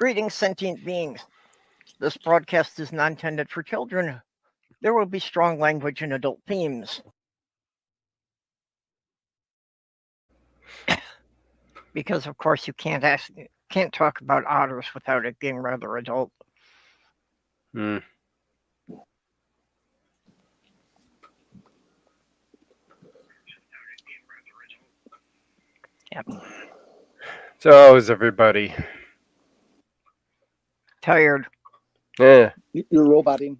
Greetings, sentient beings. This broadcast is not intended for children. There will be strong language and adult themes. Because, of course, you can't talk about otters without it being rather adult. Mm. Yep. So, how's everybody? Tired. Yeah. You're roboting.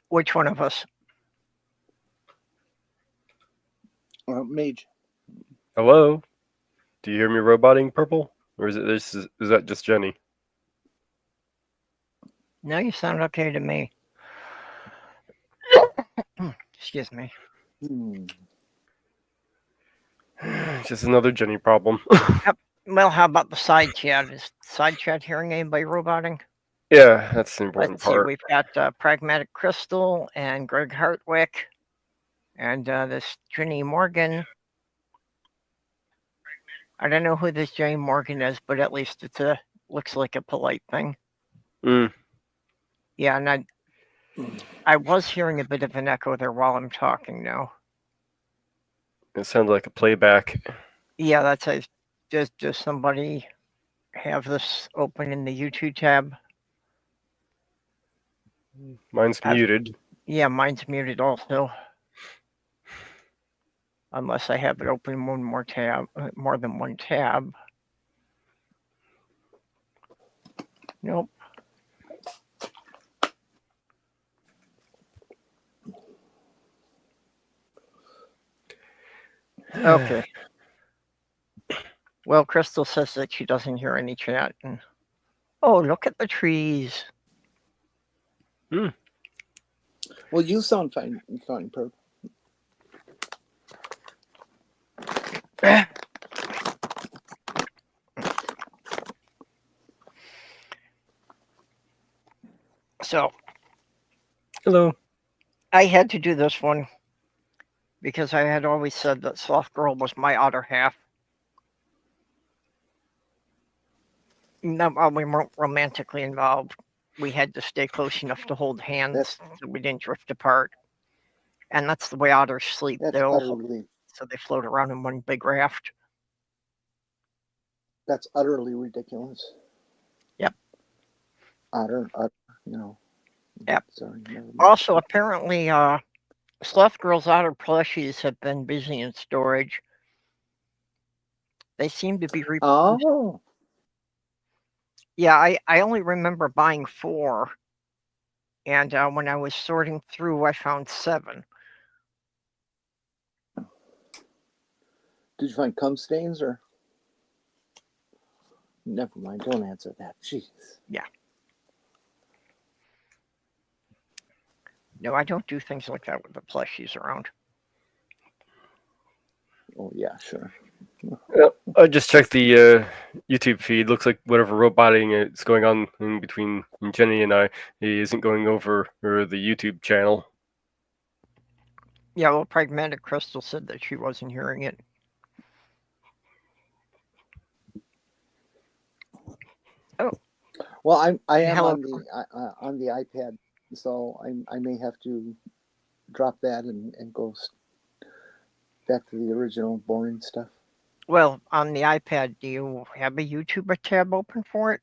Which one of us? Mage. Hello? Do you hear me roboting, Purple? Or is that just Jenny? No, you sound okay to me. Excuse me. Just another Jenny problem. Yep. Well, how about the side chat? Is side chat hearing anybody roboting? Yeah, that's the important Let's see. part. We've got Pragmatic Crystal and Greg Hartwick and this Jenni Morgan. I don't know who this Jenni Morgan is, but at least looks like a polite thing. Mm. Yeah, and I was hearing a bit of an echo there while I'm talking now. It sounded like a playback. Yeah, that's does somebody have this open in the YouTube tab? Mine's muted. Yeah, mine's muted also. Unless I have it open in more than one tab. Nope. Okay. Well, Crystal says that she doesn't hear any chat. And oh, look at the trees. Hmm. Well, you sound fine, Purple. So, hello. I had to do this one because I had always said that Slothgirl was my other half. No, we weren't romantically involved. We had to stay close enough to hold hands so we didn't drift apart. And that's the way otters sleep. So they float around in one big raft. That's utterly ridiculous. Yep. Otter, you know. Yep. Sorry. Also, apparently, Slothgirl's otter plushies have been busy in storage. They seem to be reproduced. Oh. Yeah, I only remember buying 4. And when I was sorting through, I found 7. Did you find cum stains or? Never mind. Don't answer that. Jeez. Yeah. No, I don't do things like that with the plushies around. Oh, yeah, sure. Well, I just checked the YouTube feed. Looks like whatever roboting is going on in between Jenny and I isn't going over the YouTube channel. Yeah, well, Pragmatic Crystal said that she wasn't hearing it. Oh. Well, I am on the iPad, so I may have to drop that and go back to the original boring stuff. Well, on the iPad, do you have a YouTube tab open for it?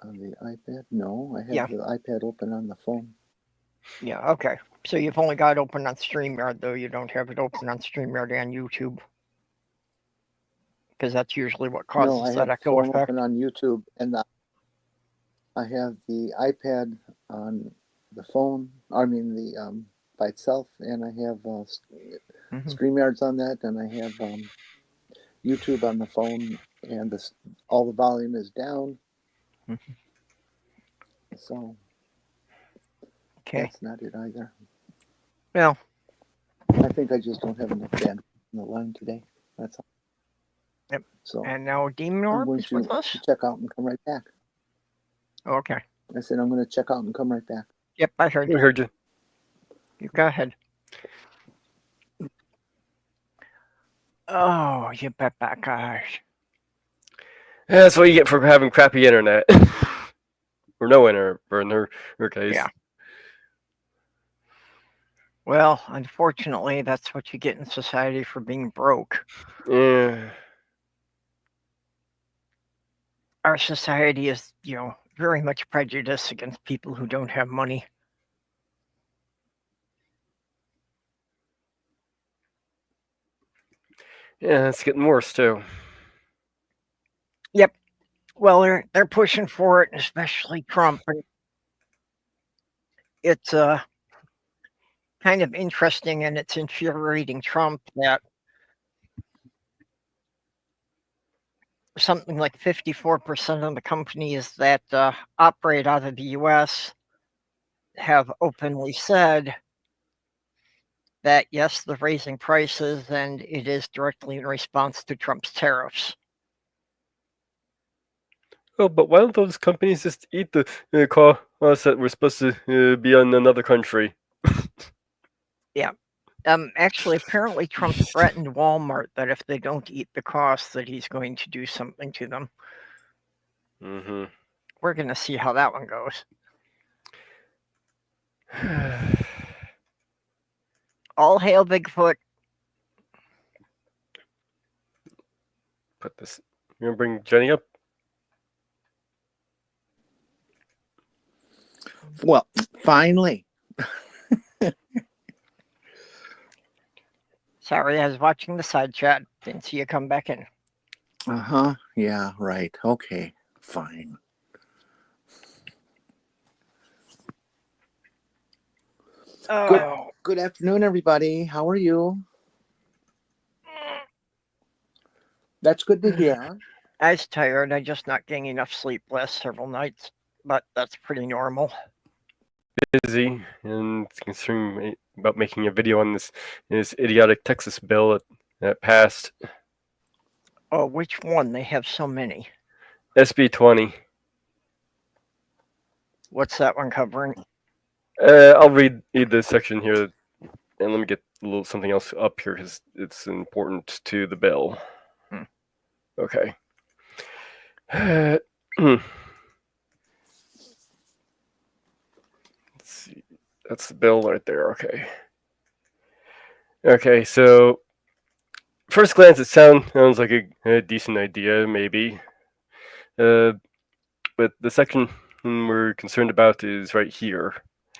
On the iPad? No, I have the iPad open on the phone. Yeah, okay. So you've only got it open on StreamYard, though you don't have it open on StreamYard and YouTube. Because that's usually what causes that echo effect. Open on YouTube, and I have the iPad on the phone. I mean, the by itself, and I have StreamYards on that, and I have YouTube on the phone, and all the volume is down. Mm-hmm. So that's not it either. Well, I think I just don't have enough bandwidth on the line today. That's all. Yep. So, and now Demon Orb is with us? To check out and come right back. Okay. I said I'm going to check out and come right back. Yep, I heard you. I heard you. You go ahead. Oh, you bet that gosh. Yeah, that's what you get for having crappy internet. Or no internet, in her case. Yeah. Well, unfortunately, that's what you get in society for being broke. Yeah. Our society is, very much prejudiced against people who don't have money. Yeah, it's getting worse too. Yep. Well, they're pushing for it, especially Trump. And it's kind of interesting, and it's infuriating Trump that something like 54% of the companies that operate out of the U.S. have openly said that, yes, they're raising prices, and it is directly in response to Trump's tariffs. Oh, but why don't those companies just eat the costs that were supposed to be on another country? Yeah. Actually, apparently Trump threatened Walmart that if they don't eat the costs, that he's going to do something to them. Mm-hmm. We're going to see how that one goes. All hail Bigfoot. Put this. You gonna bring Jenny up? Well, finally. Sorry, I was watching the side chat. Didn't see you come back in. Uh-huh. Yeah, right. Okay, fine. Oh. Good afternoon, everybody. How are you? That's good to hear. I was tired. I just not getting enough sleep last several nights, but that's pretty normal. Busy and concerned about making a video on this idiotic Texas bill that passed. Oh, which one? They have so many. SB 20. What's that one covering? I'll read this section here, and let me get a little something else up here because it's important to the bill. Okay. Let's see. That's the bill right there. Okay. Okay, so first glance, it sounds like a decent idea, maybe. But the section we're concerned about is right here.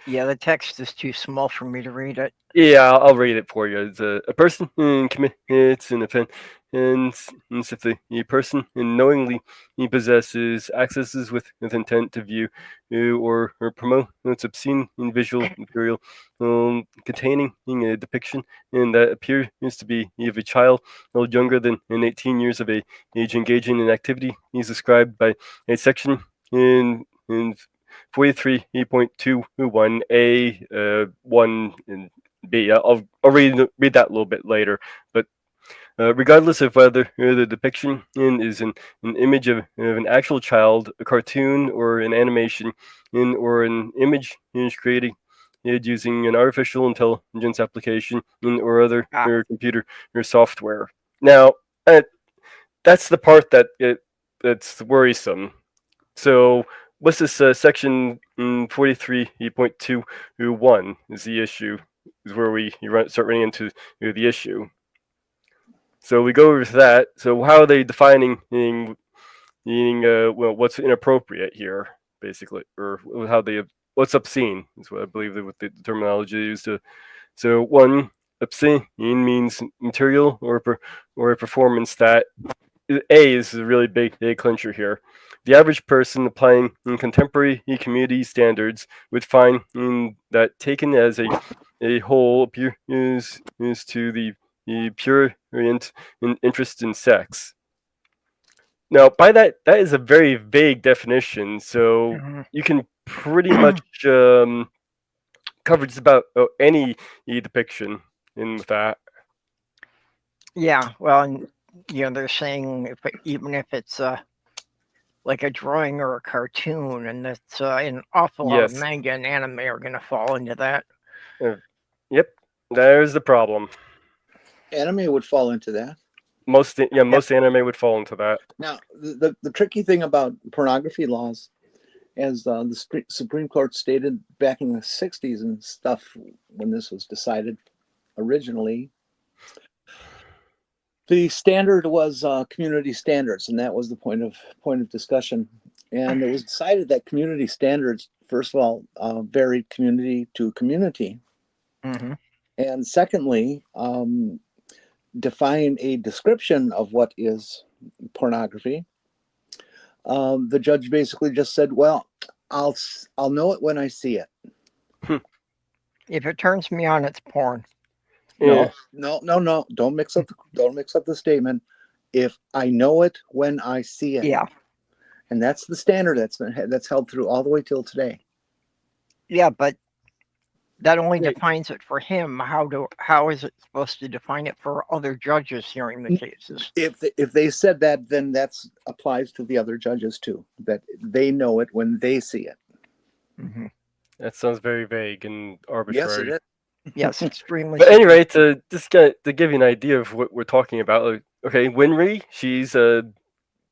Yeah, the text is too small for me to read it. Yeah, I'll read it for you. It's a person commits an offense, and if the person knowingly he possesses accesses with intent to view or promote obscene visual material containing a depiction and that appears to be of a child no younger than 18 years of age engaging in activity is described by a section in 43.21A 1 and B. I'll read that a little bit later, but regardless of whether the depiction is an image of an actual child, a cartoon, or an animation, or an image is created using an artificial intelligence application or other computer or software. Now, that's the part that's worrisome. So, what's this section 43.21 is the issue, is where you start running into the issue. So we go over to that. So how are they defining what's inappropriate here, basically, or what's obscene is what I believe with the terminology used. So one, obscene means material or a performance that is a really big clincher here. The average person applying contemporary community standards would find that taken as a whole appears to the pure interest in sex. Now, by that is a very vague definition, so you can pretty much cover just about any depiction in with that. Yeah, well, and they're saying even if it's like a drawing or a cartoon, and that's an awful lot of manga and anime are going to fall into that. Yep, there's the problem. Anime would fall into that. most anime would fall into that. Now, the tricky thing about pornography laws, as the Supreme Court stated back in the 60s and stuff, when this was decided originally, the standard was community standards, and that was the point of discussion. And it was decided that community standards, first of all, varied community to community, and secondly, define a description of what is pornography. The judge basically just said, "Well, I'll know it when I see it." If it turns me on, it's porn. Yeah. No. Don't mix up the statement. If I know it when I see it. Yeah. And that's the standard that's held through all the way till today. Yeah, but that only defines it for him. How is it supposed to define it for other judges hearing the cases? If they said that, then that applies to the other judges too. That they know it when they see it. That sounds very vague and arbitrary. Yes, it is. Yes, extremely. But anyway, to give you an idea of what we're talking about, okay, Winry, she's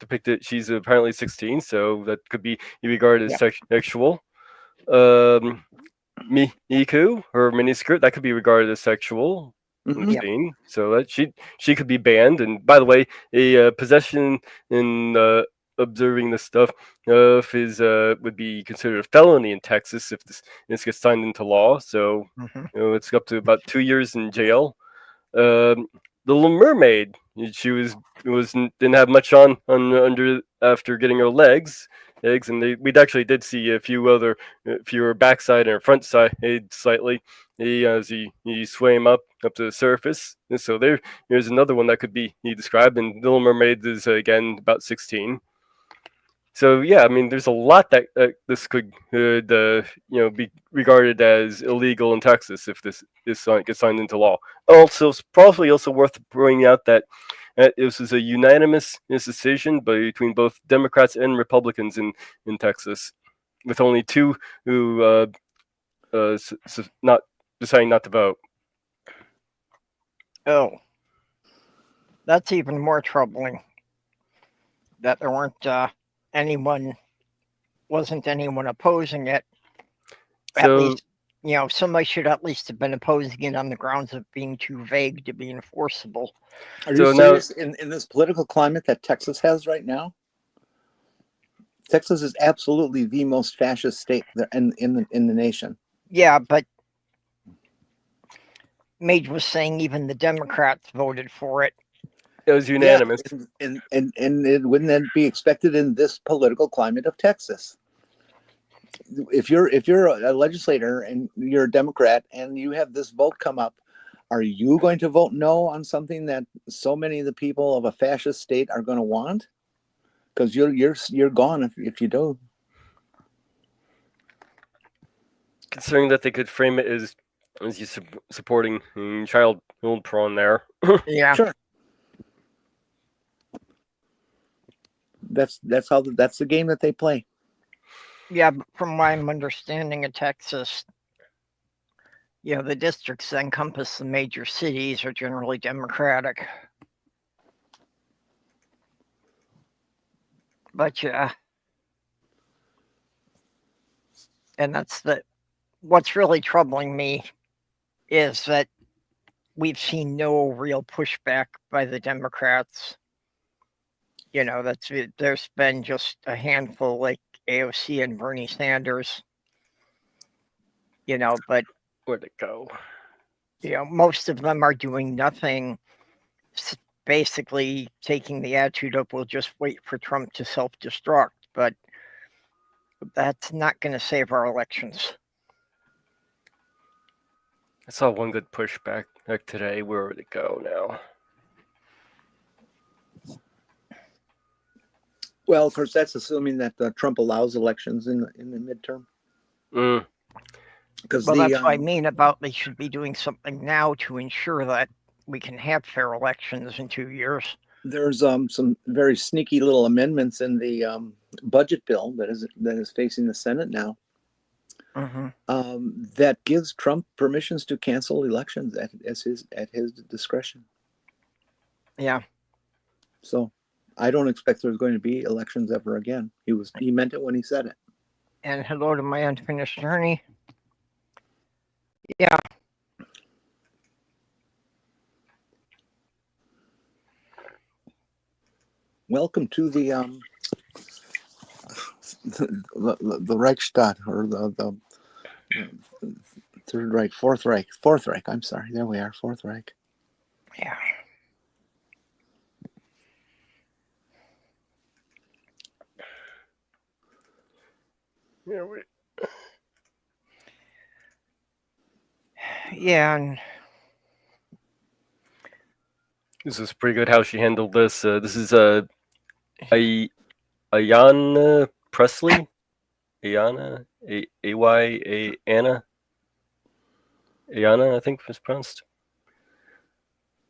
depicted. She's apparently 16, so that could be regarded as sexual. Miku, her miniskirt, that could be regarded as sexual. So that she could be banned. And by the way, a possession in observing this stuff would be considered a felony in Texas if this gets signed into law. So it's up to about 2 years in jail. The Little Mermaid, she didn't have much on under after getting her legs, and we actually did see a few her backside and her front side slightly. As he swam up to the surface. And so there's another one that could be described. And Little Mermaid is again about 16. So yeah, I mean, there's a lot that this could be regarded as illegal in Texas if this gets signed into law. Also, it's probably also worth bringing out that this is a unanimous decision between both Democrats and Republicans in Texas, with only two who not deciding not to vote. Oh, that's even more troubling. That there wasn't anyone opposing it. At least, somebody should at least have been opposing it on the grounds of being too vague to be enforceable. Are you serious? In this political climate that Texas has right now? Texas is absolutely the most fascist state in the nation. Yeah, but Mage was saying even the Democrats voted for it. It was unanimous. Yeah, and wouldn't that be expected in this political climate of Texas? If you're a legislator and you're a Democrat and you have this vote come up, are you going to vote no on something that so many of the people of a fascist state are going to want? Because you're gone if you do. Considering that they could frame it as you supporting child porn there. Yeah, sure. That's the game that they play. Yeah, but from what I'm understanding of Texas, the districts that encompass the major cities are generally Democratic. But and what's really troubling me is that we've seen no real pushback by the Democrats. There's been just a handful like AOC and Bernie Sanders. But where'd it go? Most of them are doing nothing, basically taking the attitude of we'll just wait for Trump to self-destruct. But that's not going to save our elections. I saw one good pushback today. Where would it go now? Well, of course, that's assuming that Trump allows elections in the midterm. Because that's what I mean about they should be doing something now to ensure that we can have fair elections in 2 years. There's some very sneaky little amendments in the budget bill that is facing the Senate now. That gives Trump permissions to cancel elections at his discretion. Yeah. So I don't expect there's going to be elections ever again. He meant it when he said it. And hello to my unfinished journey. Yeah. Welcome to the Reichstag, or the Third Reich, Fourth Reich. I'm sorry. There we are. Fourth Reich. Yeah. Yeah, and this is pretty good how she handled this. This is Ayanna Presley. Ayanna, Anna. Ayanna, I think was pronounced.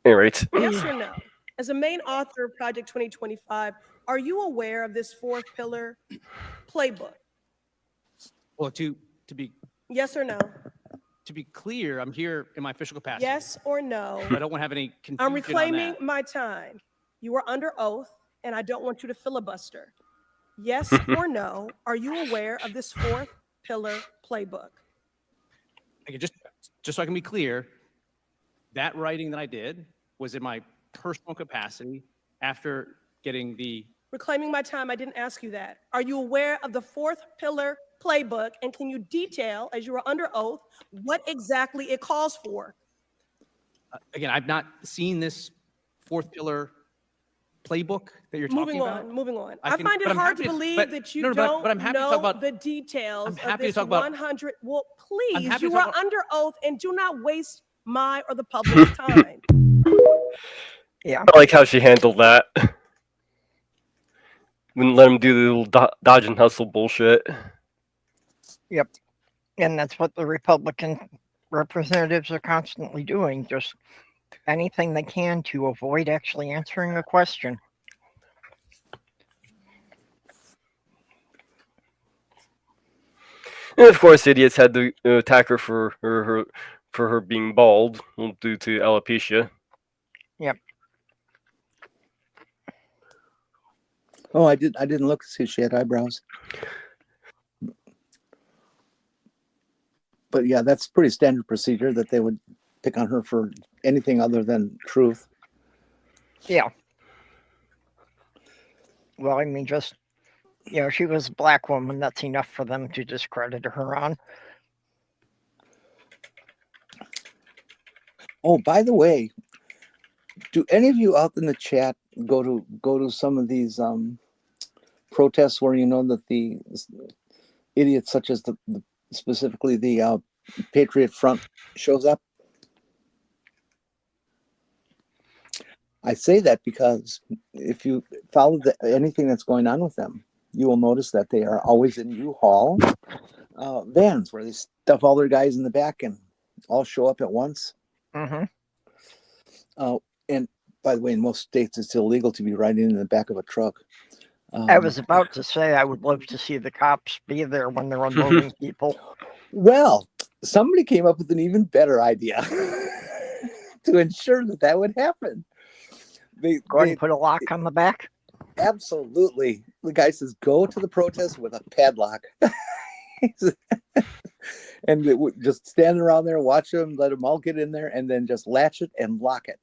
Any rate. Yes or no? As a main author of Project 2025, are you aware of this fourth pillar playbook? Well, to be Yes or no? to be clear, I'm here in my official capacity. Yes or no? I don't want to have any confusion I'm on reclaiming that. my time. You are under oath, and I don't want you to filibuster. Yes or no? Are you aware of this fourth pillar playbook? Okay, just so I can be clear, that writing that I did was in my personal capacity after getting the. Reclaiming my time, I didn't ask you that. Are you aware of the fourth pillar playbook, and can you detail, as you are under oath, what exactly it calls for? Again, I've not seen this fourth pillar playbook that you're talking about. Moving on. I I can- find it but I'm hard to happy to- believe but- that you no, don't but I'm happy to know talk about- the details I'm of happy to this talk about- 100. Well, please, happy to you talk are about- under oath, and do not waste my or the public's time. yeah. I like how she handled that. Wouldn't let him do the little dodge and hustle bullshit. Yep. And that's what the Republican representatives are constantly doing. Just anything they can to avoid actually answering a question. And of course, idiots had to attack her for her being bald due to alopecia. Yep. Oh, I didn't look to see if she had eyebrows. But yeah, that's pretty standard procedure that they would pick on her for anything other than truth. Yeah. Well, I mean, just, she was a black woman. That's enough for them to discredit her on. Oh, by the way, do any of you out in the chat go to some of these protests where you know that the idiots such as the specifically the Patriot Front shows up? I say that because if you follow anything that's going on with them, you will notice that they are always in U-Haul vans where they stuff all their guys in the back and all show up at once. Mm-hmm. And by the way, in most states, it's illegal to be riding in the back of a truck. I was about to say I would love to see the cops be there when they're unloading people. Well, somebody came up with an even better idea to ensure that would happen. Go ahead and put a lock on the back. Absolutely. The guy says, go to the protest with a padlock. And just stand around there, watch them, let them all get in there, and then just latch it and lock it.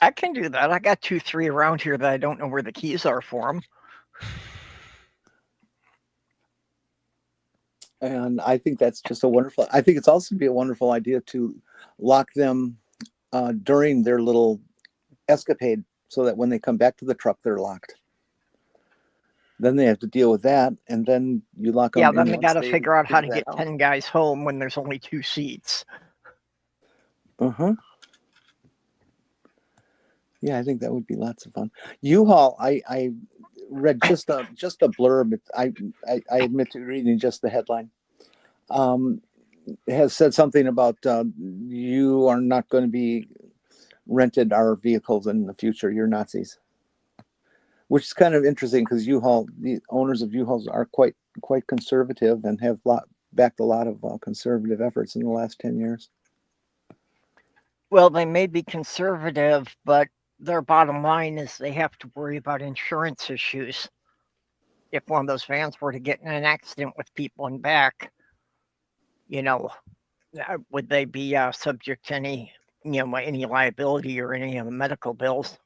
I can do that. I got 2-3 around here that I don't know where the keys are for them. And I think that's just I think it's also be a wonderful idea to lock them during their little escapade so that when they come back to the truck, they're locked. Then they have to deal with that, and then you lock them. Yeah, then they got to figure out how to get 10 guys home when there's only 2 seats. Uh-huh. Yeah, I think that would be lots of fun. U-Haul, I read just a blurb. I admit to reading just the headline. Has said something about you are not going to be rented our vehicles in the future. You're Nazis, which is kind of interesting because U-Haul, the owners of U-Hauls are quite conservative and have backed a lot of conservative efforts in the last 10 years. Well, they may be conservative, but their bottom line is they have to worry about insurance issues. If one of those vans were to get in an accident with people in back, would they be subject to any liability or any of the medical bills?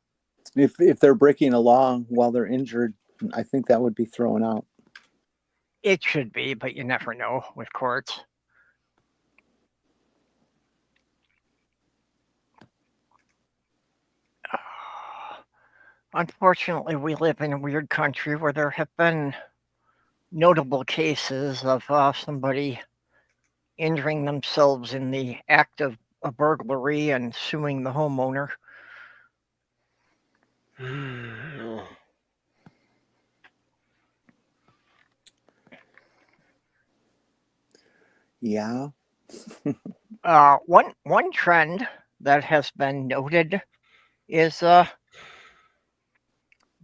If they're breaking a law while they're injured, I think that would be thrown out. It should be, but you never know with courts. Unfortunately, we live in a weird country where there have been notable cases of somebody injuring themselves in the act of a burglary and suing the homeowner. Yeah. One trend that has been noted is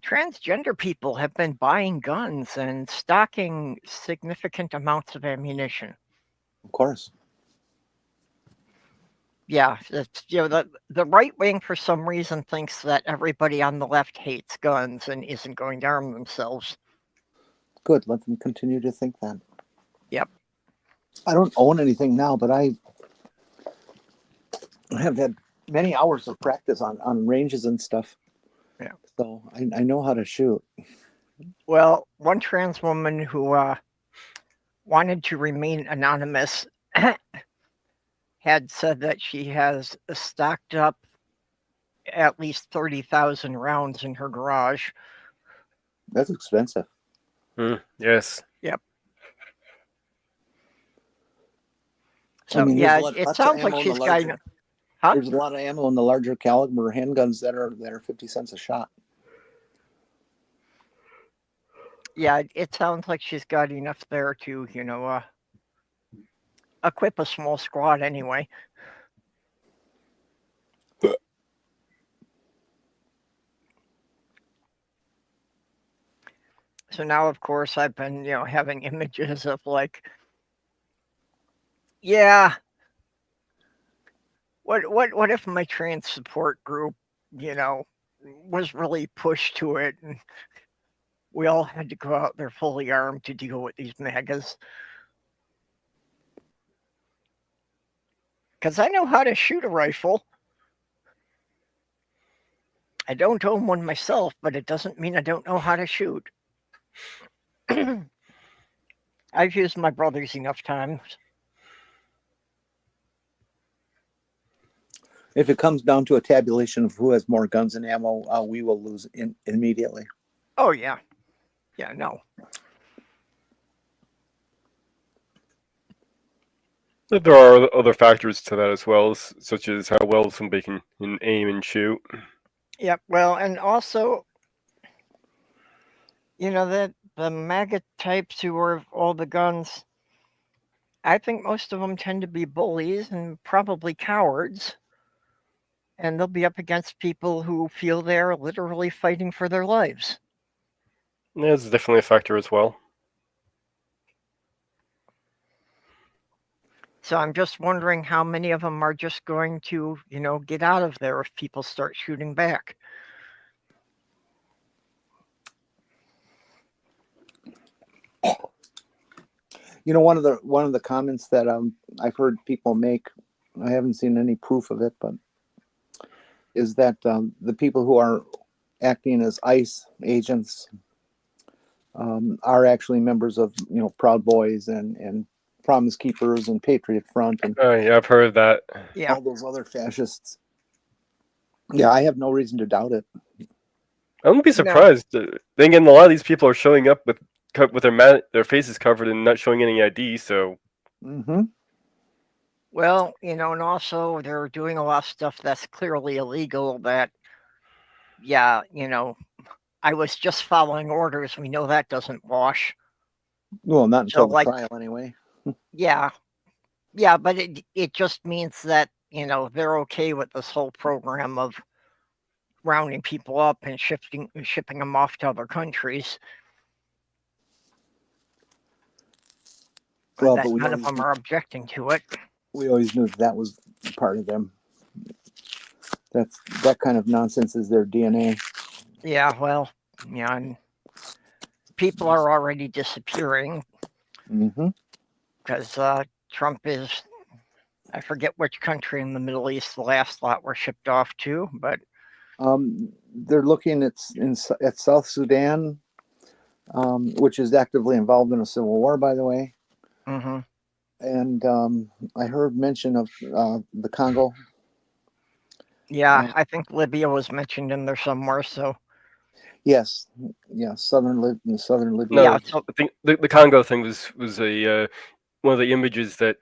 transgender people have been buying guns and stocking significant amounts of ammunition. Of course. Yeah, it's, the right wing for some reason thinks that everybody on the left hates guns and isn't going to arm themselves. Good. Let them continue to think that. Yep. I don't own anything now, but I have had many hours of practice on ranges and stuff. Yeah. So I know how to shoot. Well, one trans woman who wanted to remain anonymous had said that she has stocked up at least 30,000 rounds in her garage. That's expensive. Yes. Yep. So, I mean, yeah, lots it of sounds ammo like in she's the got... larger- Huh? There's a lot of ammo in the larger caliber handguns that are 50 cents a shot. Yeah, it sounds like she's got enough there to, equip a small squad anyway. So now, of course, I've been, having images of like, yeah, what if my trans support group, was really pushed to it and we all had to go out there fully armed to deal with these megas? Because I know how to shoot a rifle. I don't own one myself, but it doesn't mean I don't know how to shoot. I've used my brothers enough times. If it comes down to a tabulation of who has more guns and ammo, we will lose immediately. Oh, yeah. Yeah, no. But there are other factors to that as well, such as how well somebody can aim and shoot. Yep. Well, and also, that the MAGA types who are all the guns, I think most of them tend to be bullies and probably cowards. And they'll be up against people who feel they're literally fighting for their lives. Yeah, it's definitely a factor as well. So I'm just wondering how many of them are just going to, get out of there if people start shooting back. One of the comments that I've heard people make, I haven't seen any proof of it, but is that the people who are acting as ICE agents are actually members of Proud Boys and Promise Keepers and Patriot Front and Yeah, I've heard of that. Yeah. all those other fascists. Yeah, I have no reason to doubt it. I wouldn't be surprised. Then again, a lot of these people are showing up with their faces covered and not showing any ID. So, Well, and also they're doing a lot of stuff that's clearly illegal. That, yeah, I was just following orders. We know that doesn't wash. Well, not until So, the trial, anyway. Yeah, but it just means that they're okay with this whole program of rounding people up and shipping them off to other countries. Well, that but none of them are objecting to it. We always knew that was part of their that kind of nonsense is their DNA. Yeah, well, yeah, and people are already disappearing Mm-hmm. because Trump is, I forget which country in the Middle East the last lot were shipped off to, but They're looking at South Sudan, which is actively involved in a civil war, by the way. mm-hmm. And I heard mention of the Congo. Yeah, I think Libya was mentioned in there somewhere. So Yes, southern Libya. No, yeah, so I think the Congo thing was a one of the images that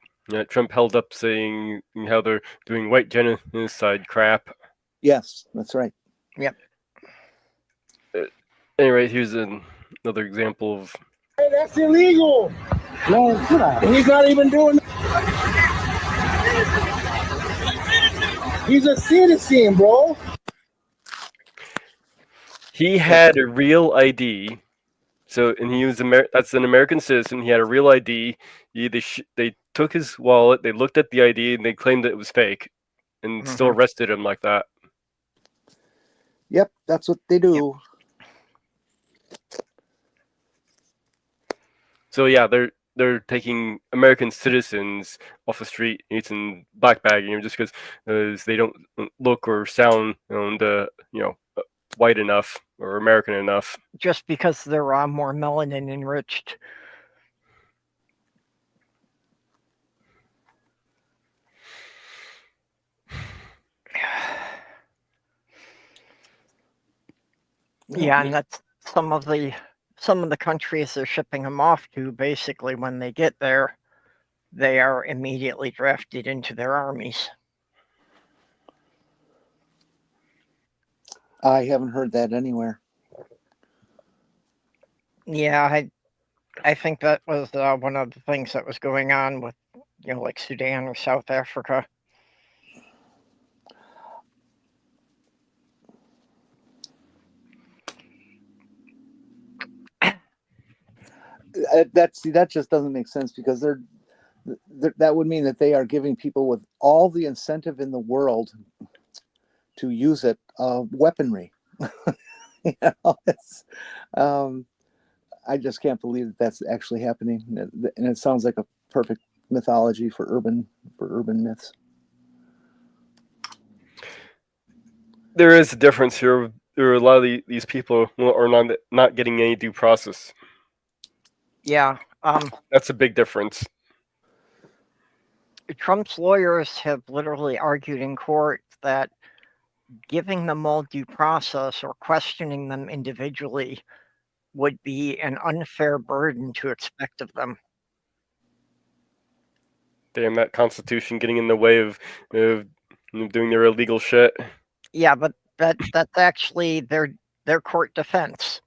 Trump held up, saying how they're doing white genocide crap. Yes, that's right. yep. Anyway, here's another example of. Hey, that's illegal. Man, he's not even doing. He's a citizen, bro. He had a real ID, so and he was that's an American citizen. He had a real ID. They took his wallet, they looked at the ID, and they claimed that it was fake, and still arrested him like that. Yep, that's what they do. So yeah, they're taking American citizens off the street and blackbagging them just because they don't look or sound white enough or American enough. Just because they're more melanin enriched. Yeah, and that's some of the countries they're shipping them off to. Basically, when they get there, they are immediately drafted into their armies. I haven't heard that anywhere. Yeah, I think that was one of the things that was going on with, like Sudan or South Africa. That just doesn't make sense, because that would mean that they are giving people with all the incentive in the world to use it weaponry. I just can't believe that that's actually happening, and it sounds like a perfect mythology for urban myths. There is a difference here. There are a lot of these people are not getting any due process. Yeah, that's a big difference. Trump's lawyers have literally argued in court that giving them all due process or questioning them individually would be an unfair burden to expect of them. Damn, that Constitution getting in the way of doing their illegal shit. Yeah, but that's actually their court defense.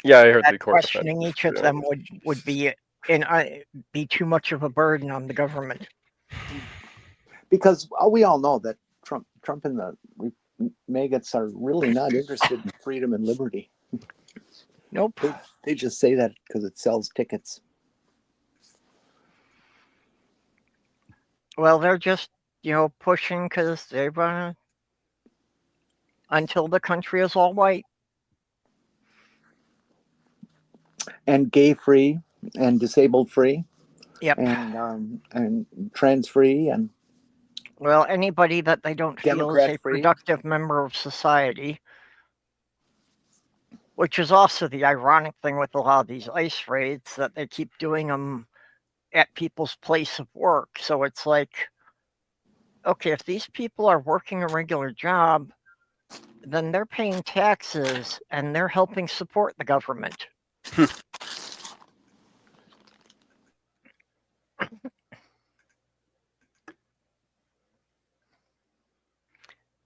Yeah, I heard the court questioning each of them would be too much of a burden on the government. Because we all know that Trump and the maggots are really not interested in freedom and liberty. Nope. They just say that because it sells tickets. Well, they're just, pushing because they want until the country is all white. And gay free and disabled free. Yep. And trans free and well, anybody that they don't feel is a free. Productive member of society. Which is also the ironic thing with a lot of these ICE raids, that they keep doing them at people's place of work. So it's like, okay, if these people are working a regular job, then they're paying taxes and they're helping support the government.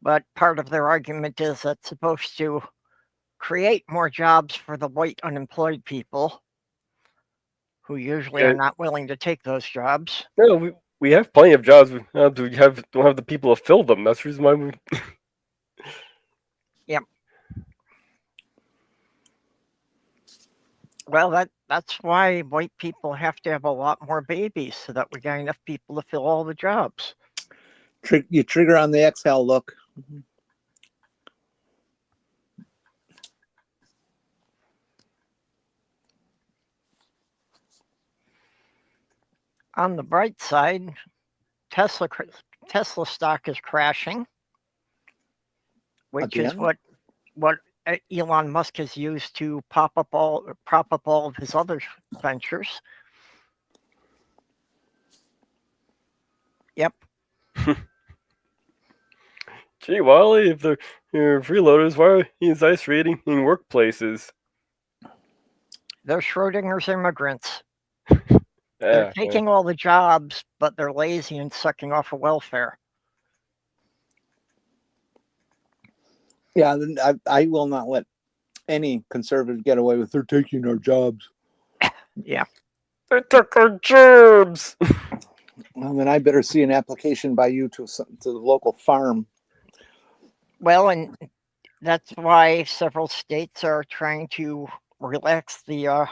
But part of their argument is that's supposed to create more jobs for the white unemployed people who usually are not willing to take those jobs. No, we have plenty of jobs. We don't have the people to fill them. That's the reason why we. Yep. Well, that's why white people have to have a lot more babies, so that we got enough people to fill all the jobs. You trigger on the exhale look. Mm-hmm. On the bright side, Tesla stock is crashing, which is Again? what Elon Musk has used to prop up all of his other ventures. Yep. Gee, Wally, if they're freeloaders, why is ICE raiding in workplaces? They're Schrodinger's immigrants. They're taking all the jobs, but they're lazy and sucking off of welfare. Yeah, I will not let any conservative get away with they're taking our jobs. Yeah. They took our jobs. Well, then I better see an application by you to the local farm. Well, and that's why several states are trying to relax the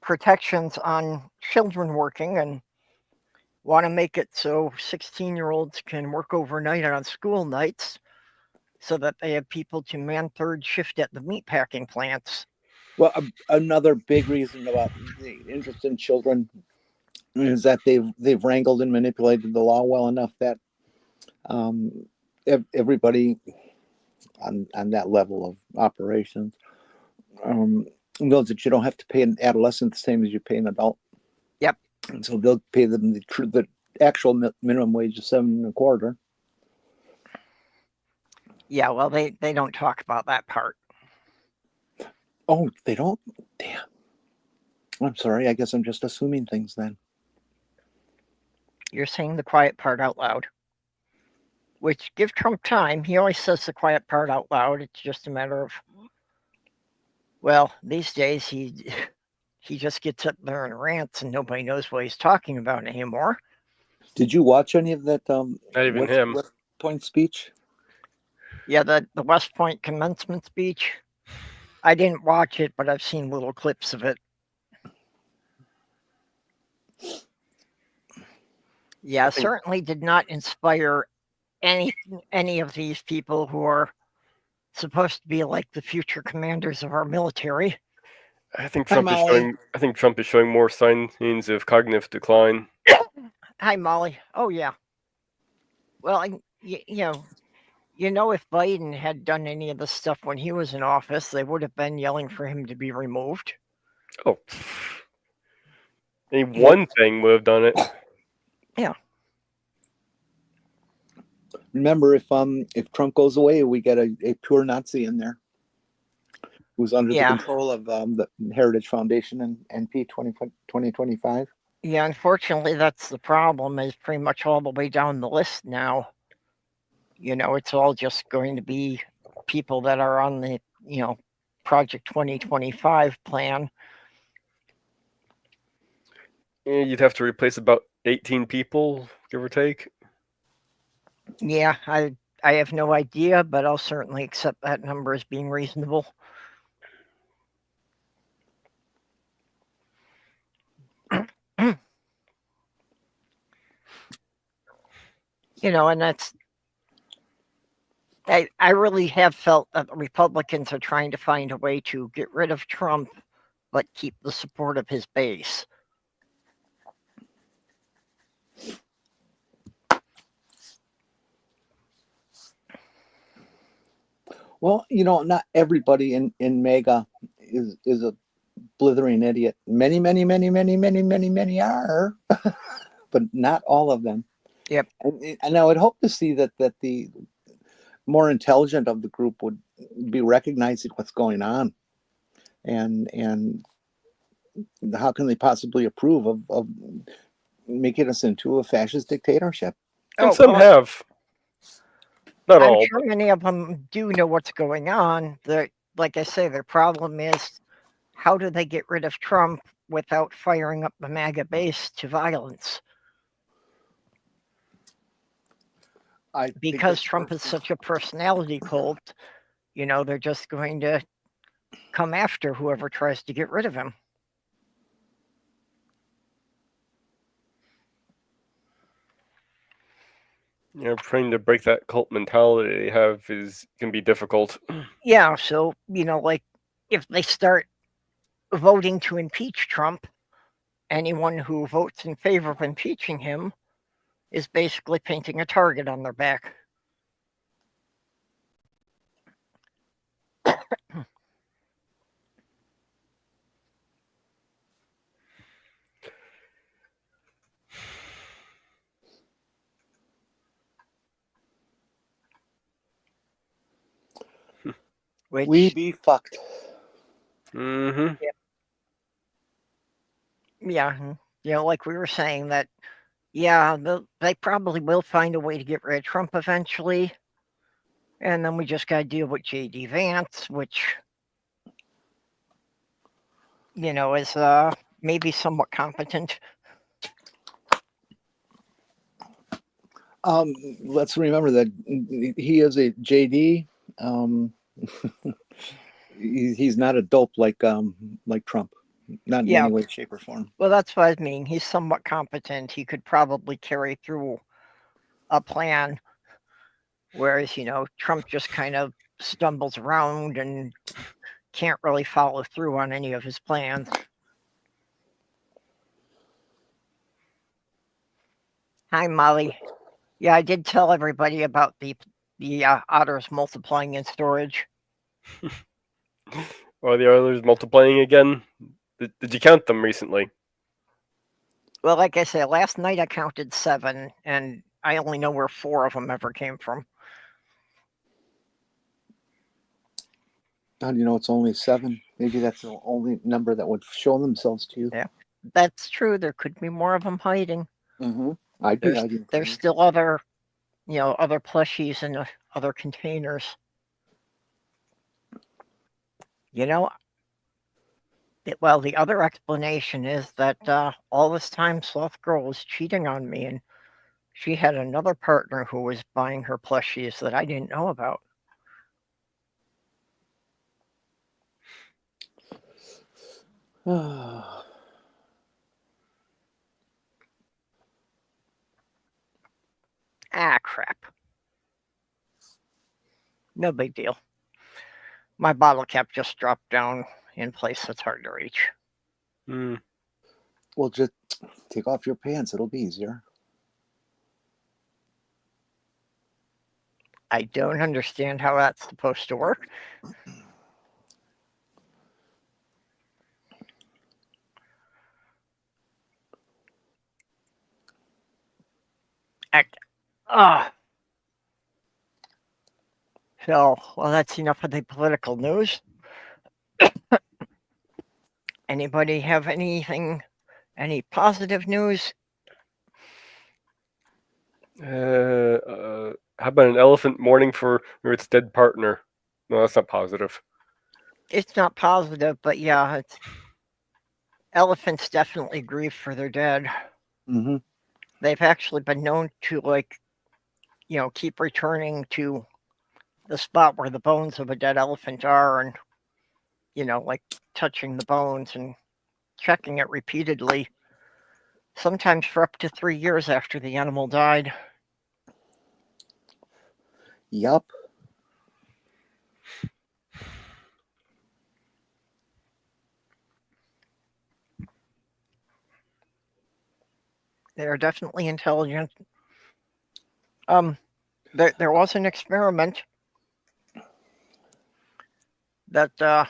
protections on children working and want to make it so 16-year-olds can work overnight on school nights so that they have people to man third shift at the meatpacking plants. Well, another big reason about the interest in children is that they've wrangled and manipulated the law well enough that everybody on that level of operations knows that you don't have to pay an adolescent the same as you pay an adult. Yep. And so they'll pay them the actual minimum wage of $7.25. Yeah, well, they don't talk about that part. Oh, they don't? Damn. I'm sorry. I guess I'm just assuming things then. You're saying the quiet part out loud. Which, give Trump time. He always says the quiet part out loud. It's just a matter of, well, these days he just gets up there and rants and nobody knows what he's talking about anymore. Did you watch any of that Not even him. West Point speech? Yeah, the West Point commencement speech. I didn't watch it, but I've seen little clips of it. Yeah, certainly did not inspire any of these people who are supposed to be like the future commanders of our military. I think Trump is showing more signs of cognitive decline. Hi, Molly. Oh yeah. Well, you know, if Biden had done any of this stuff when he was in office, they would have been yelling for him to be removed. Oh, any one thing would have done it. Yeah. Remember, if Trump goes away, we get a pure Nazi in there who's under the control of the Heritage Foundation and P 2025. Yeah, unfortunately, that's the problem. Is pretty much all the way down the list now. You know, it's all just going to be people that are on the Project 2025 plan. Yeah, you'd have to replace about 18 people, give or take. Yeah, I have no idea, but I'll certainly accept that number as being reasonable. And that's, I really have felt that the Republicans are trying to find a way to get rid of Trump, but keep the support of his base. Well, not everybody in MAGA is a blithering idiot. Many are, but not all of them. Yep. And I would hope to see that the more intelligent of the group would be recognizing what's going on, and how can they possibly approve of making us into a fascist dictatorship? And some have. Not all. I'm sure many of them do know what's going on. Like I say, their problem is how do they get rid of Trump without firing up the MAGA base to violence? Because Trump is such a personality cult, they're just going to come after whoever tries to get rid of him. Trying to break that cult mentality they have can be difficult. Yeah, so, like if they start voting to impeach Trump, anyone who votes in favor of impeaching him is basically painting a target on their back. Which, We be fucked. Mm-hmm. yeah, like we were saying that, yeah, they probably will find a way to get rid of Trump eventually. And then we just got to deal with J.D. Vance, which, is maybe somewhat competent. Let's remember that he is a JD. He's not a dope like Trump, not in any way, shape, or form. Well, that's what I mean. He's somewhat competent. He could probably carry through a plan, whereas Trump just kind of stumbles around and can't really follow through on any of his plans. Hi, Molly. Yeah, I did tell everybody about the otters multiplying in storage. Are the others multiplying again? Did you count them recently? Well, like I said, last night I counted 7, and I only know where 4 of them ever came from. How do you know it's only 7? Maybe that's the only number that would show themselves to you. Yeah, that's true. There could be more of them hiding. Mm-hmm. I'd be hiding. There's still other plushies in other containers. Well, the other explanation is that all this time Slothgirl was cheating on me, and she had another partner who was buying her plushies that I didn't know about. Crap. No big deal. My bottle cap just dropped down in place. It's hard to reach. Well, just take off your pants. It'll be easier. I don't understand how that's supposed to work. So, well, that's enough of the political news. Anybody have any positive news? How about an elephant mourning for its dead partner? No, that's not positive. It's not positive, but yeah, elephants definitely grieve for their dead. Mm-hmm. They've actually been known to keep returning to the spot where the bones of a dead elephant are, and touching the bones and checking it repeatedly, sometimes for up to 3 years after the animal died. Yup. They're definitely intelligent. There was an experiment that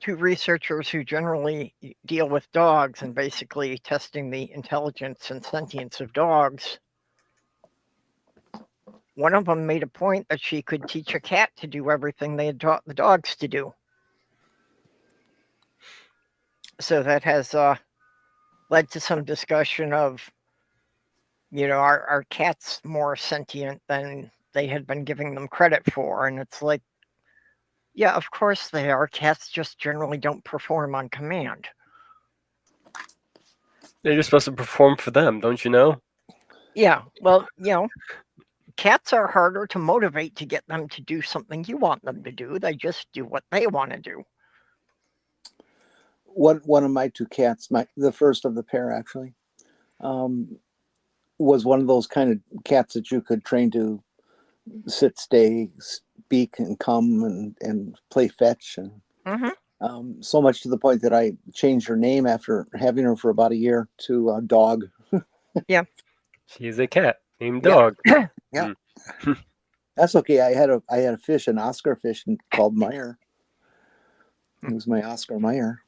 2 researchers who generally deal with dogs and basically testing the intelligence and sentience of dogs. One of them made a point that she could teach a cat to do everything they had taught the dogs to do. So that has led to some discussion of, are cats more sentient than they had been giving them credit for? And it's like, yeah, of course they are. Cats just generally don't perform on command. They're just supposed to perform for them, don't you know? Yeah, well, cats are harder to motivate to get them to do something you want them to do. They just do what they want to do. One of my 2 cats, the first of the pair actually, was one of those kind of cats that you could train to sit, stay, speak, and come and play fetch. And so much to the point that I changed her name after having her for about a year to Dog. Yeah. She's a cat named Dog. Yeah. That's okay. I had a fish, an Oscar fish called Meyer. It was my Oscar Meyer.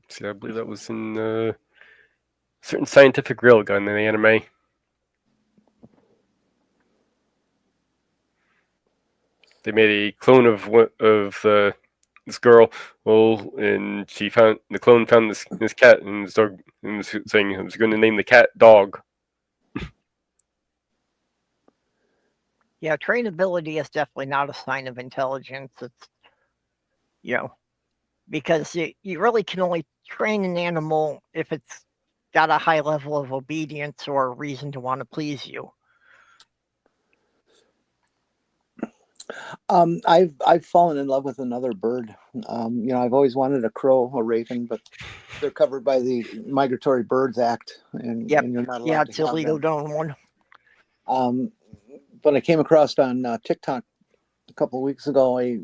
See, I believe that was in a certain scientific railgun in the anime. They made a clone of this girl. Well, and the clone found this cat and was saying I was going to name the cat Dog. Yeah, trainability is definitely not a sign of intelligence. It's, because you really can only train an animal if it's got a high level of obedience or a reason to want to please you. I've fallen in love with another bird. I've always wanted a crow, a raven, but they're covered by the Migratory Birds Act, and you're not allowed Yeah, to it's have illegal them. to own one. But I came across on TikTok a couple of weeks ago a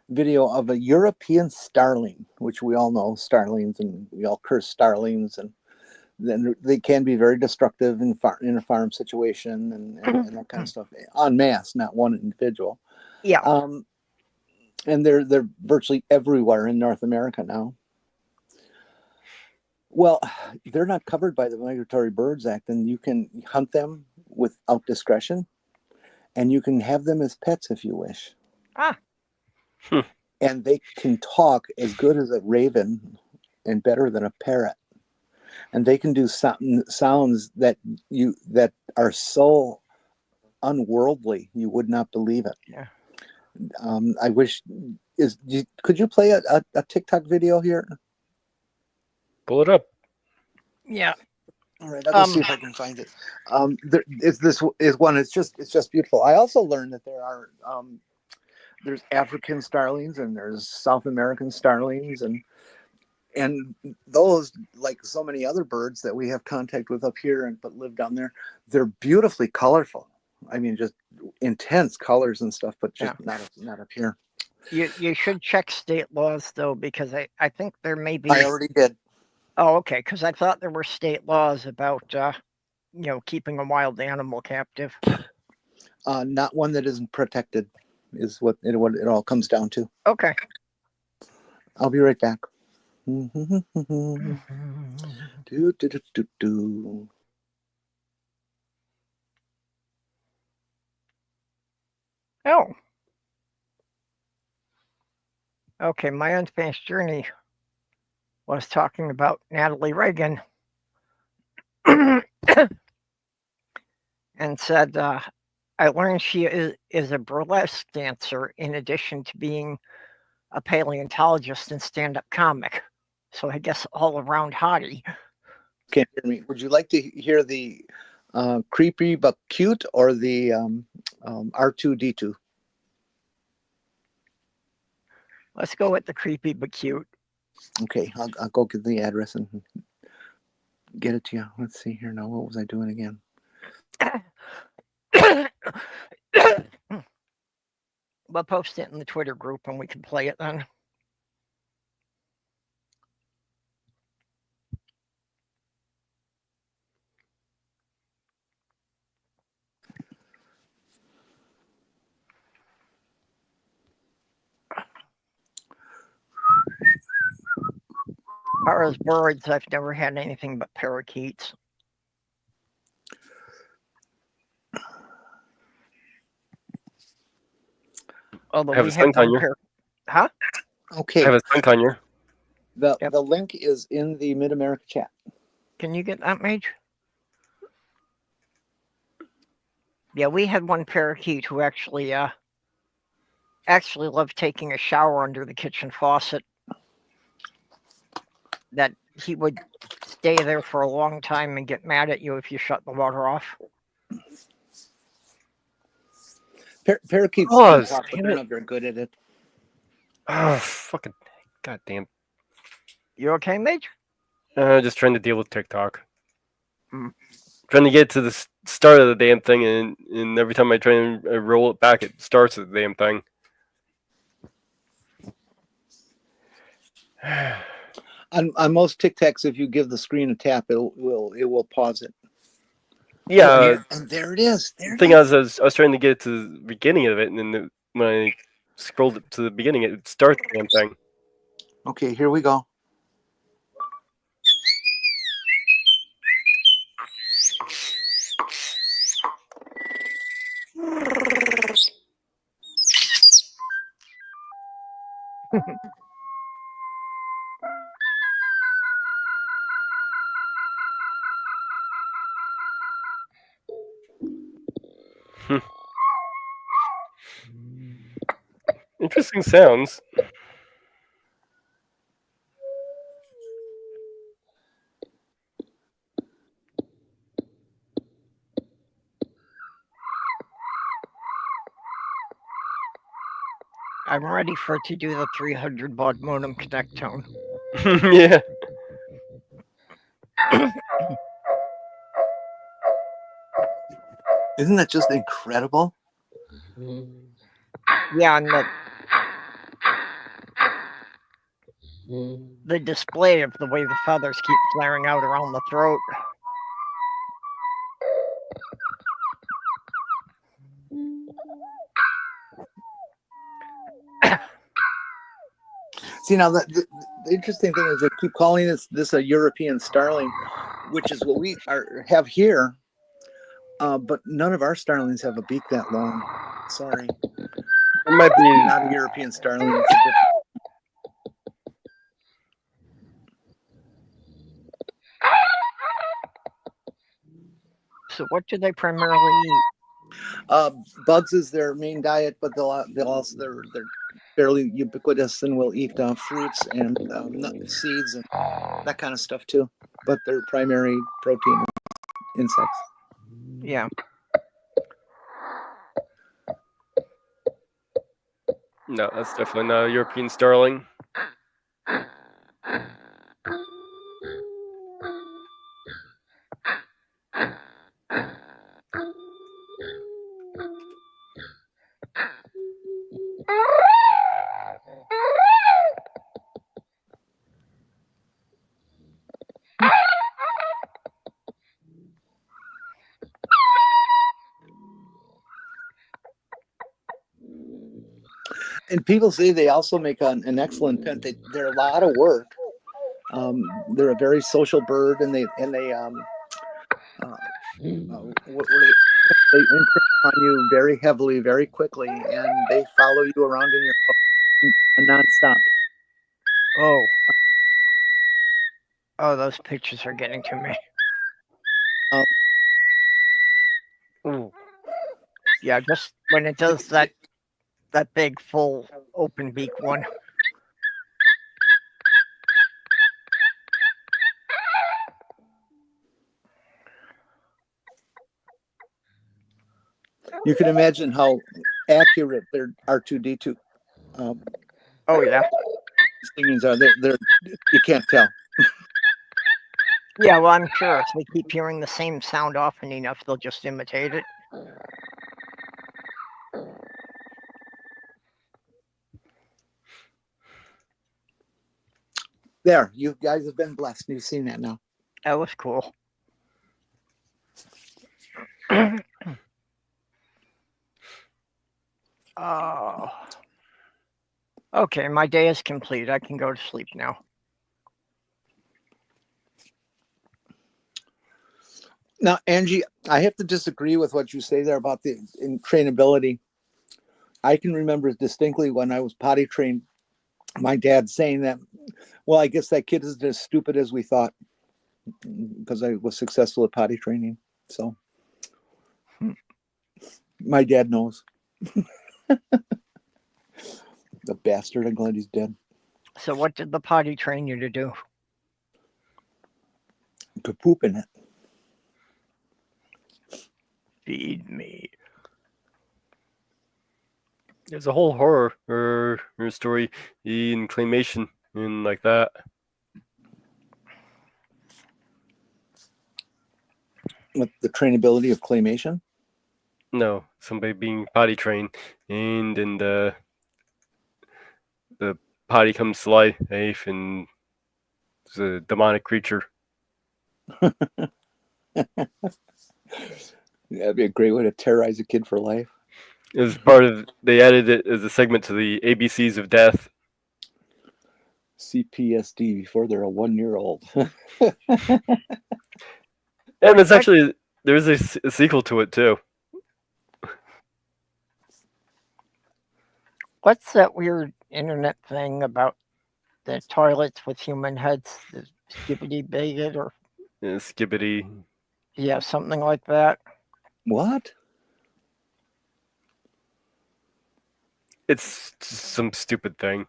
video of a European starling, which we all know starlings, and we all curse starlings, and then they can be very destructive in a farm situation and that kind of stuff en masse, not one individual. Yeah. And they're virtually everywhere in North America now. Well, they're not covered by the Migratory Birds Act, and you can hunt them without discretion, and you can have them as pets if you wish. And they can talk as good as a raven and better than a parrot. And they can do sounds that are so unworldly you would not believe it. Yeah. I wish could you play a TikTok video here? Pull it up. Yeah. All right, I'll go see if I can find it. This is one. It's just beautiful. I also learned that there are there's African starlings and there's South American starlings and those, like so many other birds that we have contact with up here but live down there, they're beautifully colorful. I mean, just intense colors and stuff, but just not up here. You should check state laws though, because I think there may be. I already did. Oh, okay. Because I thought there were state laws about keeping a wild animal captive. Not one that isn't protected is what it all comes down to. Okay. I'll be right back. Do. Oh. Okay, my unfinished journey was talking about Natalie Reagan and said, I learned she is a burlesque dancer in addition to being a paleontologist and stand-up comic. So I guess all around hottie. Can't hear me. Would you like to hear the creepy but cute or the R2D2? Let's go with the creepy but cute. Okay, I'll go get the address and get it to you. Let's see here now. What was I doing again? We'll post it in the Twitter group and we can play it then. As far as birds, I've never had anything but parakeets. Although I have we a had sun one conure. Huh? Okay. I have a sun conure. The link is in the MidAmerica chat. Can you get that, Mage? Yeah, we had one parakeet who actually loved taking a shower under the kitchen faucet. That he would stay there for a long time and get mad at you if you shut the water off. Parakeets Oh, can talk, but they're not very good at it. Oh, fucking goddamn You okay, Mage? Just trying to deal with TikTok. Mm. Trying to get to the start of the damn thing, and every time I try and roll it back, it starts the damn thing. On most TikToks, if you give the screen a tap, it will pause it. Yeah. And there it is. There The it thing is. is, I was trying to get to the beginning of it, and then when I scrolled it to the beginning, it starts the damn thing. Okay, here we go. Interesting sounds. I'm ready for it to do the 300 baud modem connect tone. Yeah. Isn't that just incredible? Yeah, and the display of the way the feathers keep flaring out around the throat. See, now the interesting thing is they keep calling this a European starling, which is what we have here. But none of our starlings have a beak that long. Sorry, It might be. not a European starling. It's a different. So what do they primarily eat? Bugs is their main diet, but they'll also they're fairly ubiquitous and will eat fruits and seeds and that kind of stuff too. But their primary protein is insects. Yeah. No, that's definitely not a European starling. And people say they also make an excellent pet. They're a lot of work. They're a very social bird, and they they imprint on you very heavily, very quickly, and they follow you around in your house nonstop. Oh, those pictures are getting to me. Ooh. Yeah, just when it does that big full open beak one. You can imagine how accurate their R2D2 oh yeah, stingings are. They're you can't tell. Yeah, well, I'm sure if they keep hearing the same sound often enough, they'll just imitate it. There, you guys have been blessed. You've seen that now. That was cool. Oh. Okay, my day is complete. I can go to sleep now. Now, Angie, I have to disagree with what you say there about the trainability. I can remember distinctly when I was potty trained, my dad saying that, well, I guess that kid isn't as stupid as we thought because I was successful at potty training. So my dad knows. The bastard. I'm glad he's dead. So what did the potty train you to do? To poop in it. Feed me. There's a whole horror or story in claymation and like that. With the trainability of claymation? No, somebody being potty trained, and then the potty comes to life, and it's a demonic creature. That'd be a great way to terrorize a kid for life. It was part of. They added it as a segment to the ABCs of Death. CPSD before they're a 1-year-old. And it's actually there's a sequel to it too. What's that weird internet thing about the toilets with human heads? The Skibbity Bigot or Skibbity. yeah, something like that. What? It's some stupid thing.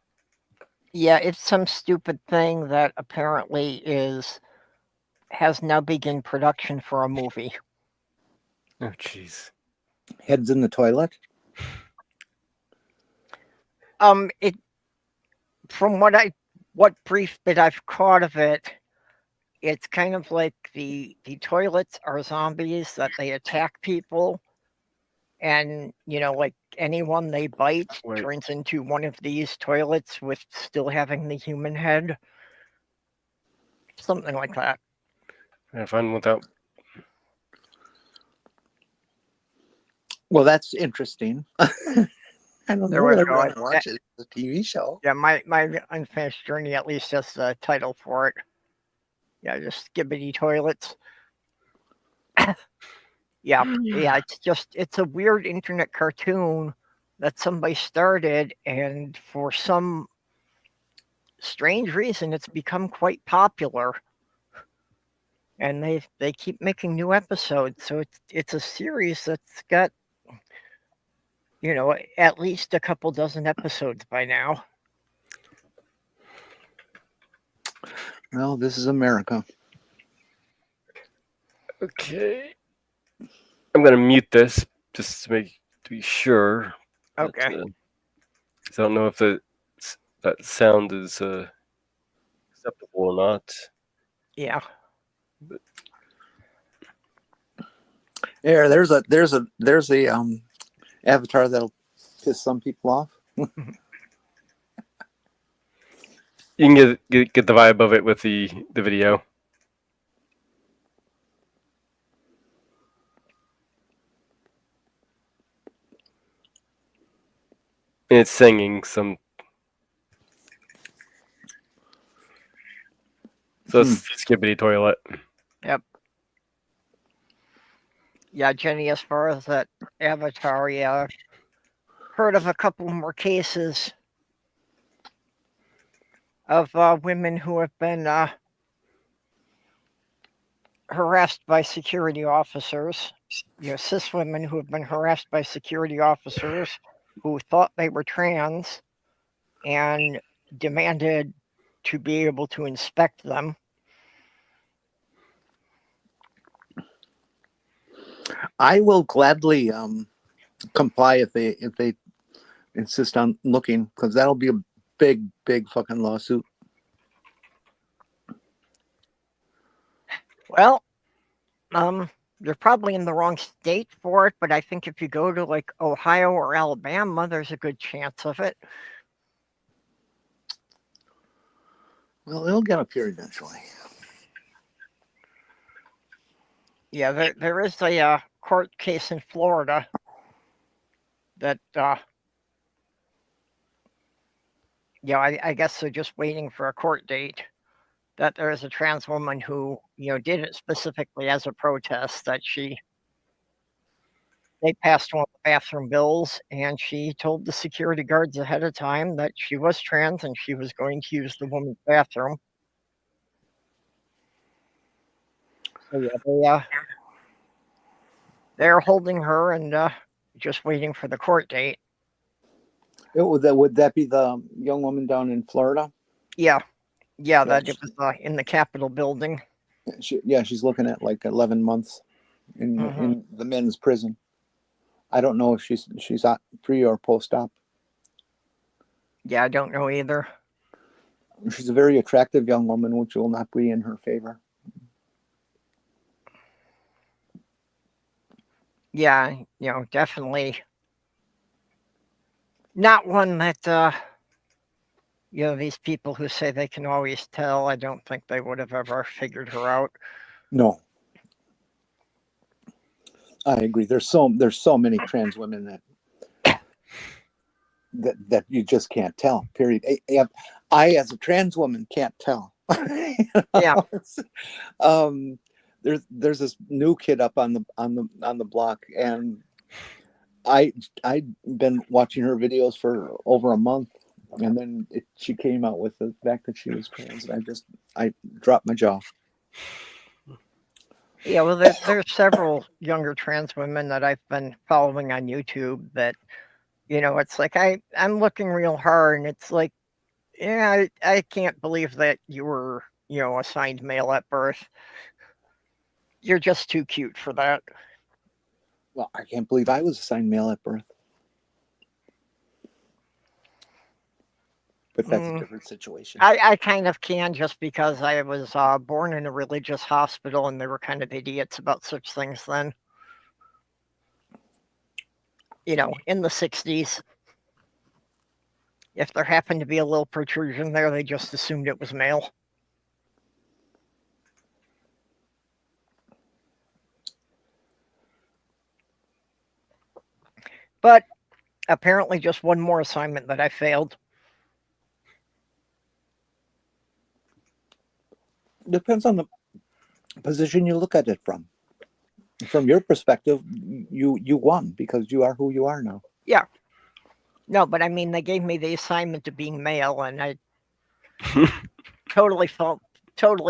Yeah, it's some stupid thing that apparently has now begun production for a movie. Oh, jeez. Heads in the toilet? It from what brief bit I've caught of it, it's kind of like the toilets are zombies that they attack people, and like anyone they bite turns into one of these toilets with still having the human head. Something like that. Have fun without. Well, that's interesting. I don't know whether I watch it. It's a TV show. Yeah, my Unfinished Journey at least has the title for it. Yeah, just Skibbity Toilets. yeah, it's a weird internet cartoon that somebody started, and for some strange reason, it's become quite popular. And they keep making new episodes, so it's a series that's got at least a couple dozen episodes by now. Well, this is America. Okay. I'm going to mute this just to be sure. Okay. That, I don't know if that sound is acceptable or not. Yeah. But... Yeah, there's a avatar that'll piss some people off. You can get the vibe of it with the video. And it's singing some. So it's Skibbity Toilet. Yep. Yeah, Jenny, as far as that avatar, yeah, heard of a couple more cases of women who have been harassed by security officers. Cis women who have been harassed by security officers who thought they were trans and demanded to be able to inspect them. I will gladly comply if they insist on looking, because that'll be a big fucking lawsuit. Well, you're probably in the wrong state for it, but I think if you go to like Ohio or Alabama, there's a good chance of it. Well, it'll get up here eventually. Yeah, there is a court case in Florida that, I guess they're just waiting for a court date. That there is a trans woman who, did it specifically as a protest, that they passed one of the bathroom bills, and she told the security guards ahead of time that she was trans and she was going to use the woman's bathroom. So yeah, they're holding her and just waiting for the court date. Would that be the young woman down in Florida? Yeah, that it was in the Capitol building. She's looking at like 11 months in the men's prison. I don't know if she's pre or post-op. Yeah, I don't know either. She's a very attractive young woman, which will not be in her favor. Yeah, definitely not one that these people who say they can always tell, I don't think they would have ever figured her out. No, I agree. There's so many trans women that you just can't tell. Period. I as a trans woman can't tell. Yeah. There's this new kid up on the block, and I've been watching her videos for over a month, and then she came out with the fact that she was trans, and I dropped my jaw. Yeah, well, there's several younger trans women that I've been following on YouTube that, it's like I'm looking real hard, and it's like, yeah, I can't believe that you were, assigned male at birth. You're just too cute for that. Well, I can't believe I was assigned male at birth. But that's a different situation. I kind of can, just because I was born in a religious hospital, and they were kind of idiots about such things then. In the 60s. If there happened to be a little protrusion there, they just assumed it was male. But apparently just one more assignment that I failed. Depends on the position you look at it from. From your perspective, you won because you are who you are now. Yeah. No, but I mean, they gave me the assignment of being male, and I totally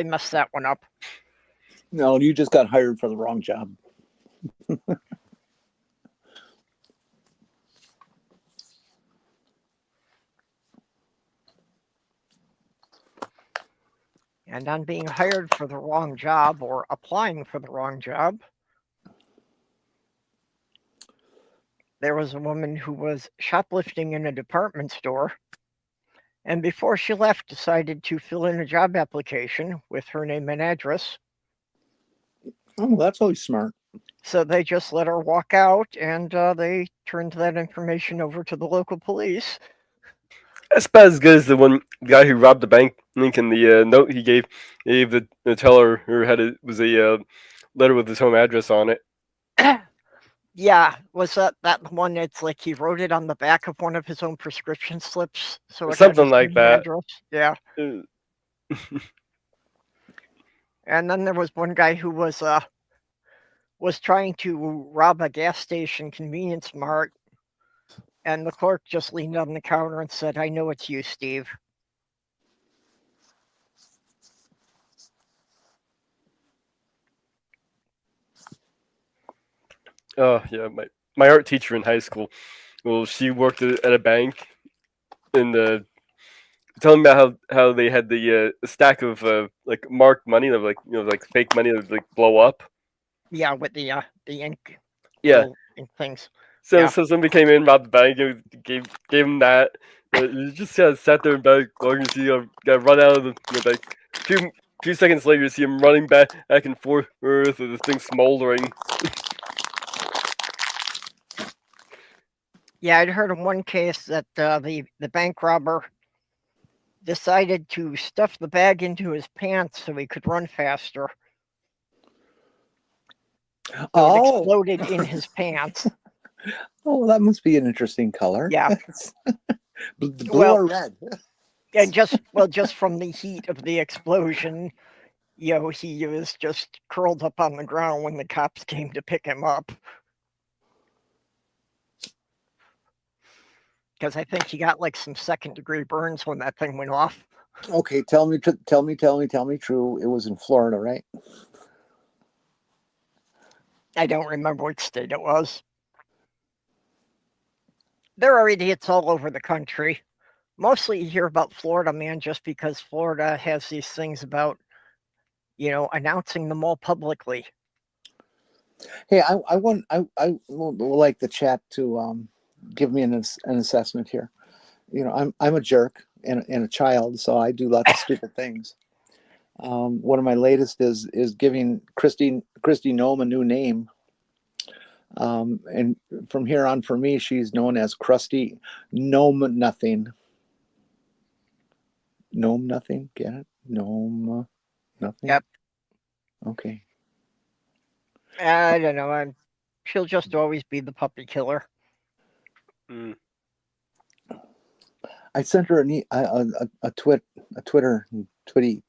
messed that one up. No, you just got hired for the wrong job. And on being hired for the wrong job, or applying for the wrong job, there was a woman who was shoplifting in a department store, and before she left, decided to fill in a job application with her name and address. Oh, that's always smart. So they just let her walk out, and they turned that information over to the local police. That's about as good as the guy who robbed the bank. Link in the note he gave the teller who was a letter with his home address on it. Yeah, was that the one? It's like he wrote it on the back of one of his own prescription slips, so it Something like that. Address. Yeah. And then there was one guy who was trying to rob a gas station convenience mart, and the clerk just leaned on the counter and said, "I know it's you, Steve." Oh yeah, my art teacher in high school. Well, she worked at a bank, and telling me about how they had the stack of like marked money, that like fake money that would like blow up. Yeah, with the ink. Yeah. Ink things. So Yeah. so somebody came in, robbed the bank, and gave him that. You just sat there and back, and see got run out of the like few seconds later, you see him running back and forth with this thing smoldering. Yeah, I'd heard of one case that the bank robber decided to stuff the bag into his pants so he could run faster. So it exploded in his pants. Oh, that must be an interesting color. Yeah. Blue or red? And just from the heat of the explosion, he was just curled up on the ground when the cops came to pick him up. Because I think he got like some second-degree burns when that thing went off. Okay, tell me true. It was in Florida, right? I don't remember which state it was. There are idiots all over the country. Mostly you hear about Florida, man, just because Florida has these things about, announcing them all publicly. Hey, I would like the chat to give me an assessment here. I'm a jerk and a child, so I do lots of stupid things. One of my latest is giving Christy Nome a new name. And from here on, for me, she's known as Krusty Gnome Nothing. Gnome Nothing, get it? Gnome Nothing? Yep. Okay. I don't know. She'll just always be the puppy killer. Mm. I sent her a Twitter, Twitty,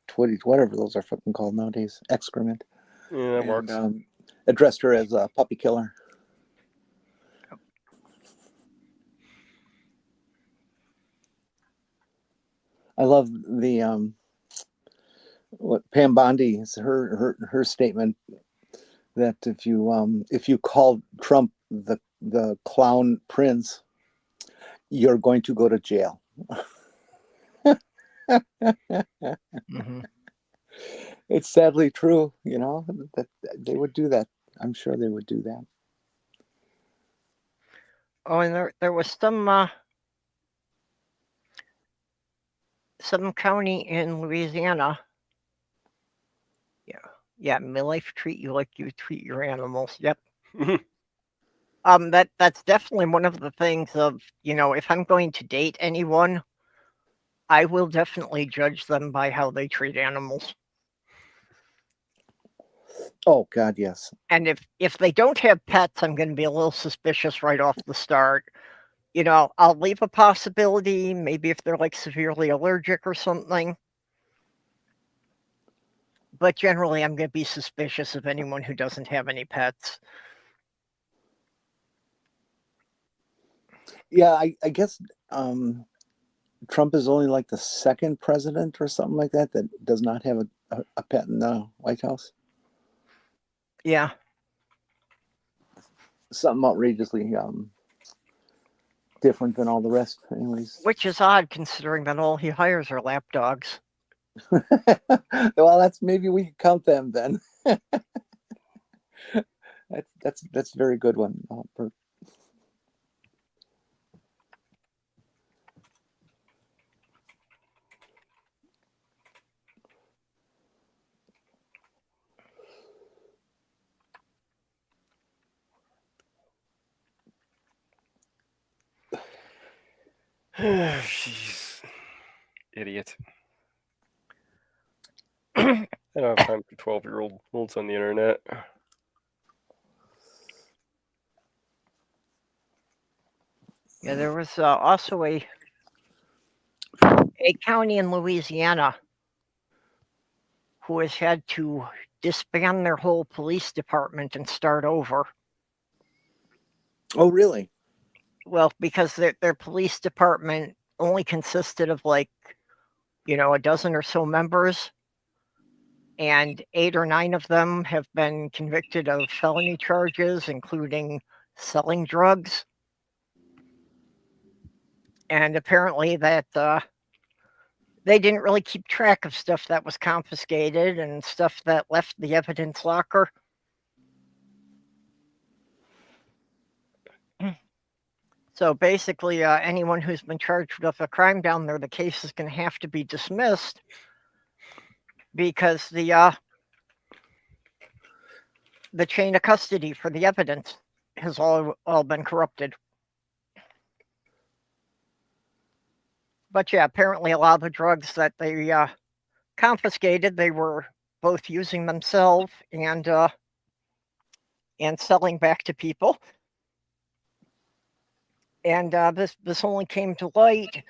whatever those are fucking called nowadays, excrement. Yeah, that works. And addressed her as a puppy killer. I love the what Pam Bondi is her statement that if you call Trump the clown prince, you're going to go to jail. Mm-hmm. It's sadly true, you know, that they would do that. I'm sure they would do that. Oh, and there was some county in Louisiana. Yeah, may life treat you like you treat your animals. Yep. That's definitely one of the things of, you know, if I'm going to date anyone, I will definitely judge them by how they treat animals. Oh God, yes. And if they don't have pets, I'm going to be a little suspicious right off the start. You know, I'll leave a possibility, maybe if they're like severely allergic or something. But generally, I'm going to be suspicious of anyone who doesn't have any pets. Yeah, I guess Trump is only like the second president or something like that does not have a pet in the White House. Yeah. Something outrageously different than all the rest, anyways. Which is odd considering that all he hires are lapdogs. Well, that's maybe we can count them then. That's a very good one. Jeez. Idiot. I don't have time for 12-year-olds on the internet. Yeah, there was also a county in Louisiana who has had to disband their whole police department and start over. Oh, really? Well, because their police department only consisted of like, you know, a dozen or so members, and 8 or 9 of them have been convicted of felony charges, including selling drugs. And apparently that they didn't really keep track of stuff that was confiscated and stuff that left the evidence locker. So basically, anyone who's been charged with a crime down there, the case is going to have to be dismissed because the chain of custody for the evidence has all been corrupted. But yeah, apparently a lot of the drugs that they confiscated, they were both using themselves and selling back to people. And this only came to light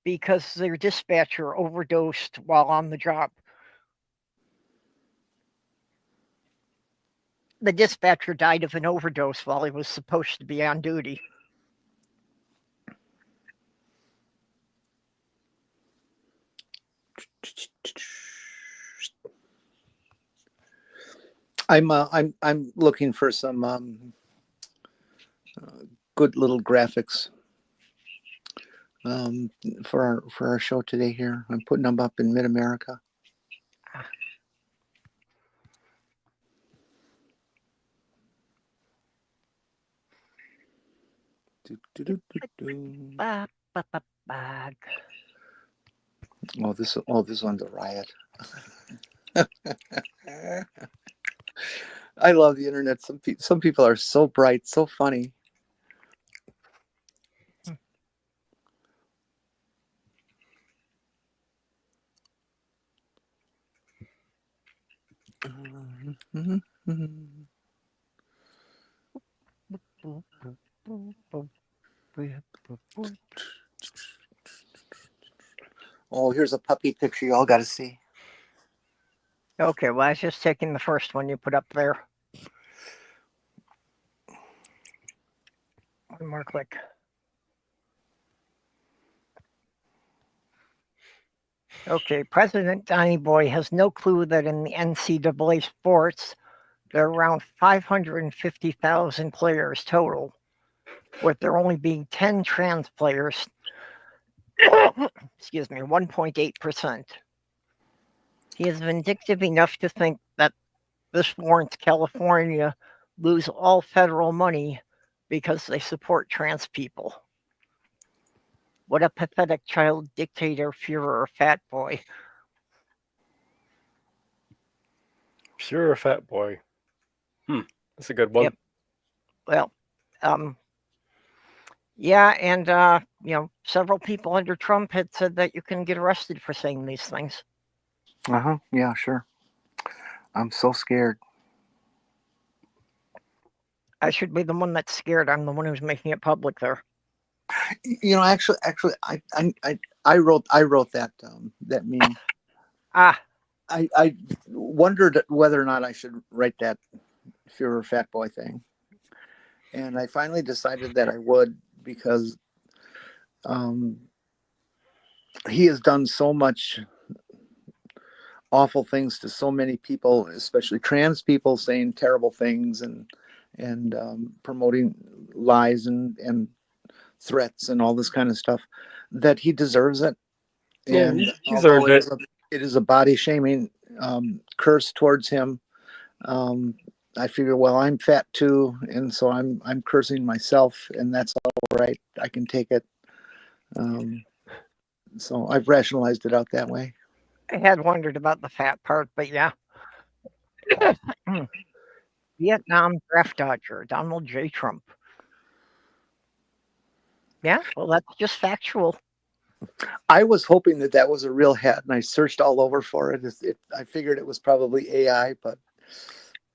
because their dispatcher overdosed while on the job. The dispatcher died of an overdose while he was supposed to be on duty. I'm looking for some good little graphics for our show today here. I'm putting them up in MidAmerica. Oh, this one's a riot. I love the internet. Some people are so bright, so funny. Oh, here's a puppy picture y'all got to see. Okay, well, I was just taking the first one you put up there. One more click. Okay, President Donny Boy has no clue that in the NCAA sports, there are around 550,000 players total, with there only being 10 trans players. Excuse me, 1.8%. He is vindictive enough to think that this warrants California lose all federal money because they support trans people. What a pathetic child dictator, Führer, fat boy. Sure, fat boy. That's a good one. Yep. Well, yeah, and several people under Trump had said that you can get arrested for saying these things. Yeah, sure. I'm so scared. I should be the one that's scared. I'm the one who's making it public there. Actually, I wrote that meme. I wondered whether or not I should write that Führer fat boy thing, and I finally decided that I would, because he has done so much awful things to so many people, especially trans people, saying terrible things and promoting lies and threats and all this kind of stuff, that he deserves it. Yeah, And he's earned it. It is a body shaming curse towards him. I figure, well, I'm fat too, and so I'm cursing myself, and that's all right. I can take it. So I've rationalized it out that way. I had wondered about the fat part, but yeah. Vietnam draft dodger, Donald J. Trump. Yeah, well, that's just factual. I was hoping that was a real hat, and I searched all over for it. I figured it was probably AI, but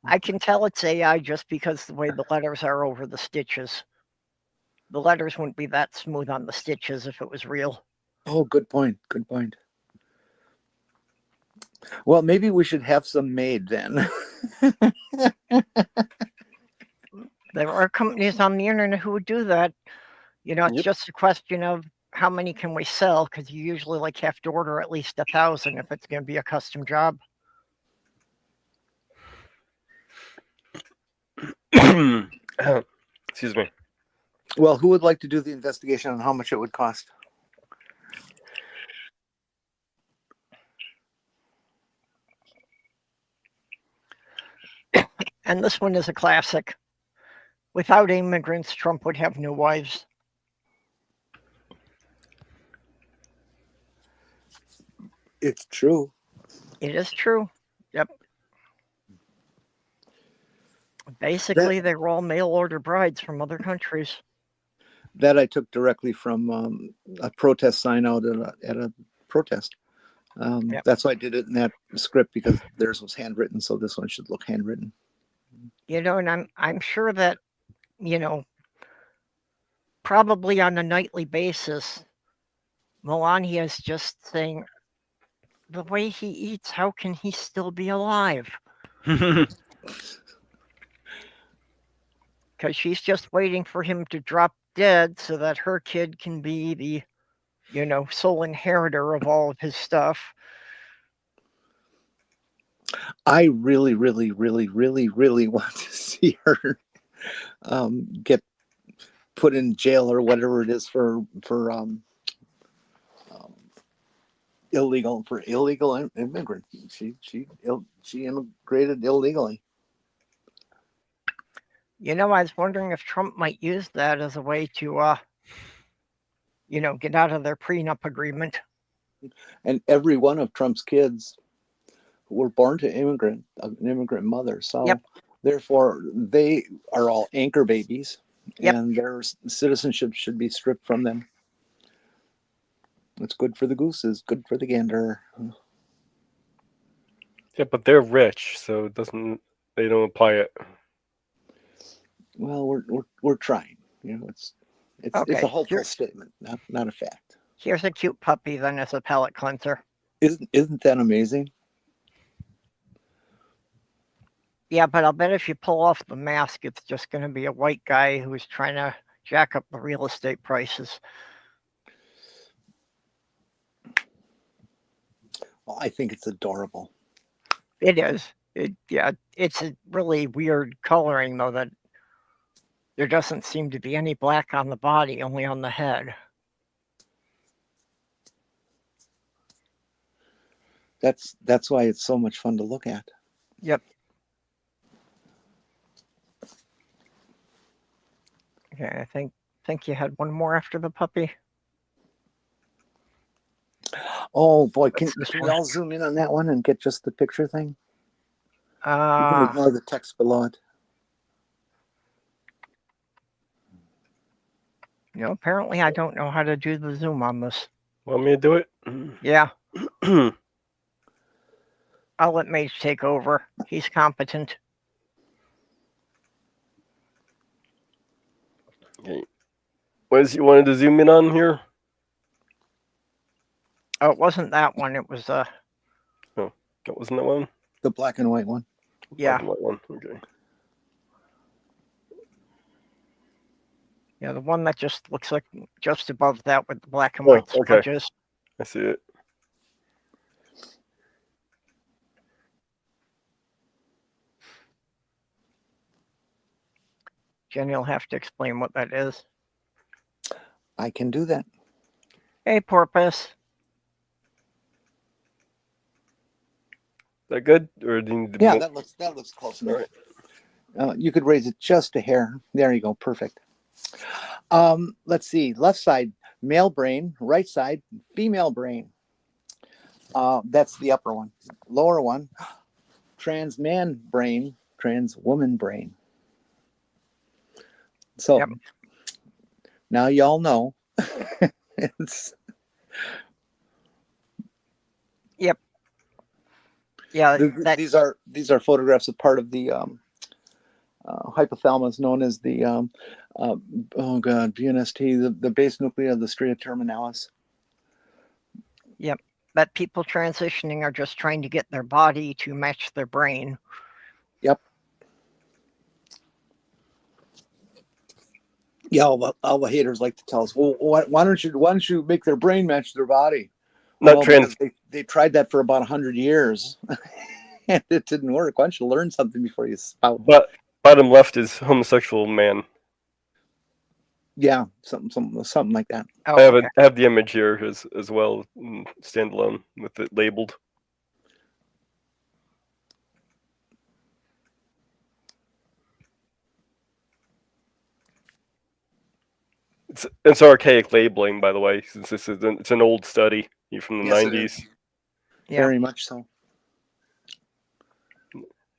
I can tell it's AI just because the way the letters are over the stitches. The letters wouldn't be that smooth on the stitches if it was real. Oh, good point. Good point. Well, maybe we should have some made then. There are companies on the internet who would do that. It's just a question of how many can we sell, because you usually have to order at least 1,000 if it's going to be a custom job. Excuse me. Well, who would like to do the investigation on how much it would cost? And this one is a classic. Without immigrants, Trump would have no wives. It's true. It is true. Yep. Basically, they were all mail order brides from other countries. That I took directly from a protest sign out at a protest. That's why I did it in that script, because theirs was handwritten, so this one should look handwritten. And I'm sure that, probably on a nightly basis, Melania is just saying, the way he eats, how can he still be alive? Because she's just waiting for him to drop dead so that her kid can be the, sole inheritor of all of his stuff. I really, really, really, really, really want to see her get put in jail or whatever it is for illegal immigrant. She immigrated illegally. I was wondering if Trump might use that as a way to, get out of their prenup agreement. And every one of Trump's kids were born to an immigrant mother. So yep. Therefore, they are all anchor babies, Yep. and their citizenship should be stripped from them. It's good for the gooses, good for the gander. Yeah, but they're rich, so it doesn't. They don't apply it. Well, we're trying. You know, it's Okay, a hopeful here- statement, not a fact. Here's a cute puppy then as a palate cleanser. Isn't that amazing? Yeah, but I'll bet if you pull off the mask, it's just going to be a white guy who's trying to jack up the real estate prices. Well, I think it's adorable. It is. It's a really weird coloring, though, that there doesn't seem to be any black on the body, only on the head. That's why it's so much fun to look at. Yep. Okay, I think you had one more after the puppy. Oh boy, can What's this you one? all zoom in on that one and get just the picture thing? You can Uh, ignore the text below it. apparently I don't know how to do the zoom on this. Want me to do it? Yeah, I'll let Mage take over. He's competent. Okay. What is you wanted to zoom in on here? Oh, it wasn't that one. It was That wasn't that one. The black and white one. yeah, Black and white one. Okay. the one that just looks like just above that with the black and Oh, white okay. smudges. I see it. Jenny will have to explain what that is. I can do that. Hey, porpoise. That good? Or do you need to Yeah, that looks close enough. Alright. You could raise it just a hair. There you go. Perfect. Let's see. Left side, male brain. Right side, female brain. That's the upper one. Lower one, trans man brain, trans woman brain. So Yep. now y'all know. It's, Yeah, these are photographs of part of the hypothalamus known as the BNST, the base nuclei of the stria terminalis. that people transitioning are just trying to get their body to match their brain. Yep. Yeah, all the haters like to tell us, well, why don't you make their brain match their body? Not trans. Because they tried that for about 100 years, and it didn't work. Why don't you learn something before you spout? But bottom left is homosexual man. Yeah, something like that. Oh, I have okay. I have the image here as well, standalone with it labeled. It's archaic labeling, by the way, since it's an old study from the Yes, it 90s. is. Yeah. Very much so.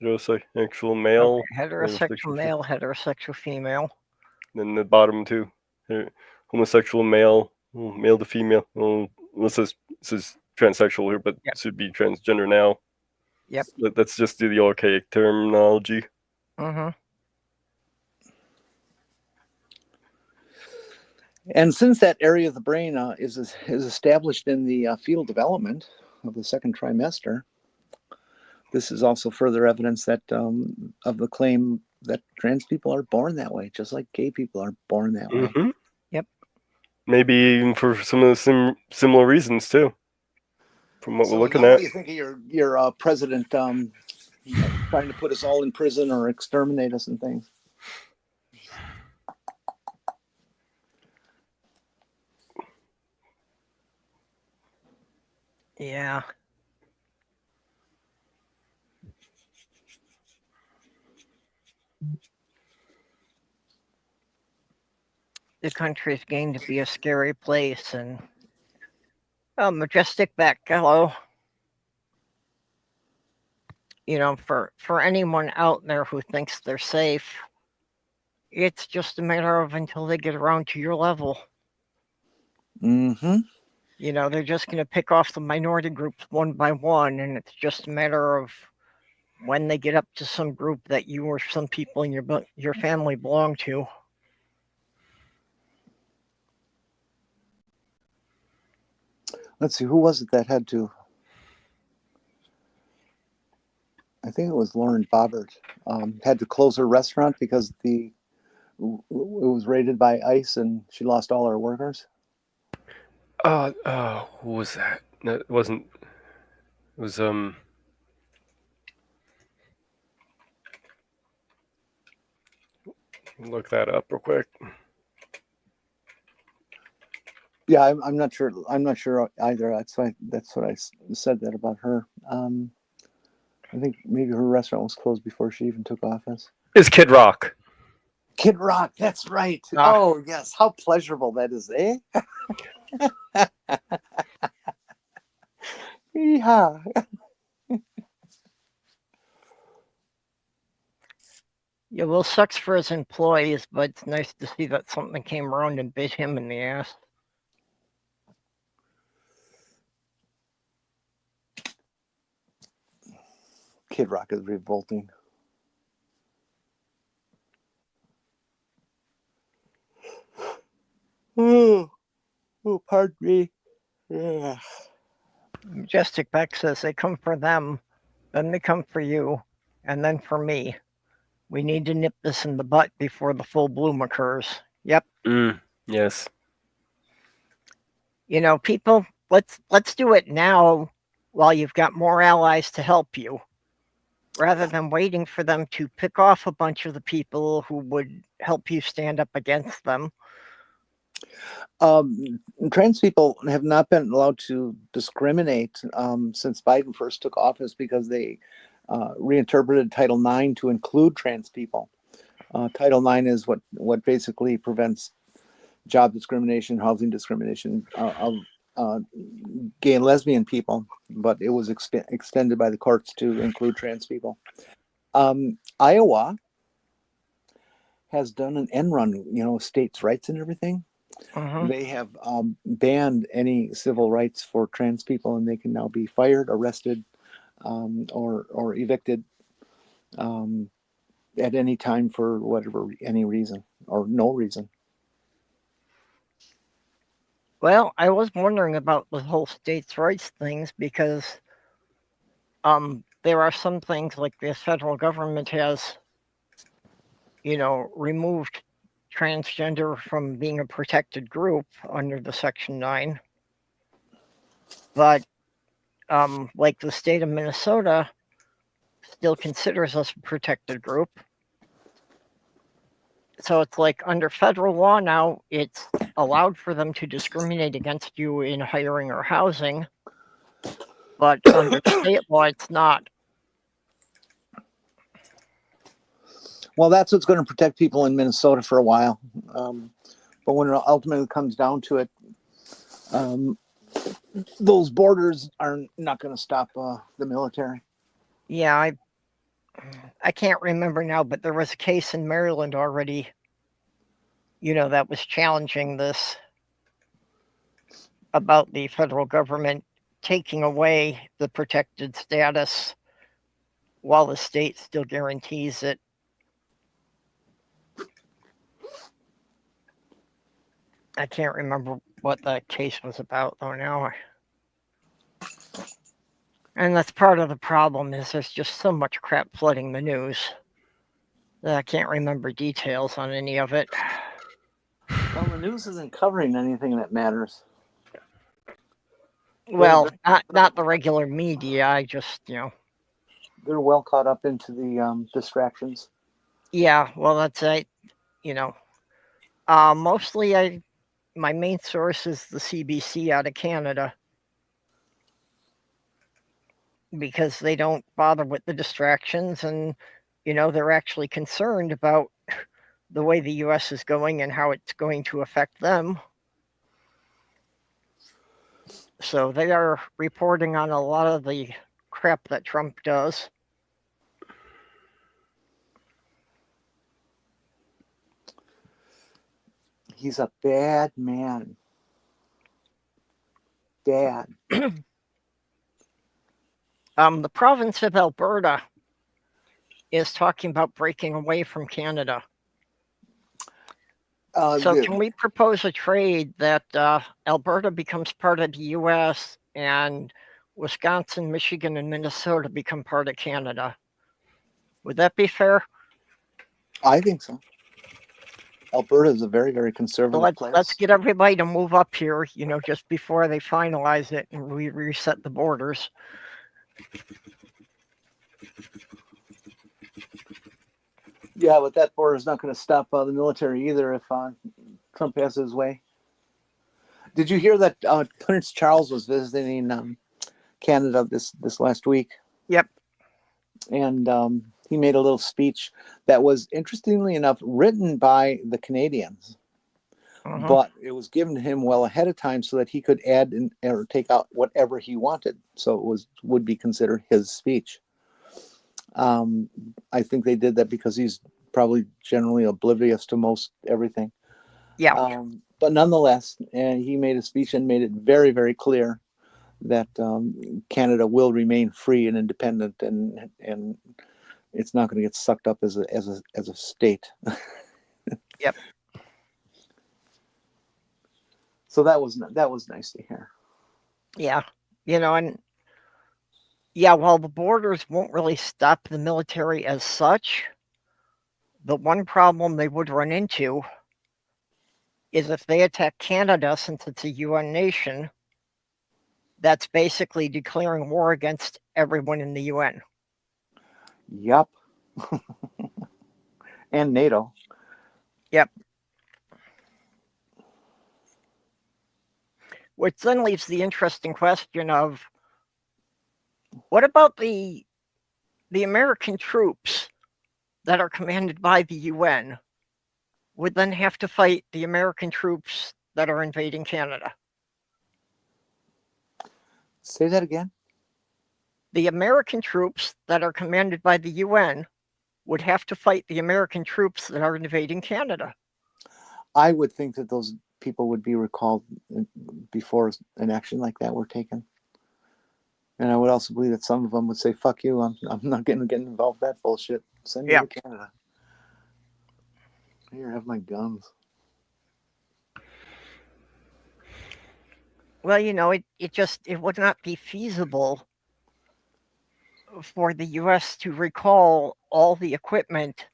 Heterosexual male, Okay. Heterosexual male, heterosexual female. then the bottom two, homosexual male, male to female. Well, this is transsexual here, but Yep. it should be transgender now. Yep. Let's just do the archaic terminology. Mm-hmm. And since that area of the brain is established in the fetal development of the second trimester, this is also further evidence that of the claim that trans people are born that way, just like gay people are born that way. Mm-hmm. Yep. Maybe even for some of the similar reasons too. From what we're looking now at. What do you think of your president trying to put us all in prison or exterminate us and things? Yeah. The country's getting to be a scary place, and Majestic back, hello. for anyone out there who thinks they're safe, it's just a matter of until they get around to your level. Mm-hmm. They're just going to pick off the minority groups one by one, and it's just a matter of when they get up to some group that you or some people in your family belong to. Let's see, who was it that had to? I think it was Lauren Bobbert. Had to close her restaurant because it was raided by ICE and she lost all her workers. Who was that? No, it wasn't. It was Look that up real quick. Yeah, I'm not sure. I'm not sure either. That's what I said that about her. I think maybe her restaurant was closed before she even took office. It's Kid Rock. Kid Rock, that's right. Ah. Oh yes, how pleasurable that is, eh? Yeehaw. Yeah, well, sucks for his employees, but it's nice to see that something came around and bit him in the ass. Kid Rock is revolting. Oh, pardon me. Yeah. Majestic Beck says they come for them, then they come for you, and then for me. We need to nip this in the butt before the full bloom occurs. Yep. Yes. People, let's do it now while you've got more allies to help you, rather than waiting for them to pick off a bunch of the people who would help you stand up against them. Trans people have not been allowed to discriminate since Biden first took office because they reinterpreted Title IX to include trans people. Title IX is what basically prevents job discrimination, housing discrimination of gay and lesbian people, but it was extended by the courts to include trans people. Iowa has done an end run, states' rights and everything. Mhm. They have banned any civil rights for trans people, and they can now be fired, arrested, or evicted at any time for any reason or no reason. Well, I was wondering about the whole states' rights things because there are some things like the federal government has, removed transgender from being a protected group under the Section 9. But like the state of Minnesota still considers us a protected group. So it's like under federal law now, it's allowed for them to discriminate against you in hiring or housing, but under state law, it's not. Well, that's what's going to protect people in Minnesota for a while. But when it ultimately comes down to it, those borders are not going to stop the military. Yeah, I can't remember now, but there was a case in Maryland already, that was challenging this about the federal government taking away the protected status while the state still guarantees it. I can't remember what that case was about though now. And that's part of the problem is there's just so much crap flooding the news that I can't remember details on any of it. Well, the news isn't covering anything that matters. Well, not the regular media. I just, They're well caught up into the distractions. Yeah, well, that's it. Mostly my main source is the CBC out of Canada because they don't bother with the distractions and, they're actually concerned about the way the U.S. is going and how it's going to affect them. So they are reporting on a lot of the crap that Trump does. He's a bad man. Bad. The province of Alberta is talking about breaking away from Canada. So can we propose a trade that Alberta becomes part of the U.S. and Wisconsin, Michigan, and Minnesota become part of Canada? Would that be fair? I think so. Alberta is a very, very conservative place. Let's get everybody to move up here, just before they finalize it and we reset the borders. Yeah, but that border is not going to stop the military either if Trump has his way. Did you hear that Prince Charles was visiting Canada this last week? Yep. And he made a little speech that was, interestingly enough, written by the Canadians. But it was given to him well ahead of time so that he could add or take out whatever he wanted. So it would be considered his speech. I think they did that because he's probably generally oblivious to most everything. Yeah. But nonetheless, and he made a speech and made it very, very clear that Canada will remain free and independent, and it's not going to get sucked up as a state. Yep. So that was nice to hear. Yeah, while the borders won't really stop the military as such, the one problem they would run into is if they attack Canada, since it's a UN nation, that's basically declaring war against everyone in the UN. Yep. And NATO. Yep. Which then leaves the interesting question of, what about the American troops that are commanded by the UN would then have to fight the American troops that are invading Canada? Say that again? The American troops that are commanded by the UN would have to fight the American troops that are invading Canada. I would think that those people would be recalled before an action like that were taken. And I would also believe that some of them would say, fuck you, I'm not getting involved with that bullshit. Send me to Canada. Here, have my guns. Well, it would not be feasible for the U.S. to recall all the equipment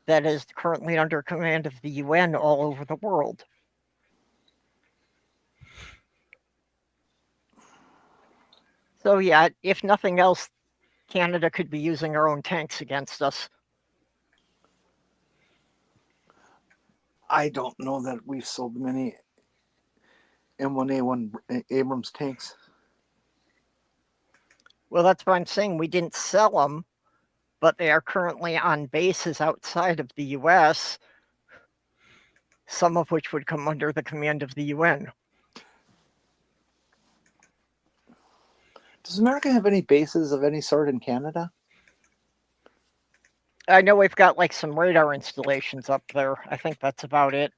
that is currently under command of the UN all over the world. So yeah, if nothing else, Canada could be using our own tanks against us. I don't know that we've sold many M1A1 Abrams tanks. Well, that's what I'm saying. We didn't sell them, but they are currently on bases outside of the U.S., some of which would come under the command of the UN. Does America have any bases of any sort in Canada? I know we've got some radar installations up there. I think that's about it.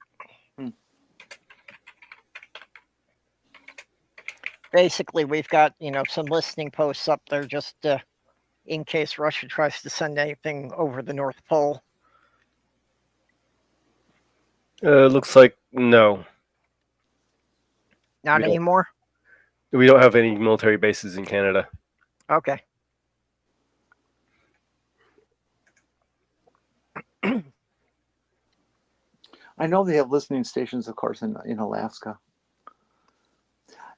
Basically, we've got, some listening posts up there just in case Russia tries to send anything over the North Pole. Looks like no. Not anymore? We don't have any military bases in Canada. Okay. I know they have listening stations, of course, in Alaska.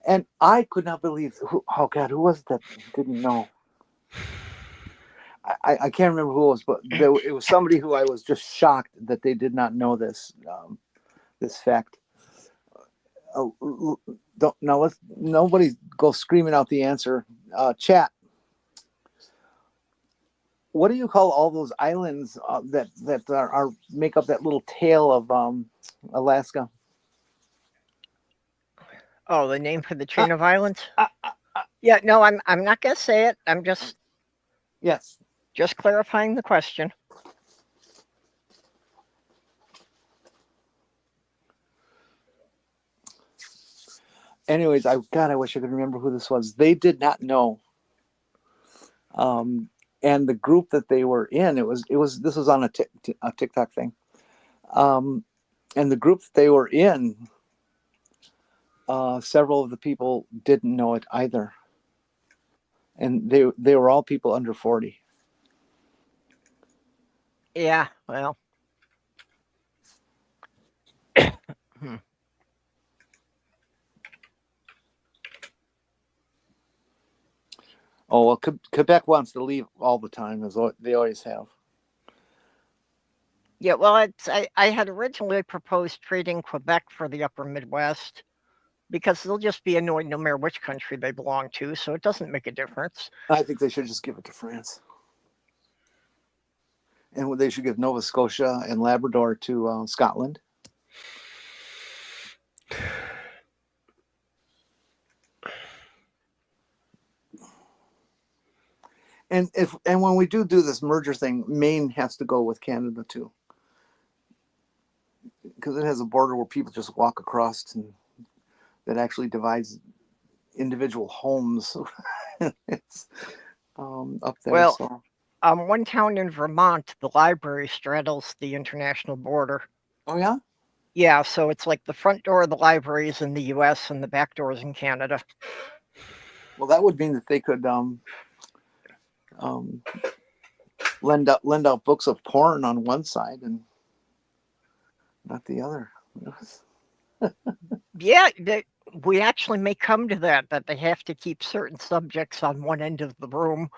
And I could not believe, who was it that didn't know? I can't remember who it was, but it was somebody who I was just shocked that they did not know this fact. Nobody go screaming out the answer. Chat. What do you call all those islands that are make up that little tail of Alaska? Oh, the name for the chain of islands? Yeah, no, I'm not gonna say it. I'm just clarifying the question. anyways, I wish I could remember who this was. They did not know. And the group that they were in, this was on a TikTok thing. And the group that they were in, several of the people didn't know it either. And they were all people under 40. Yeah, well. Oh, well, Quebec wants to leave all the time, as they always have. Yeah, well, I had originally proposed trading Quebec for the upper Midwest because they'll just be annoyed no matter which country they belong to, so it doesn't make a difference. I think they should just give it to France. And they should give Nova Scotia and Labrador to Scotland. And when we do this merger thing, Maine has to go with Canada too, because it has a border where people just walk across, and that actually divides individual homes. It's up there. Well, so. One town in Vermont, the library straddles the international border. Oh yeah. Yeah, so it's like the front door of the library is in the U.S. and the back door is in Canada. Well, that would mean that they could lend out books of porn on one side and not the other. Yeah, we actually may come to that they have to keep certain subjects on one end of the room.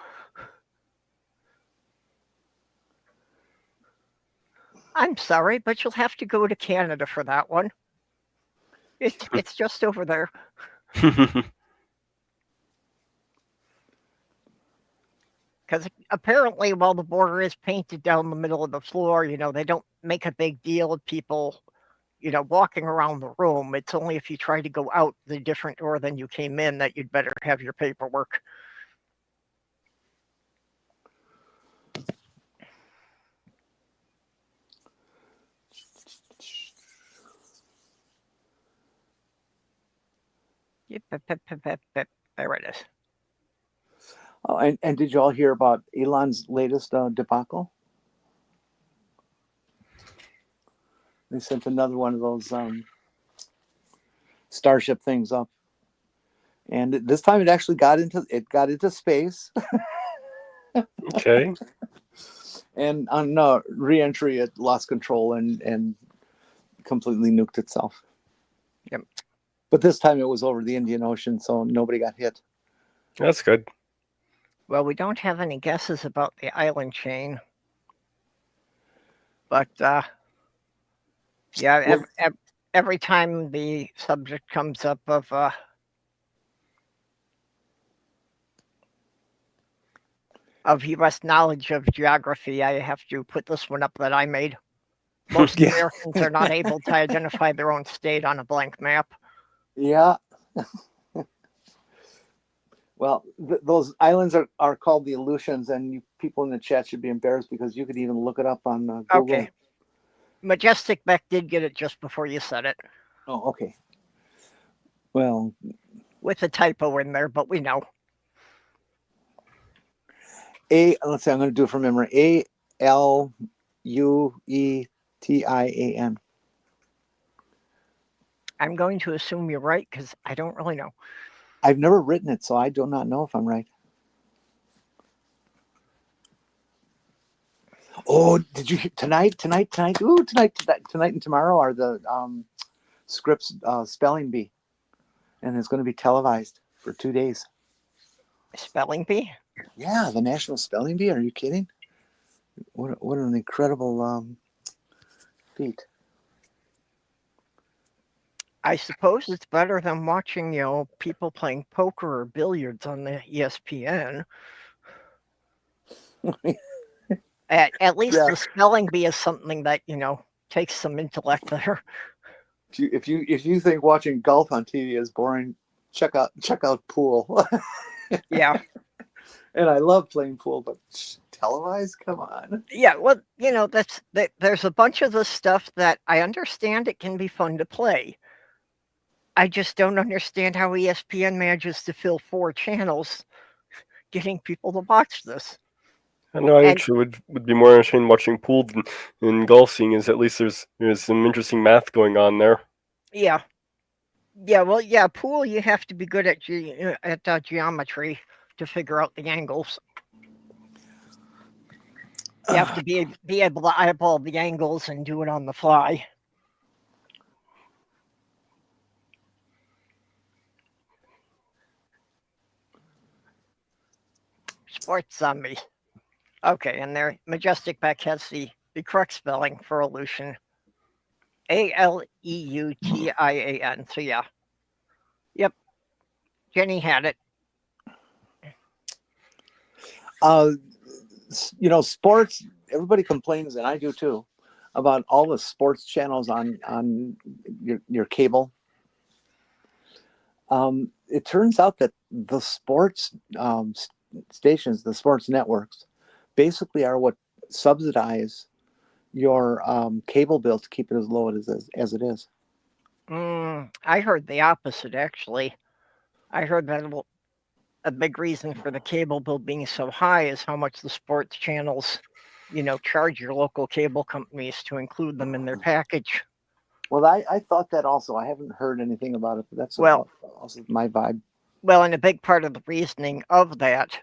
I'm sorry, but you'll have to go to Canada for that one. It's just over there. Because apparently, while the border is painted down the middle of the floor, they don't make a big deal of people, walking around the room. It's only if you try to go out the different door than you came in that you'd better have your paperwork. Yep, there it is. Oh, and did you all hear about Elon's latest debacle? They sent another one of those Starship things up, and this time it actually got into space. Okay. And on re-entry, it lost control and completely nuked itself. Yep. But this time it was over the Indian Ocean, so nobody got hit. That's good. Well, we don't have any guesses about the island chain. But, yeah, every time the subject comes up of U.S. knowledge of geography, I have to put this one up that I made. Most Americans are not able to identify their own state on a blank map. Yeah. Well, those islands are called the Aleutians, and you people in the chat should be embarrassed because you could even look it up on Google. Okay. Majestic Beck did get it just before you said it. Oh, okay. Well, with a typo in there, but we know. Let's see, I'm going to do it from memory. Aluetian. I'm going to assume you're right because I don't really know. I've never written it, so I do not know if I'm right. Oh, did you tonight? Ooh, tonight and tomorrow are the Scripps spelling bee, and it's going to be televised for 2 days. Spelling bee? Yeah, the National Spelling Bee. Are you kidding? What an incredible feat. I suppose it's better than watching, people playing poker or billiards on the ESPN. At least the spelling bee is something that, takes some intellect there. If you think watching golf on TV is boring, check out pool. Yeah. And I love playing pool, but televised? Come on. Yeah, well, there's a bunch of the stuff that I understand it can be fun to play. I just don't understand how ESPN manages to fill 4 channels getting people to watch this. I know I And- actually would be more interested in watching pool than golf, seeing as at least there's some interesting math going on there. Yeah. Yeah, well, yeah, pool, you have to be good at geometry to figure out the angles. You have to be able to eyeball the angles and do it on the fly. Sports zombie. Okay, and there, Majestic Beck has the correct spelling for illusion. Aleutiin. So yeah. Yep. Jenny had it. Sports, everybody complains, and I do too, about all the sports channels on your cable. It turns out that the sports stations, the sports networks, basically are what subsidize your cable bill to keep it as low as it is. I heard the opposite, actually. I heard that a big reason for the cable bill being so high is how much the sports channels, charge your local cable companies to include them in their package. Well, I thought that also. I haven't heard anything about it, but that's also my vibe. Well, and a big part of the reasoning of that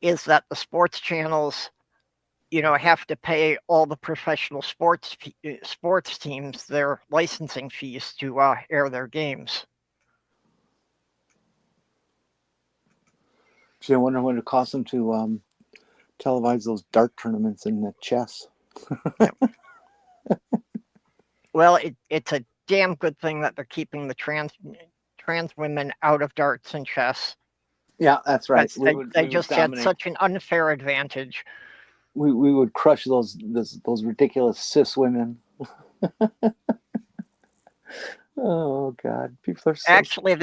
is that the sports channels, have to pay all the professional sports teams their licensing fees to air their games. Gee, I wonder what it costs them to televise those dart tournaments and the chess. Well, it's a damn good thing that they're keeping the trans women out of darts and chess. Yeah, that's right. They just had such an unfair advantage. We would crush those ridiculous cis women. Oh God, people are so actually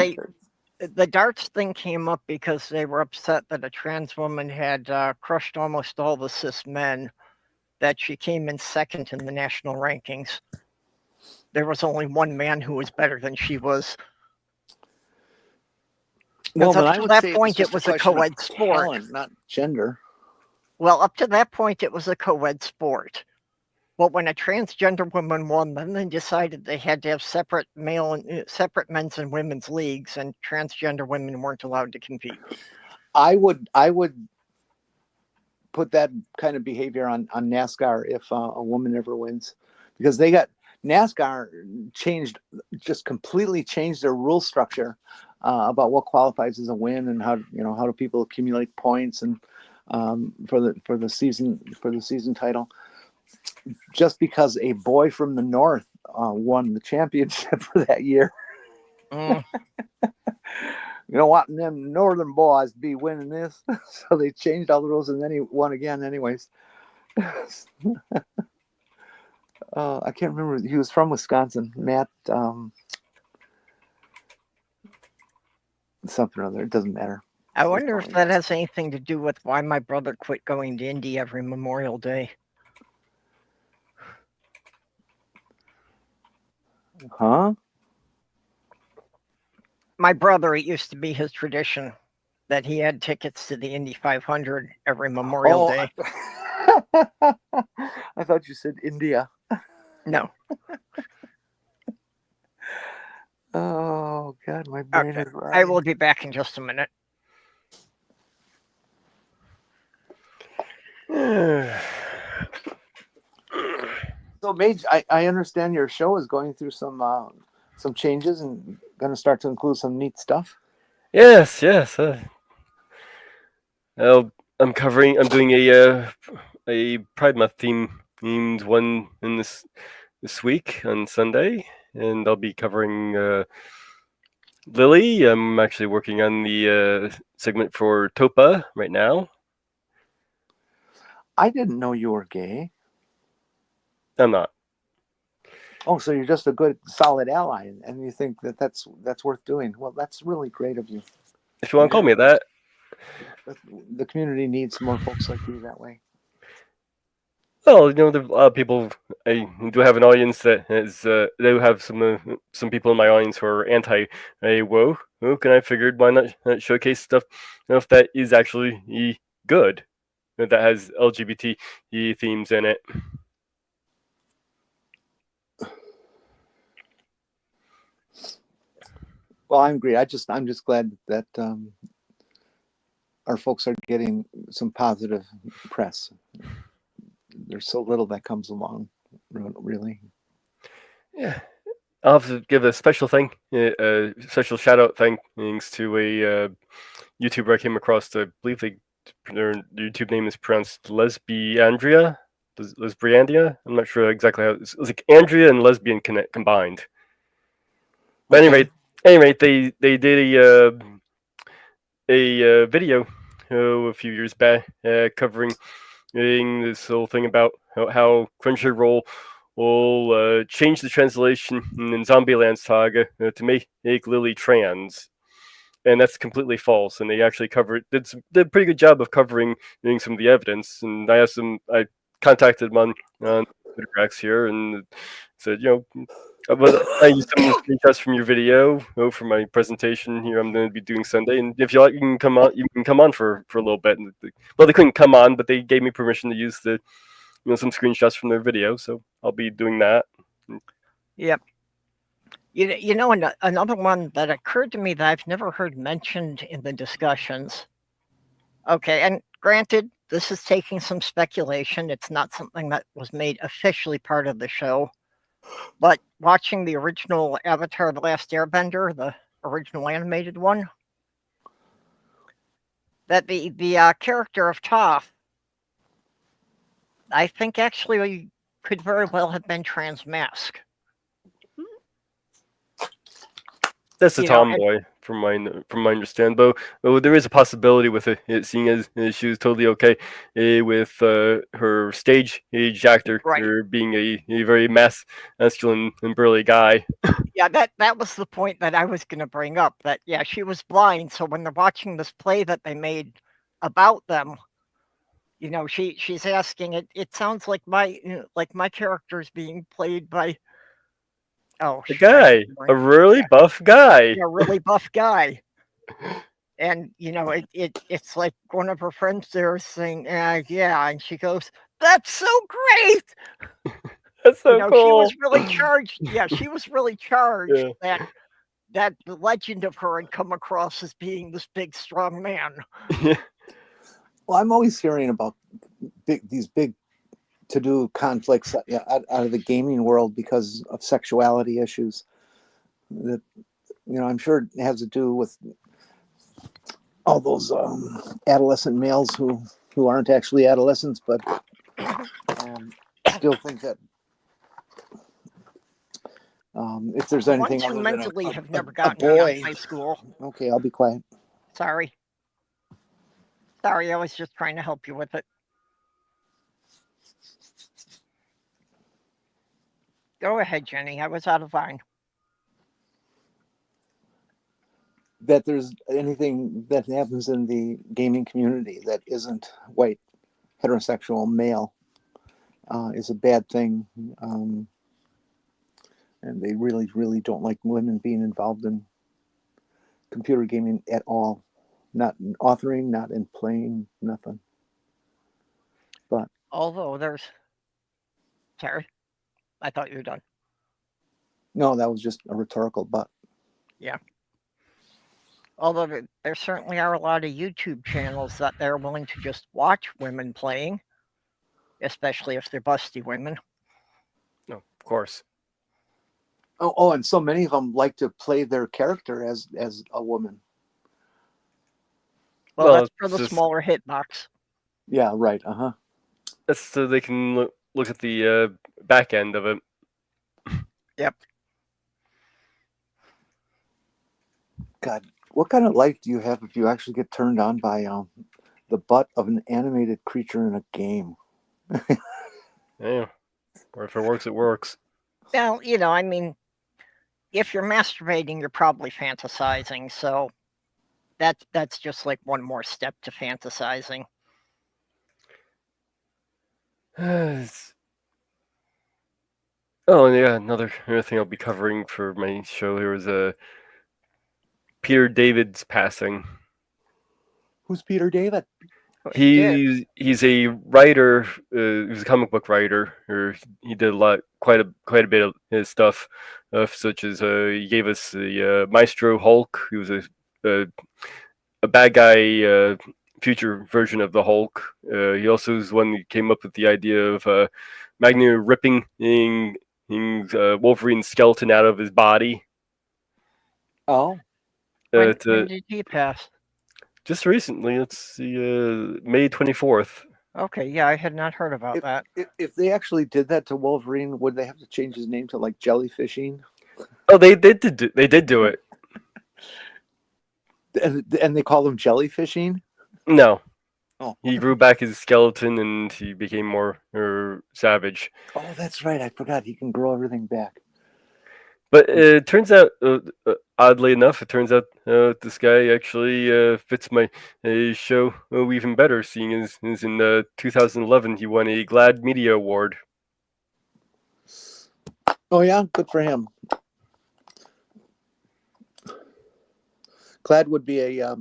the darts thing came up because they were upset that a trans woman had crushed almost all the cis men, that she came in second in the national rankings. There was only one man who was better than she was. Well, up I to would that say point, it was a co-ed sport. Talent, not gender. Well, up to that point, it was a co-ed sport. But when a transgender woman won, then they decided they had to have separate men's and women's leagues, and transgender women weren't allowed to compete. I would put that kind of behavior on NASCAR if a woman ever wins, because NASCAR completely changed their rule structure about what qualifies as a win and how do people accumulate points and for the season title. Just because a boy from the north won the championship for that year. You don't want them northern boys to be winning this. So they changed all the rules, and then he won again anyways. I can't remember. He was from Wisconsin. Matt something or other. It doesn't matter. I wonder if that has anything to do with why my brother quit going to Indy every Memorial Day. Huh? My brother, it used to be his tradition that he had tickets to the Indy 500 every Memorial Day. I thought you said India. No. Oh, God, my brain is right. I will be back in just a minute. So, Mage, I understand your show is going through some changes and going to start to include some neat stuff. Yes. I'm doing a Pride Month themed one in this week on Sunday, and I'll be covering Lily. I'm actually working on the segment for Topa right now. I didn't know you were gay. I'm not. Oh, so you're just a good, solid ally, and you think that's worth doing. Well, that's really great of you. If you want to call me that. The community needs more folks like you that way. Well, there are a lot of people. I do have an audience that is. They have some people in my audience who are anti woke. And I figured why not showcase stuff that is actually good, that has LGBT themes in it. Well, I'm great. I'm just glad that our folks are getting some positive press. There's so little that comes along, really. Yeah, I'll have to give a special special shout out thanks to a YouTuber I came across. I believe their YouTube name is pronounced Lesbiandria. Lesbiandria. I'm not sure exactly how it's like Andrea and lesbian combined. But Okay. anyway, they did a video a few years back covering this whole thing about how Crunchyroll will change the translation in Zombieland Saga to make Lily trans, and that's completely false. And they actually did a pretty good job of covering some of the evidence. And I contacted them on Twitter X here and said, I used some screenshots from your video for my presentation here. I'm going to be doing Sunday, and if you like, you can come on. You can come on for a little bit. Well, they couldn't come on, but they gave me permission to use some screenshots from their video, so I'll be doing that. Yep. Another one that occurred to me that I've never heard mentioned in the discussions. Okay, and granted, this is taking some speculation. It's not something that was made officially part of the show. But watching the original Avatar: The Last Airbender, the original animated one, that the character of Toph, I think actually could very well have been transmasc. That's a tomboy, from my understanding. But there is a possibility with it, seeing as she was totally okay with her stage age actor being a very masculine and burly guy. Yeah, that was the point that I was going to bring up. That she was blind, so when they're watching this play that they made about them, she's asking it. It sounds like my character is being played by. Oh, a guy, a really buff guy. A really buff guy. And, it's like one of her friends there saying, yeah. And she goes, that's so great. That's so cool. She was really charged. Yeah, she was really charged that the legend of her had come across as being this big, strong man. Well, I'm always hearing about these big to-do conflicts out of the gaming world because of sexuality issues. That I'm sure it has to do with all those adolescent males who aren't actually adolescents, but still think that if there's anything ones who mentally have never gotten boy, out of high school. Okay, I'll be quiet. Sorry, I was just trying to help you with it. Go ahead, Jenny. I was out of line. That there's anything that happens in the gaming community that isn't white, heterosexual, male is a bad thing. And they really, really don't like women being involved in computer gaming at all. Not in authoring, not in playing, nothing. But although there's... Sorry. I thought you were done. No, that was just a rhetorical but. Yeah. Although there certainly are a lot of YouTube channels that they're willing to just watch women playing, especially if they're busty women. No, of course. Oh, and so many of them like to play their character as a woman. Well, that's for the smaller hitbox. Yeah, right. Uh-huh. That's so they can look at the back end of it. Yep. God, what kind of life do you have if you actually get turned on by the butt of an animated creature in a game? Yeah. Or if it works, it works. Well, I mean, if you're masturbating, you're probably fantasizing. So that's just like one more step to fantasizing. Oh, and yeah, another thing I'll be covering for my show here is Peter David's passing. Who's Peter David? He did. He's a writer. He's a comic book writer. Or he did quite a bit of his stuff, such as he gave us the Maestro Hulk. He was a bad guy, future version of the Hulk. He also is one who came up with the idea of Magneto ripping Wolverine's skeleton out of his body. Oh, When To did he pass? just recently. It's the May 24th. Okay, yeah, I had not heard about that. if they actually did that to Wolverine, would they have to change his name to like Jellyfishing? Oh, they did do it. And they call him Jellyfishing? No. Oh. He grew back his skeleton and he became more savage. Oh, that's right. I forgot he can grow everything back. But it turns out, oddly enough, this guy actually fits my show even better, seeing as in 2011 he won a GLAAD Media Award. Oh, yeah? Good for him. GLAAD would be a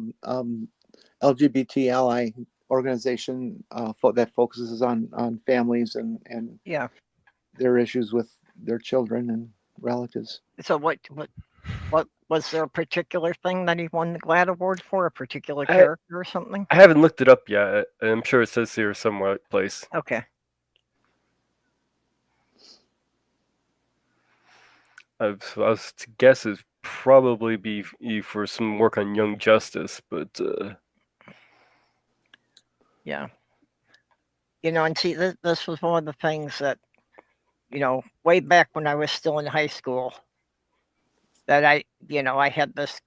LGBT ally organization that focuses on families and Yeah. their issues with their children and relatives. So what was there a particular thing that he won the GLAAD award for? A particular character or something? I haven't looked it up yet. I'm sure it says here somewhere place. Okay. I was to guess it'd probably be for some work on Young Justice, but Yeah. And see, this was one of the things that, way back when I was still in high school, that I had this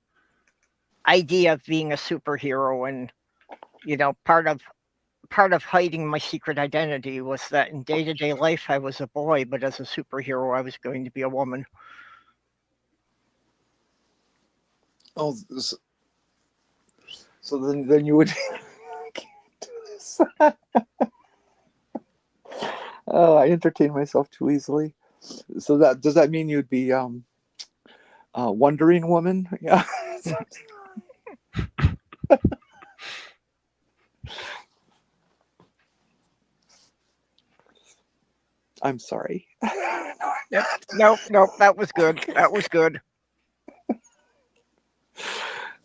idea of being a superhero, and, part of hiding my secret identity was that in day-to-day life I was a boy, but as a superhero I was going to be a woman. Oh, so then you would. I can't do this. Oh, I entertain myself too easily. So does that mean you'd be Wondering Woman? Yeah. I'm sorry. Yep. Nope. That was good. That was good.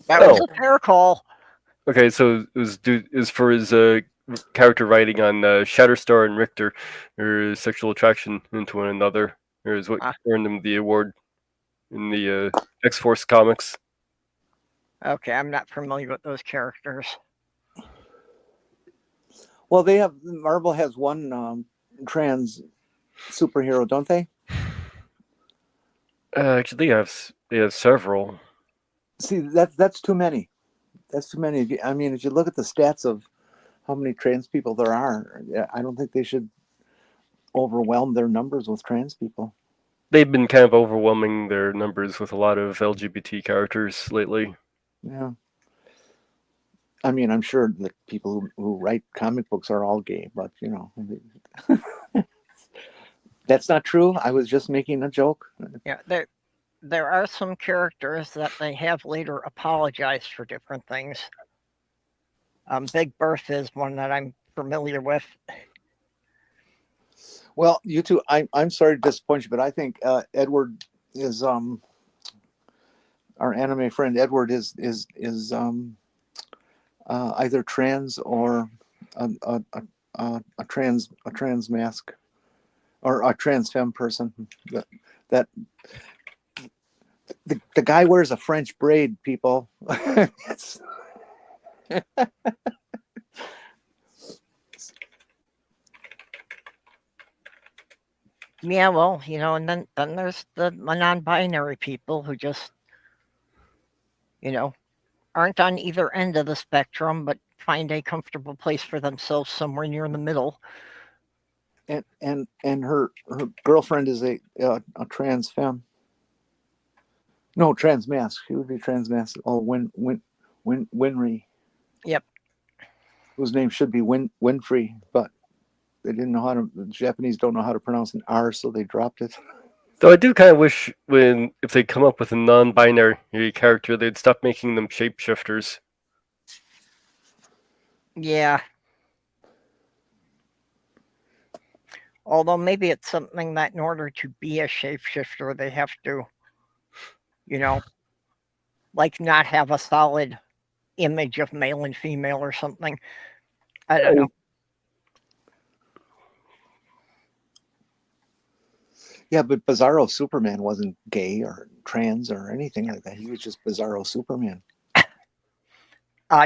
That was a fair call. Okay, so it was for his character writing on Shatterstar and Richter, or sexual attraction into one another, or is what earned him the award in the X-Force comics. Okay, I'm not familiar with those characters. Well, Marvel has one trans superhero, don't they? Actually, they have several. See, that's too many. That's too many. If you look at the stats of how many trans people there are, I don't think they should overwhelm their numbers with trans people. They've been kind of overwhelming their numbers with a lot of LGBT characters lately. Yeah. I'm sure that people who write comic books are all gay, but that's not true. I was just making a joke. Yeah, there are some characters that they have later apologized for different things. Big Berth is one that I'm familiar with. Well, you two, I'm sorry to disappoint you, but I think Edward is our anime friend. Edward is either trans or a trans mask or a trans femme person. That the guy wears a French braid, people. Yeah, well, and then there's the non-binary people who just, aren't on either end of the spectrum, but find a comfortable place for themselves somewhere near the middle. And her girlfriend is a trans femme. No, trans mask. She would be trans mask. Oh, Winry. Yep. Whose name should be Winfrey, but They didn't know how to. The Japanese don't know how to pronounce an R, so they dropped it. Though I do kind of wish if they come up with a non-binary character, they'd stop making them shapeshifters. Yeah. Although maybe it's something that in order to be a shapeshifter, they have to, like not have a solid image of male and female or something. I don't know. Yeah, but Bizarro Superman wasn't gay or trans or anything like that. He was just Bizarro Superman.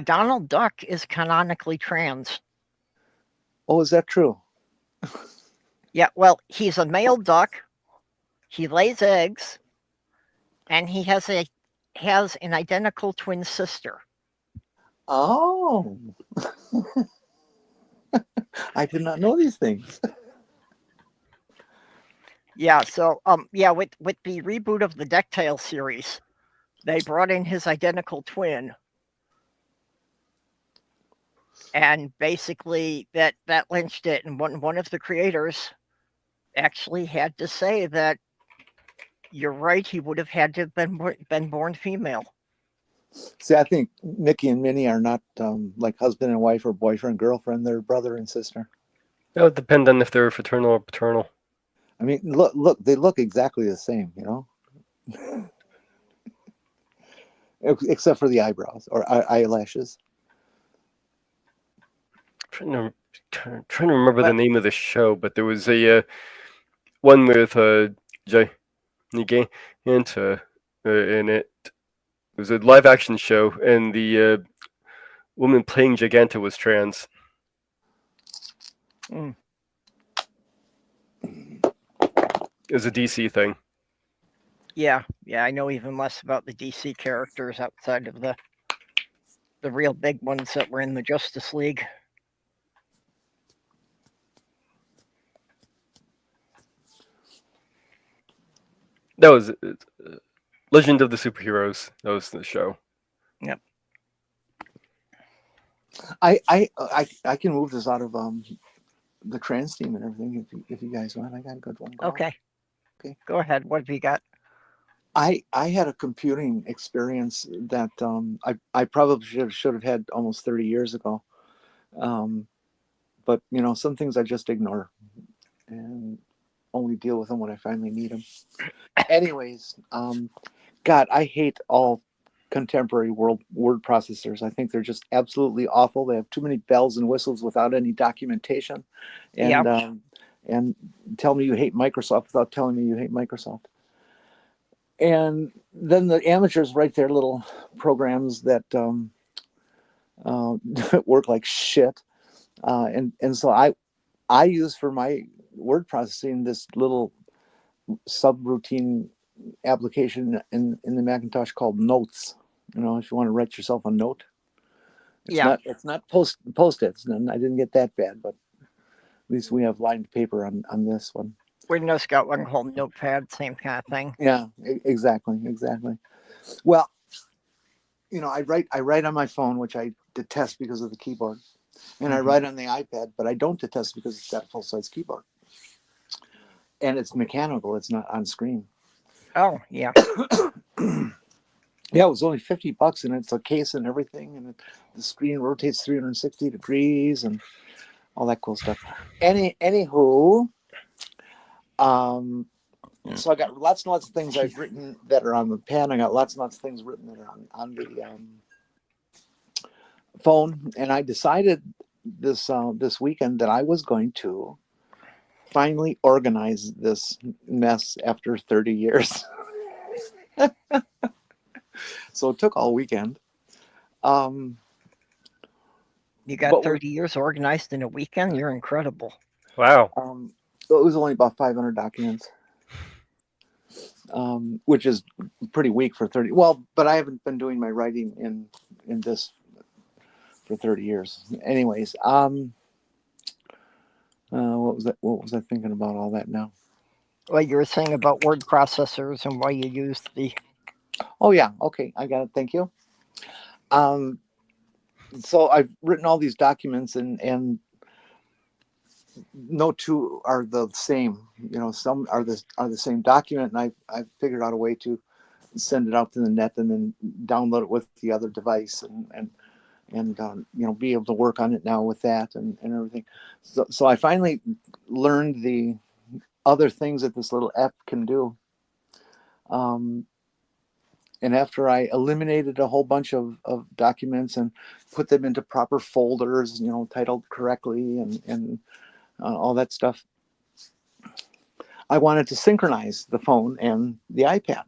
Donald Duck is canonically trans. Oh, is that true? Yeah, well, he's a male duck. He lays eggs, and he has an identical twin sister. Oh, I did not know these things. Yeah, so with the reboot of the DuckTales series, they brought in his identical twin, and basically that lynched it. And one of the creators actually had to say that you're right, he would have had to have been born female. See, I think Mickey and Minnie are not like husband and wife or boyfriend, girlfriend. They're brother and sister. That would depend on if they're fraternal or paternal. I mean, look, they look exactly the same, except for the eyebrows or eyelashes. Trying to remember the name of the show, but there was a one with Jenni Morgan in it. It was a live action show, and the woman playing Giganta was trans. Mm. It was a DC thing. Yeah, I know even less about the DC characters outside of the real big ones that were in the Justice League. That was Legend of the Superheroes. That was the show. Yep. I can move this out of the trans team and everything if you guys want. I got a good one. Okay. Go ahead. What have you got? I had a computing experience that I probably should have had almost 30 years ago. But some things I just ignore and only deal with them when I finally need them. Anyways, God, I hate all contemporary word processors. I think they're just absolutely awful. They have too many bells and whistles without any documentation. And and tell me you hate Microsoft without telling me you hate Microsoft. And then the amateurs write their little programs that work like shit. And so I use for my word processing this little subroutine application in the Macintosh called Notes. If you want to write yourself a note. It's not post-its, and I didn't get that bad, but at least we have lined paper on this one. Windows got one called Notepad, same kind of thing. Yeah, exactly. Well, I write on my phone, which I detest because of the keyboard, and I write on the iPad, but I don't detest because it's got a full-size keyboard, and it's mechanical. It's not on screen. Oh yeah. Yeah, it was only $50, and it's a case and everything, and the screen rotates 360 degrees and all that cool stuff. Anywho. So I got lots and lots of things I've written that are on the pen. I got lots and lots of things written that are on the phone. And I decided this weekend that I was going to finally organize this mess after 30 years. So it took all weekend. You got 30 years organized in a weekend? You're incredible. Wow. It was only about 500 documents, which is pretty weak for 30. Well, but I haven't been doing my writing in this for 30 years. Anyways, what was I thinking about all that now? Well, you were saying about word processors and why you used the... Oh, yeah. Okay. I got it. Thank you. So I've written all these documents and no two are the same. You know, some are the same document, and I've figured out a way to send it out to the net and then download it with the other device and you know, be able to work on it now with that and everything. So I finally learned the other things that this little app can do. And after I eliminated a whole bunch of documents and put them into proper folders, you know, titled correctly and all that stuff, I wanted to synchronize the phone and the iPad.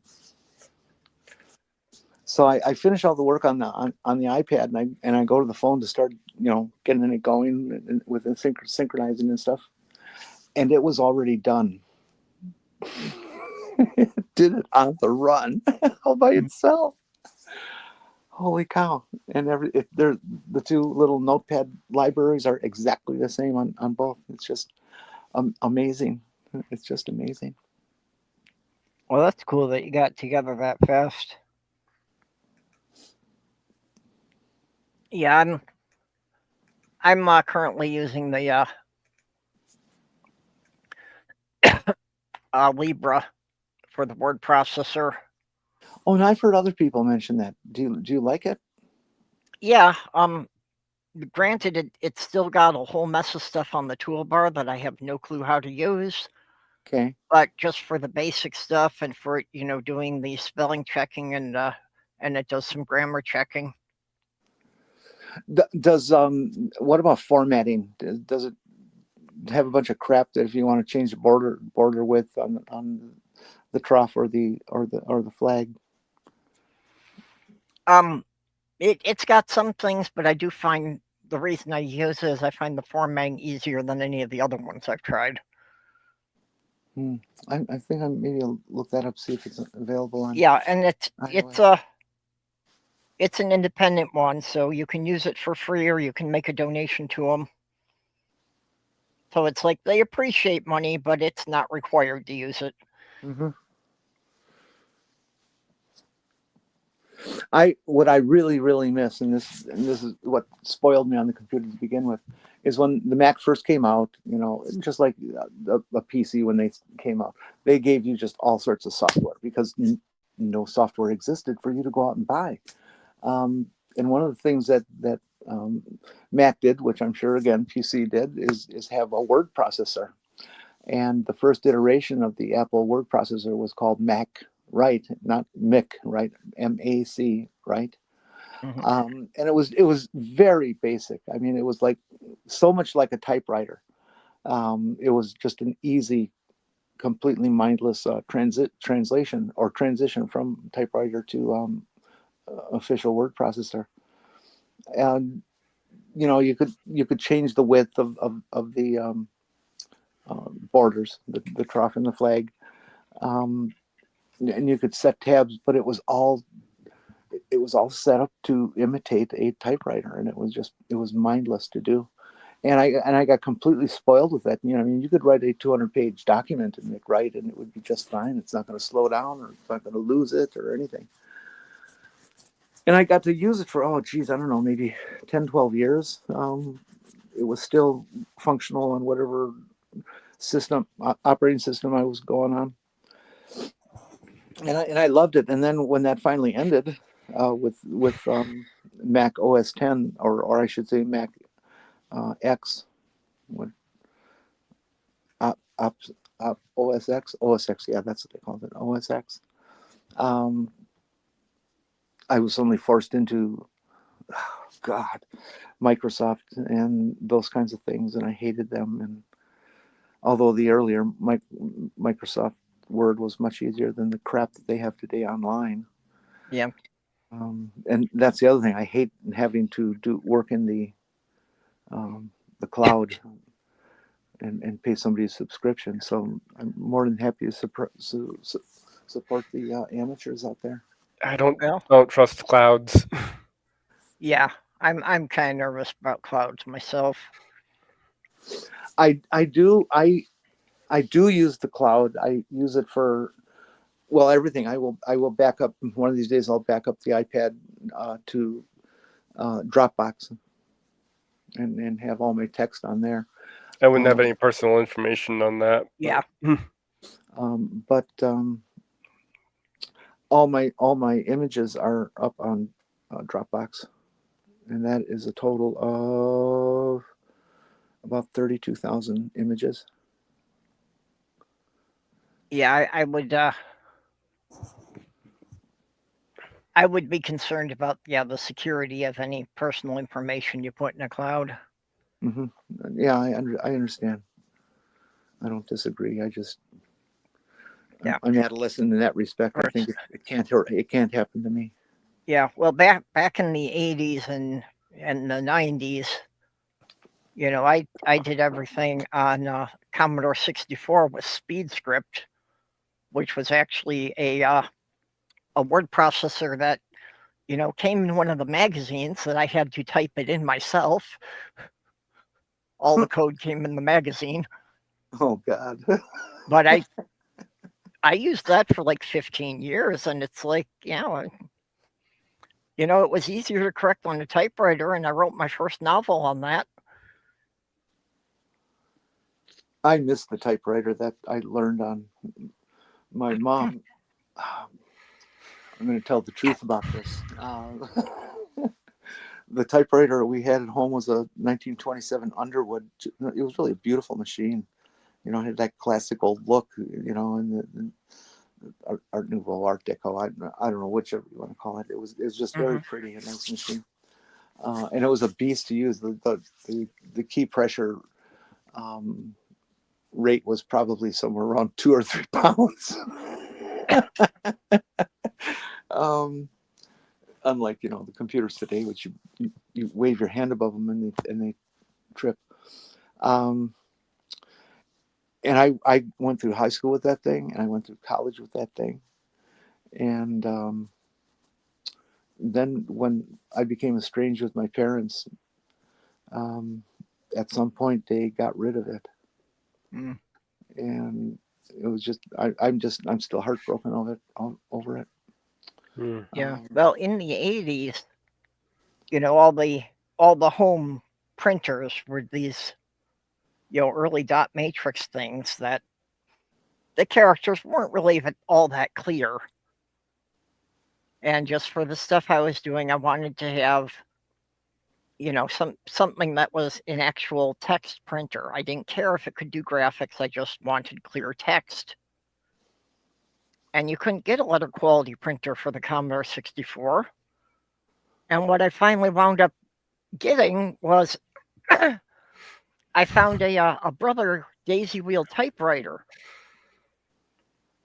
So I finish all the work on the iPad, and I go to the phone to start, you know, getting it going with the synchronizing and stuff, and it was already done. It did it on the run all by itself. Holy cow! And the two little notepad libraries are exactly the same on both. It's just amazing. It's just amazing. Well, that's cool that you got together that fast. Yeah, I'm currently using the Libra for the word processor. Oh, and I've heard other people mention that. Do you like it? Yeah. Granted, it's still got a whole mess of stuff on the toolbar that I have no clue how to use. Okay. But just for the basic stuff and for, you know, doing the spelling checking and it does some grammar checking. Does what about formatting? Does it have a bunch of crap that if you want to change the border width on the trough or the flag? It's got some things, but I do find the reason I use it is I find the formatting easier than any of the other ones I've tried. I think maybe I'll look that up, see if it's available on. Yeah, and iOS. it's an independent one, so you can use it for free or you can make a donation to them. So it's like they appreciate money, but it's not required to use it. Mm-hmm. What I really miss, and this is what spoiled me on the computer to begin with, is when the Mac first came out. You know, just like a PC when they came out, they gave you just all sorts of software because no software existed for you to go out and buy. And one of the things that Mac did, which I'm sure again PC did, is have a word processor. And the first iteration of the Apple word processor was called Mac Write, not Mic Write, MAC Write. Mhm. And it was very basic. I mean, it was like so much like a typewriter. It was just an easy, completely mindless translation or transition from typewriter to official word processor. And you know, you could change the width of the borders, the trough and the flag, and you could set tabs, but it was all set up to imitate a typewriter, and it was mindless to do. And I got completely spoiled with that. You know, I mean, you could write a 200-page document in McWrite, and it would be just fine. It's not going to slow down, or it's not going to lose it, or anything. And I got to use it for, I don't know, maybe 10, 12 years. It was still functional on whatever operating system I was going on. And I loved it. And then when that finally ended with Mac OS 10, or I should say Mac X, OS X, yeah, that's what they called it, OS X. I was suddenly forced into, Microsoft and those kinds of things, and I hated them. And although the earlier Microsoft Word was much easier than the crap that they have today online. Yeah. And that's the other thing. I hate having to do work in the cloud and pay somebody a subscription. So I'm more than happy to support the amateurs out there. I don't Well, trust clouds. yeah, I'm kind of nervous about clouds myself. I do use the cloud. I use it for everything. I will back up one of these days. I'll back up the iPad to Dropbox and have all my text on there. I wouldn't have any personal information on that. Yeah. But all my images are up on Dropbox, and that is a total of about 32,000 images. Yeah, I would be concerned about the security of any personal information you put in a cloud. Mm-hmm. Yeah, I understand. I don't disagree. I'm adolescent in that respect. I think it can't happen to me. Yeah, well, back in the 80s and the 90s, I did everything on Commodore 64 with SpeedScript, which was actually a word processor that came in one of the magazines that I had to type it in myself. All the code came in the magazine. Oh God! But I used that for like 15 years, and it's like it was easier to correct on a typewriter, and I wrote my first novel on that. I miss the typewriter that I learned on. My mom. I'm going to tell the truth about this. The typewriter we had at home was a 1927 Underwood. It was really a beautiful machine. It had that classical look, and the Art Nouveau, Art Deco. I don't know, whichever you want to call it. It was just very pretty, a nice machine. And it was a beast to use. The key pressure rate was probably somewhere around 2 or 3 pounds. Unlike the computers today, which you wave your hand above them and they trip. And I went through high school with that thing, and I went through college with that thing, and then when I became estranged with my parents, at some point they got rid of it, and it was just I'm still heartbroken over it. Yeah. Well, in the 80s, all the home printers were these, early dot matrix things that the characters weren't really all that clear. And just for the stuff I was doing, I wanted to have, something that was an actual text printer. I didn't care if it could do graphics. I just wanted clear text. And you couldn't get a letter quality printer for the Commodore 64. And what I finally wound up getting was I found a Brother daisy wheel typewriter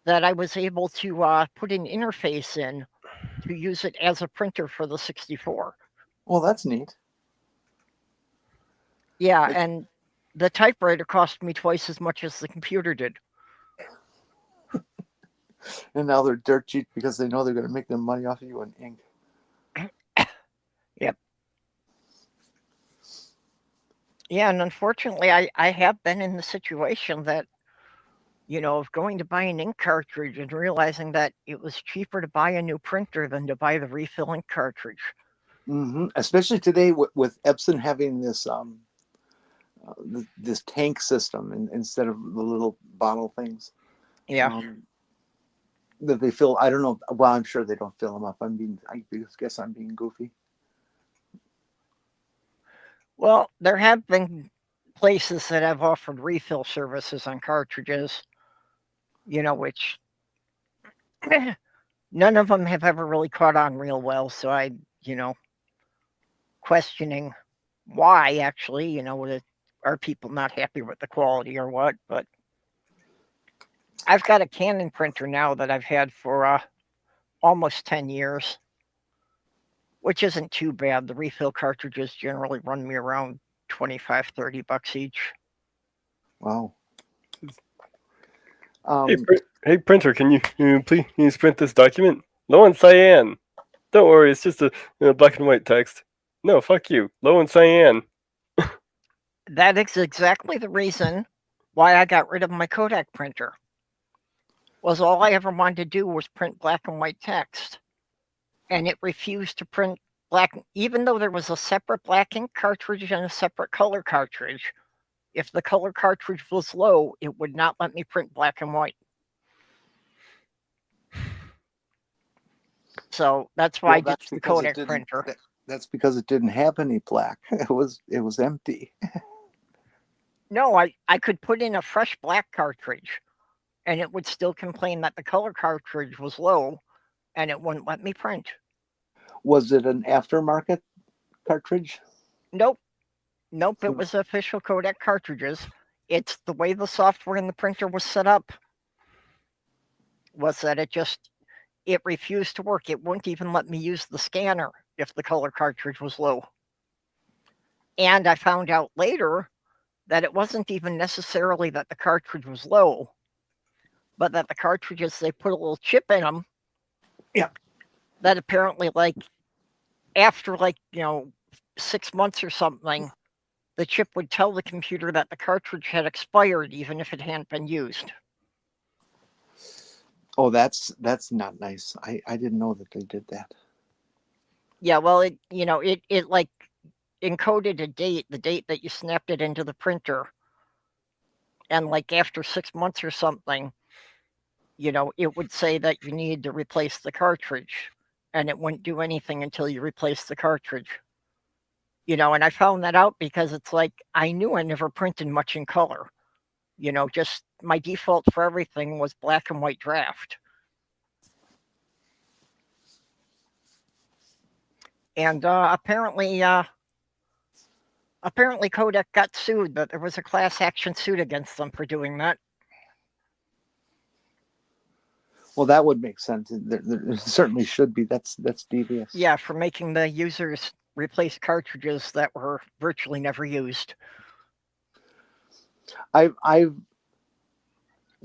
that I was able to put an interface in to use it as a printer for the 64. Well, that's neat. Yeah, and the typewriter cost me twice as much as the computer did. And now they're dirt cheap because they know they're going to make their money off of you in ink. Yep. Yeah, and unfortunately, I have been in the situation that, of going to buy an ink cartridge and realizing that it was cheaper to buy a new printer than to buy the refill ink cartridge. Mm-hmm. Especially today with Epson having this this tank system instead of the little bottle things. Yeah. That they fill. I don't know. Well, I'm sure they don't fill them up. I guess I'm being goofy. Well, there have been places that have offered refill services on cartridges, which none of them have ever really caught on real well. So I, questioning why actually, are people not happy with the quality or what? But I've got a Canon printer now that I've had for almost 10 years, which isn't too bad. The refill cartridges generally run me around $25-$30 each. Wow. Hey, printer, can you please print this document? Low on cyan. Don't worry, it's just a black and white text. No, fuck you. Low on cyan. That is exactly the reason why I got rid of my Kodak printer. Was all I ever wanted to do was print black and white text. And it refused to print black, even though there was a separate black ink cartridge and a separate color cartridge. if the color cartridge was low, it would not let me print black and white. So that's why I ditched the Kodak printer. That's because it didn't have any black. It was empty. No, I could put in a fresh black cartridge and it would still complain that the color cartridge was low and it wouldn't let me print. Was it an aftermarket cartridge? Nope. It was official Kodak cartridges. It's the way the software in the printer was set up was that it refused to work. It wouldn't even let me use the scanner if the color cartridge was low. And I found out later that it wasn't even necessarily that the cartridge was low, but that the cartridges, they put a little chip in them. Yeah. That apparently, like, after 6 months or something, the chip would tell the computer that the cartridge had expired even if it hadn't been used. Oh, that's not nice. I didn't know that they did that. Yeah, well, it like encoded a date, the date that you snapped it into the printer. And like after 6 months or something, it would say that you needed to replace the cartridge, and it wouldn't do anything until you replace the cartridge. And I found that out because it's like, I knew I never printed much in color. Just my default for everything was black and white draft. And apparently Kodak got sued, but there was a class action suit against them for doing that. Well, that would make sense. There certainly should be. That's devious. Yeah, for making the users replace cartridges that were virtually never used. I've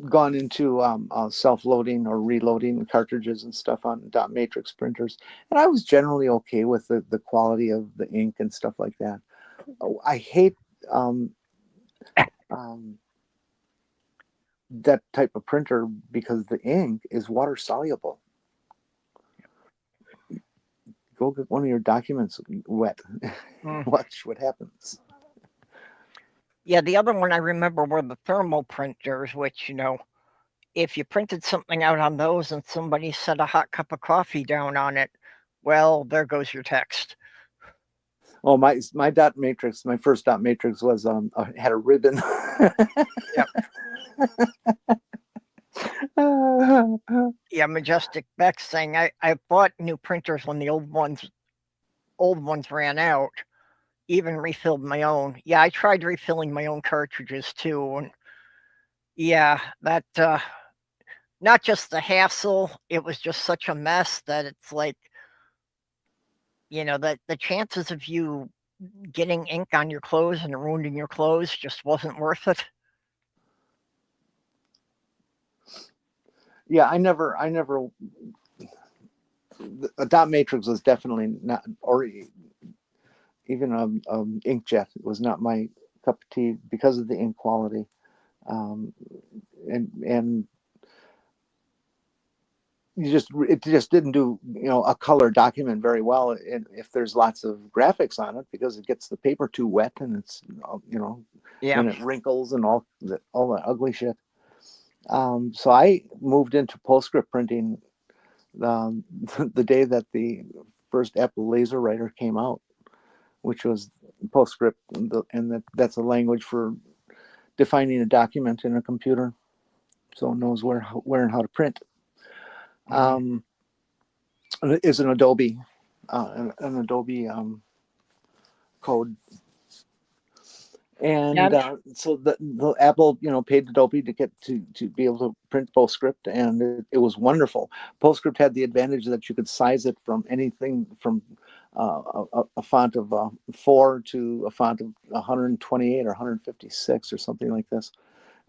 gone into self-loading or reloading cartridges and stuff on dot matrix printers, and I was generally okay with the quality of the ink and stuff like that. I hate that type of printer because the ink is water soluble. Go get one of your documents wet. Watch what happens. Yeah, the other one I remember were the thermal printers, which, if you printed something out on those and somebody set a hot cup of coffee down on it, well, there goes your text. Oh, my dot matrix, my first dot matrix was had a ribbon. Yep. Yeah, Majestic Beck saying I bought new printers when the old ones ran out. Even refilled my own. Yeah, I tried refilling my own cartridges too, and yeah, that not just the hassle, it was just such a mess that it's like, that the chances of you getting ink on your clothes and ruining your clothes just wasn't worth it. Yeah, I never. A dot matrix was definitely not, or even inkjet was not my cup of tea because of the ink quality, and it just didn't do a color document very well if there's lots of graphics on it, because it gets the paper too wet and it's Yeah. and it wrinkles and all that ugly shit. So I moved into PostScript printing the day that the first Apple laser writer came out, which was PostScript, and that's a language for defining a document in a computer, so it knows where and how to print. Is an Adobe code. And so the Apple, paid Adobe to get to be able to print PostScript, and it was wonderful. PostScript had the advantage that you could size it from anything from a font of 4 to a font of 128 or 156 or something like this,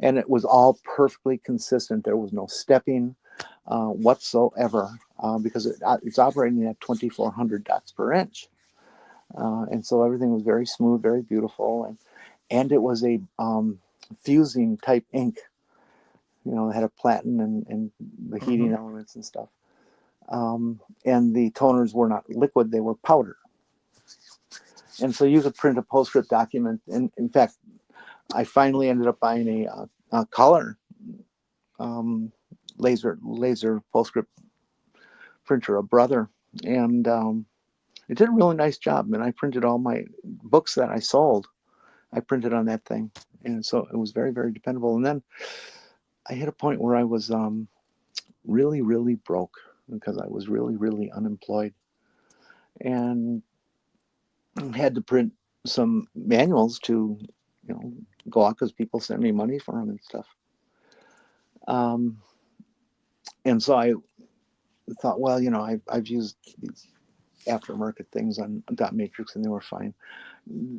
and it was all perfectly consistent. There was no stepping whatsoever because it's operating at 2,400 dots per inch, and so everything was very smooth, very beautiful, and it was a fusing type ink. It had a platen and the heating elements and stuff. And the toners were not liquid, they were powder. And so you could print a PostScript document. And in fact, I finally ended up buying a color laser PostScript printer, a Brother, and it did a really nice job. And I printed all my books that I sold. I printed on that thing, and so it was very, very dependable. And then I hit a point where I was really, really broke because I was really, really unemployed, and had to print some manuals to, go out because people sent me money for them and stuff. And so I thought, well, I've used these aftermarket things on dot matrix and they were fine.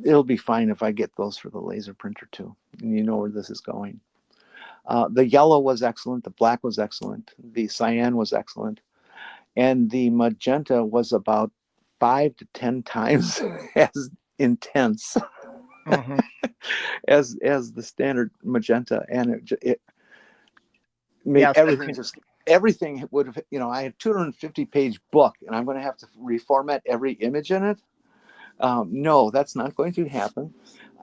It'll be fine if I get those for the laser printer too. And you know where this is going. The yellow was excellent. The black was excellent. The cyan was excellent. And the magenta was about 5 to 10 times as intense as the standard magenta. And it made everything would have, I had 250-page book and I'm going to have to reformat every image in it. No, that's not going to happen.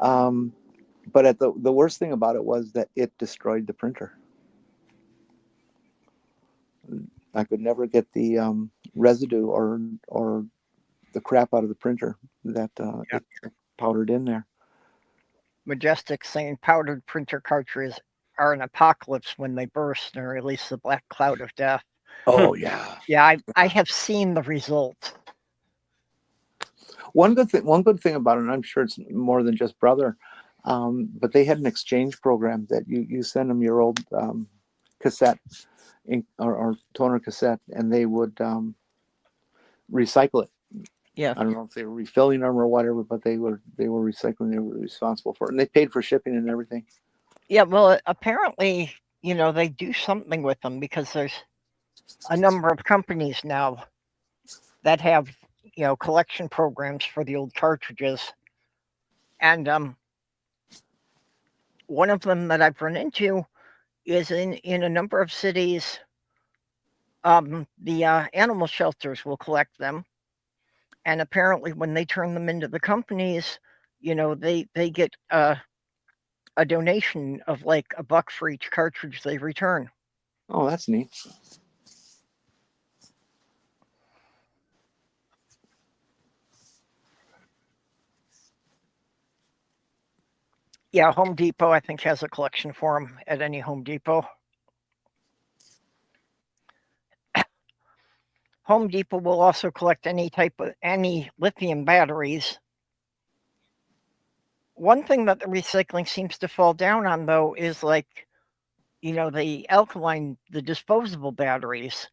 But the worst thing about it was that it destroyed the printer. I could never get the residue or the crap out of the printer that it powdered in there. Majestic saying powdered printer cartridges are an apocalypse when they burst and release the black cloud of death. Oh yeah. Yeah, I have seen the results. One good thing about it, and I'm sure it's more than just Brother, but they had an exchange program that you send them your old cassette or toner cassette, and they would recycle it. Yeah. I don't know if they were refilling them or whatever, but they were recycling. They were responsible for it, and they paid for shipping and everything. Yeah, well, apparently, they do something with them because there's a number of companies now that have, collection programs for the old cartridges. And one of them that I've run into is in a number of cities, the animal shelters will collect them. And apparently when they turn them into the companies, they get a donation of like $1 for each cartridge they return. Oh, that's neat. Yeah, Home Depot, I think, has a collection for them at any Home Depot. Home Depot will also collect any lithium batteries. One thing that the recycling seems to fall down on, though, is like, the alkaline, the disposable batteries.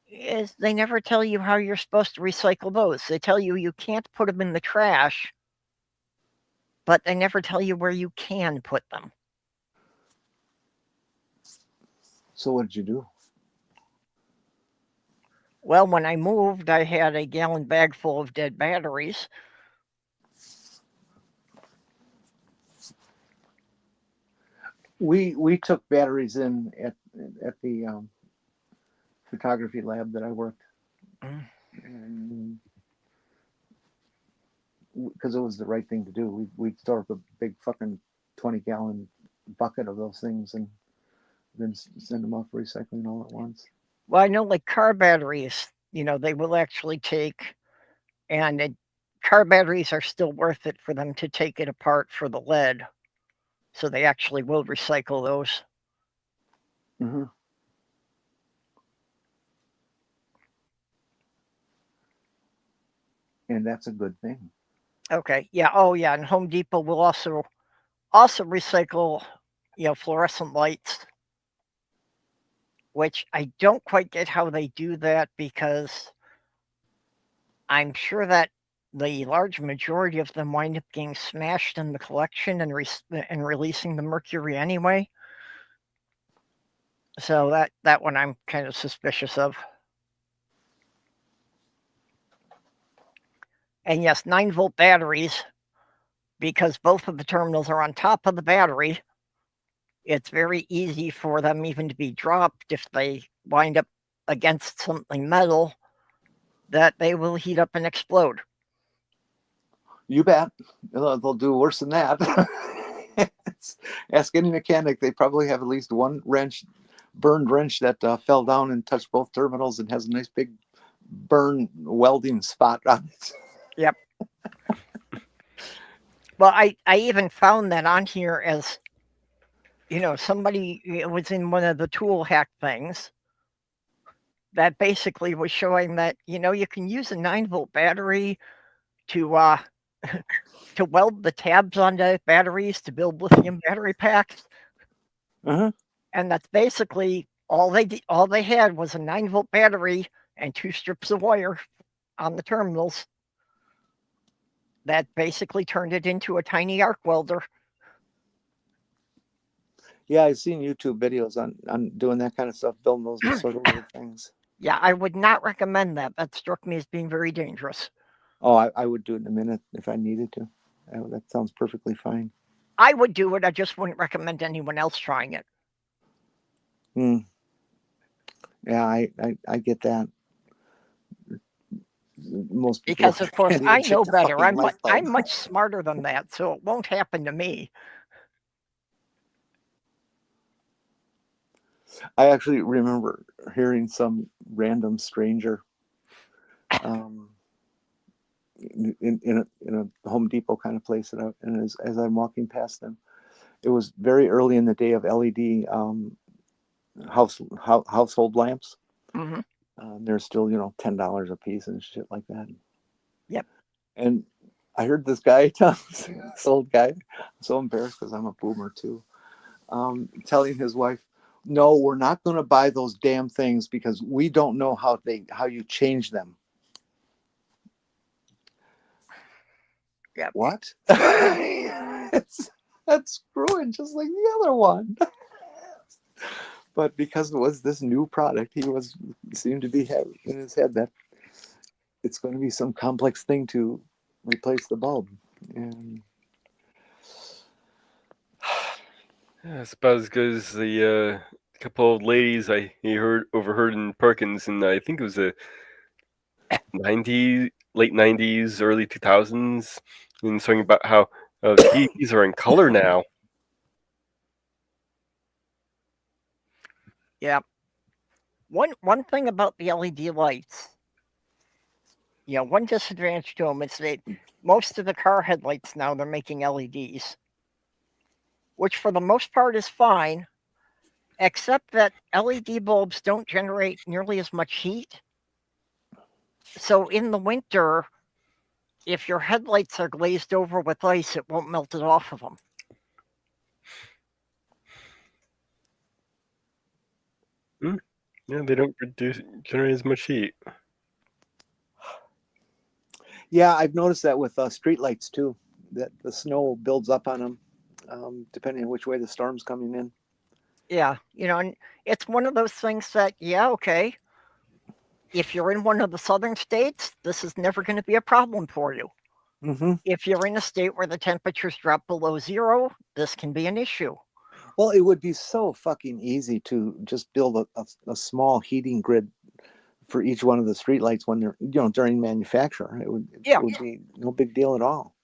Is they never tell you how you're supposed to recycle those. They tell you can't put them in the trash, but they never tell you where you can put them. So what did you do? Well, when I moved, I had a gallon bag full of dead batteries. We took batteries in at the photography lab that I worked, because it was the right thing to do. We'd store up a big fucking 20-gallon bucket of those things and then send them off for recycling all at once. Well, I know like car batteries, they will actually take, and car batteries are still worth it for them to take it apart for the lead. So they actually will recycle those. Mm-hmm. And that's a good thing. Okay. Yeah. Oh, yeah. And Home Depot will also recycle, fluorescent lights, which I don't quite get how they do that, because I'm sure that the large majority of them wind up getting smashed in the collection and releasing the mercury anyway. So that one I'm kind of suspicious of. And yes, 9-volt batteries, because both of the terminals are on top of the battery. It's very easy for them even to be dropped if they wind up against something metal, that they will heat up and explode. You bet. They'll do worse than that. Ask any mechanic. They probably have at least one burned wrench that fell down and touched both terminals and has a nice big burn welding spot on it. Yep. Well, I even found that on here as, somebody, it was in one of the tool hack things that basically was showing that, you can use a 9-volt battery to to weld the tabs onto batteries to build lithium battery packs. Uh-huh. And that's basically all they had was a 9-volt battery and 2 strips of wire on the terminals that basically turned it into a tiny arc welder. Yeah, I've seen YouTube videos on doing that kind of stuff, building those sort of little things. Yeah, I would not recommend that. That struck me as being very dangerous. Oh, I would do it in a minute if I needed to. That sounds perfectly fine. I would do it. I just wouldn't recommend anyone else trying it. Yeah, I get that. Most people, because of course can't even I know check the better. fucking light bulb. I'm much smarter than that, so it won't happen to me. I actually remember hearing some random stranger in a Home Depot kind of place, and as I'm walking past them, it was very early in the day of LED household lamps. Mm-hmm. They're still $10 a piece and shit like that. Yep. And I heard this guy this old guy, I'm so embarrassed because I'm a boomer too, telling his wife, no, we're not going to buy those damn things because we don't know how you change them. Yep. What? That's screwing just like the other one. But because it was this new product, he seemed to be having in his head that it's going to be some complex thing to replace the bulb. And Yeah, it's about as good as the couple of ladies overheard in Perkins, and I think it was late 90s, early 2000s, and talking about how TVs are in color now. Yeah. One thing about the LED lights, one disadvantage to them is that most of the car headlights now they're making LEDs, which for the most part is fine, except that LED bulbs don't generate nearly as much heat. So in the winter, if your headlights are glazed over with ice, it won't melt it off of them. Yeah, they don't generate as much heat. yeah, I've noticed that with street lights too, that the snow builds up on them, depending on which way the storm's coming in. Yeah, and it's one of those things that, okay, if you're in one of the southern states, this is never going to be a problem for you. Mm-hmm. If you're in a state where the temperatures drop below 0, this can be an issue. Well, it would be so fucking easy to just build a small heating grid for each one of the streetlights when they're, during manufacture. It would be no big deal at all.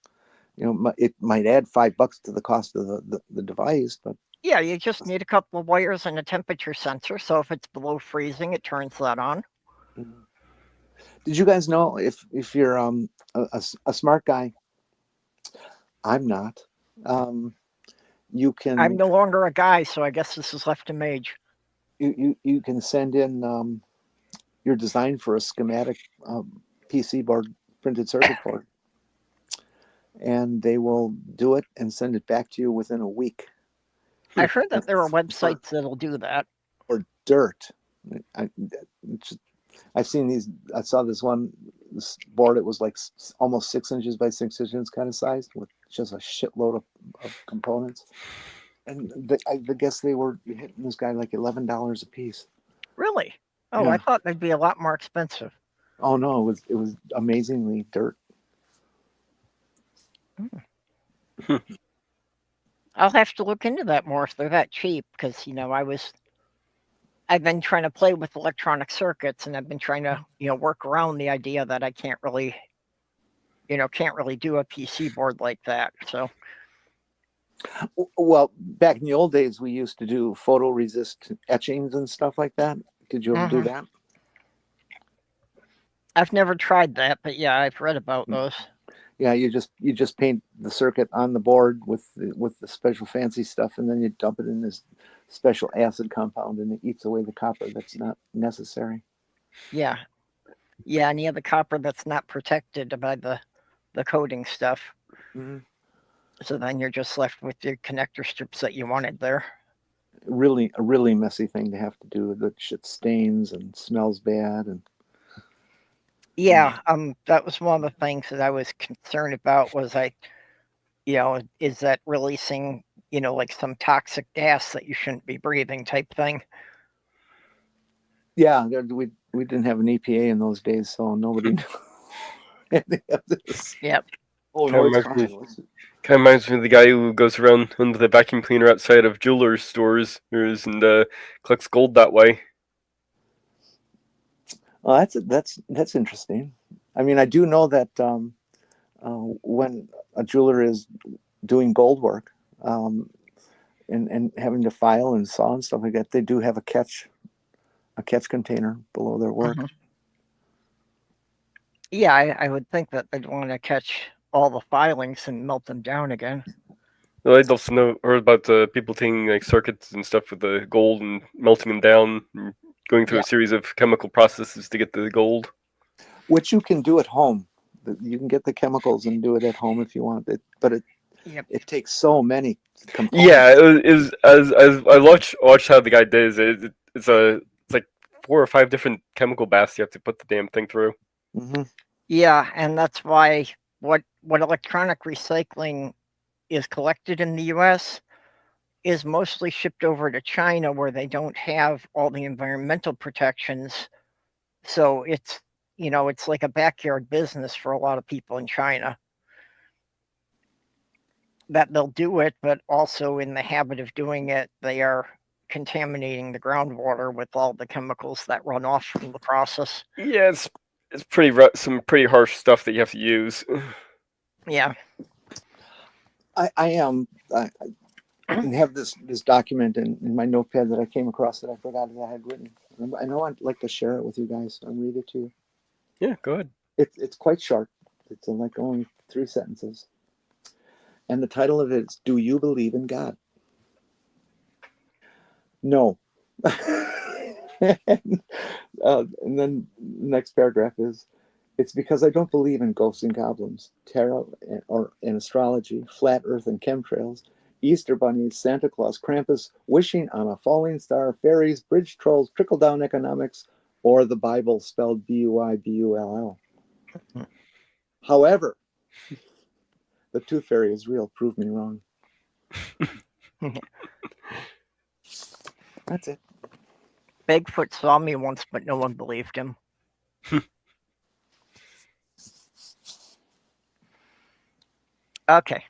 It might add $5 to the cost of the device, but yeah, you just need a couple of wires and a temperature sensor. So if it's below freezing, it turns that on. Did you guys know if you're a smart guy? I'm not. You can. I'm no longer a guy, so I guess this is left to Mage. You can send in your design for a schematic PC board, printed circuit board, and they will do it and send it back to you within a week. I heard that there are websites that'll do that. Or dirt. I've seen these. I saw this board. It was like almost 6 inches by 6 inches kind of size with just a shitload of components. And I guess they were hitting this guy like $11 a piece. Really? Oh, Yeah. I thought they'd be a lot more expensive. Oh no, it was amazingly dirt. I'll have to look into that more if they're that cheap, because I've been trying to play with electronic circuits, and I've been trying to work around the idea that I can't really do a PC board like that. So Well, back in the old days, we used to do photoresist etchings and stuff like that. Did you ever do that? I've never tried that, but yeah, I've read about those. Yeah, you just paint the circuit on the board with the special fancy stuff, and then you dump it in this special acid compound, and it eats away the copper that's not necessary. Yeah. Yeah, any of the copper that's not protected by the coating stuff. Mm-hmm. So then you're just left with your connector strips that you wanted there. A really messy thing to have to do. The shit stains and smells bad. And yeah, that was one of the things that I was concerned about. Was is that releasing like some toxic gas that you shouldn't be breathing type thing? Yeah, we didn't have an EPA in those days, so nobody knew any of this. Yep. Oh no, it's fine. Kind of reminds me of the guy who goes around with the vacuum cleaner outside of jewelers' stores and collects gold that way. Well, that's interesting. I mean, I do know that when a jeweler is doing gold work and having to file and saw and stuff like that, they do have a catch container below their work. Mm-hmm. Yeah, I would think that they'd want to catch all the filings and melt them down again. Well, I'd also heard about people taking like circuits and stuff with the gold and melting them down, and going through a series of chemical processes to get the gold. Which you can do at home. You can get the chemicals and do it at home if you want it, but it takes so many components. Yeah, it is as I watched how the guy does it. It's like 4 or 5 different chemical baths you have to put the damn thing through. Mm-hmm. Yeah, and that's why what electronic recycling is collected in the U.S. is mostly shipped over to China, where they don't have all the environmental protections. So it's it's like a backyard business for a lot of people in China. That they'll do it, but also in the habit of doing it, they are contaminating the groundwater with all the chemicals that run off from the process. Yeah, it's some pretty harsh stuff that you have to use. Yeah. I have this document in my notepad that I came across that I forgot that I had written. I know I'd like to share it with you guys and read it to you. Yeah, go ahead. It's quite short. It's like only 3 sentences. And the title of it is, "Do you believe in God?" No. And then the next paragraph is, "It's because I don't believe in ghosts and goblins, tarot or in astrology, flat earth and chemtrails, Easter bunnies, Santa Claus, Krampus, wishing on a falling star, fairies, bridge trolls, trickle-down economics, or the Bible spelled Bible. However, the tooth fairy is real. Prove me wrong." That's it. Bigfoot saw me once, but no one believed him. Okay.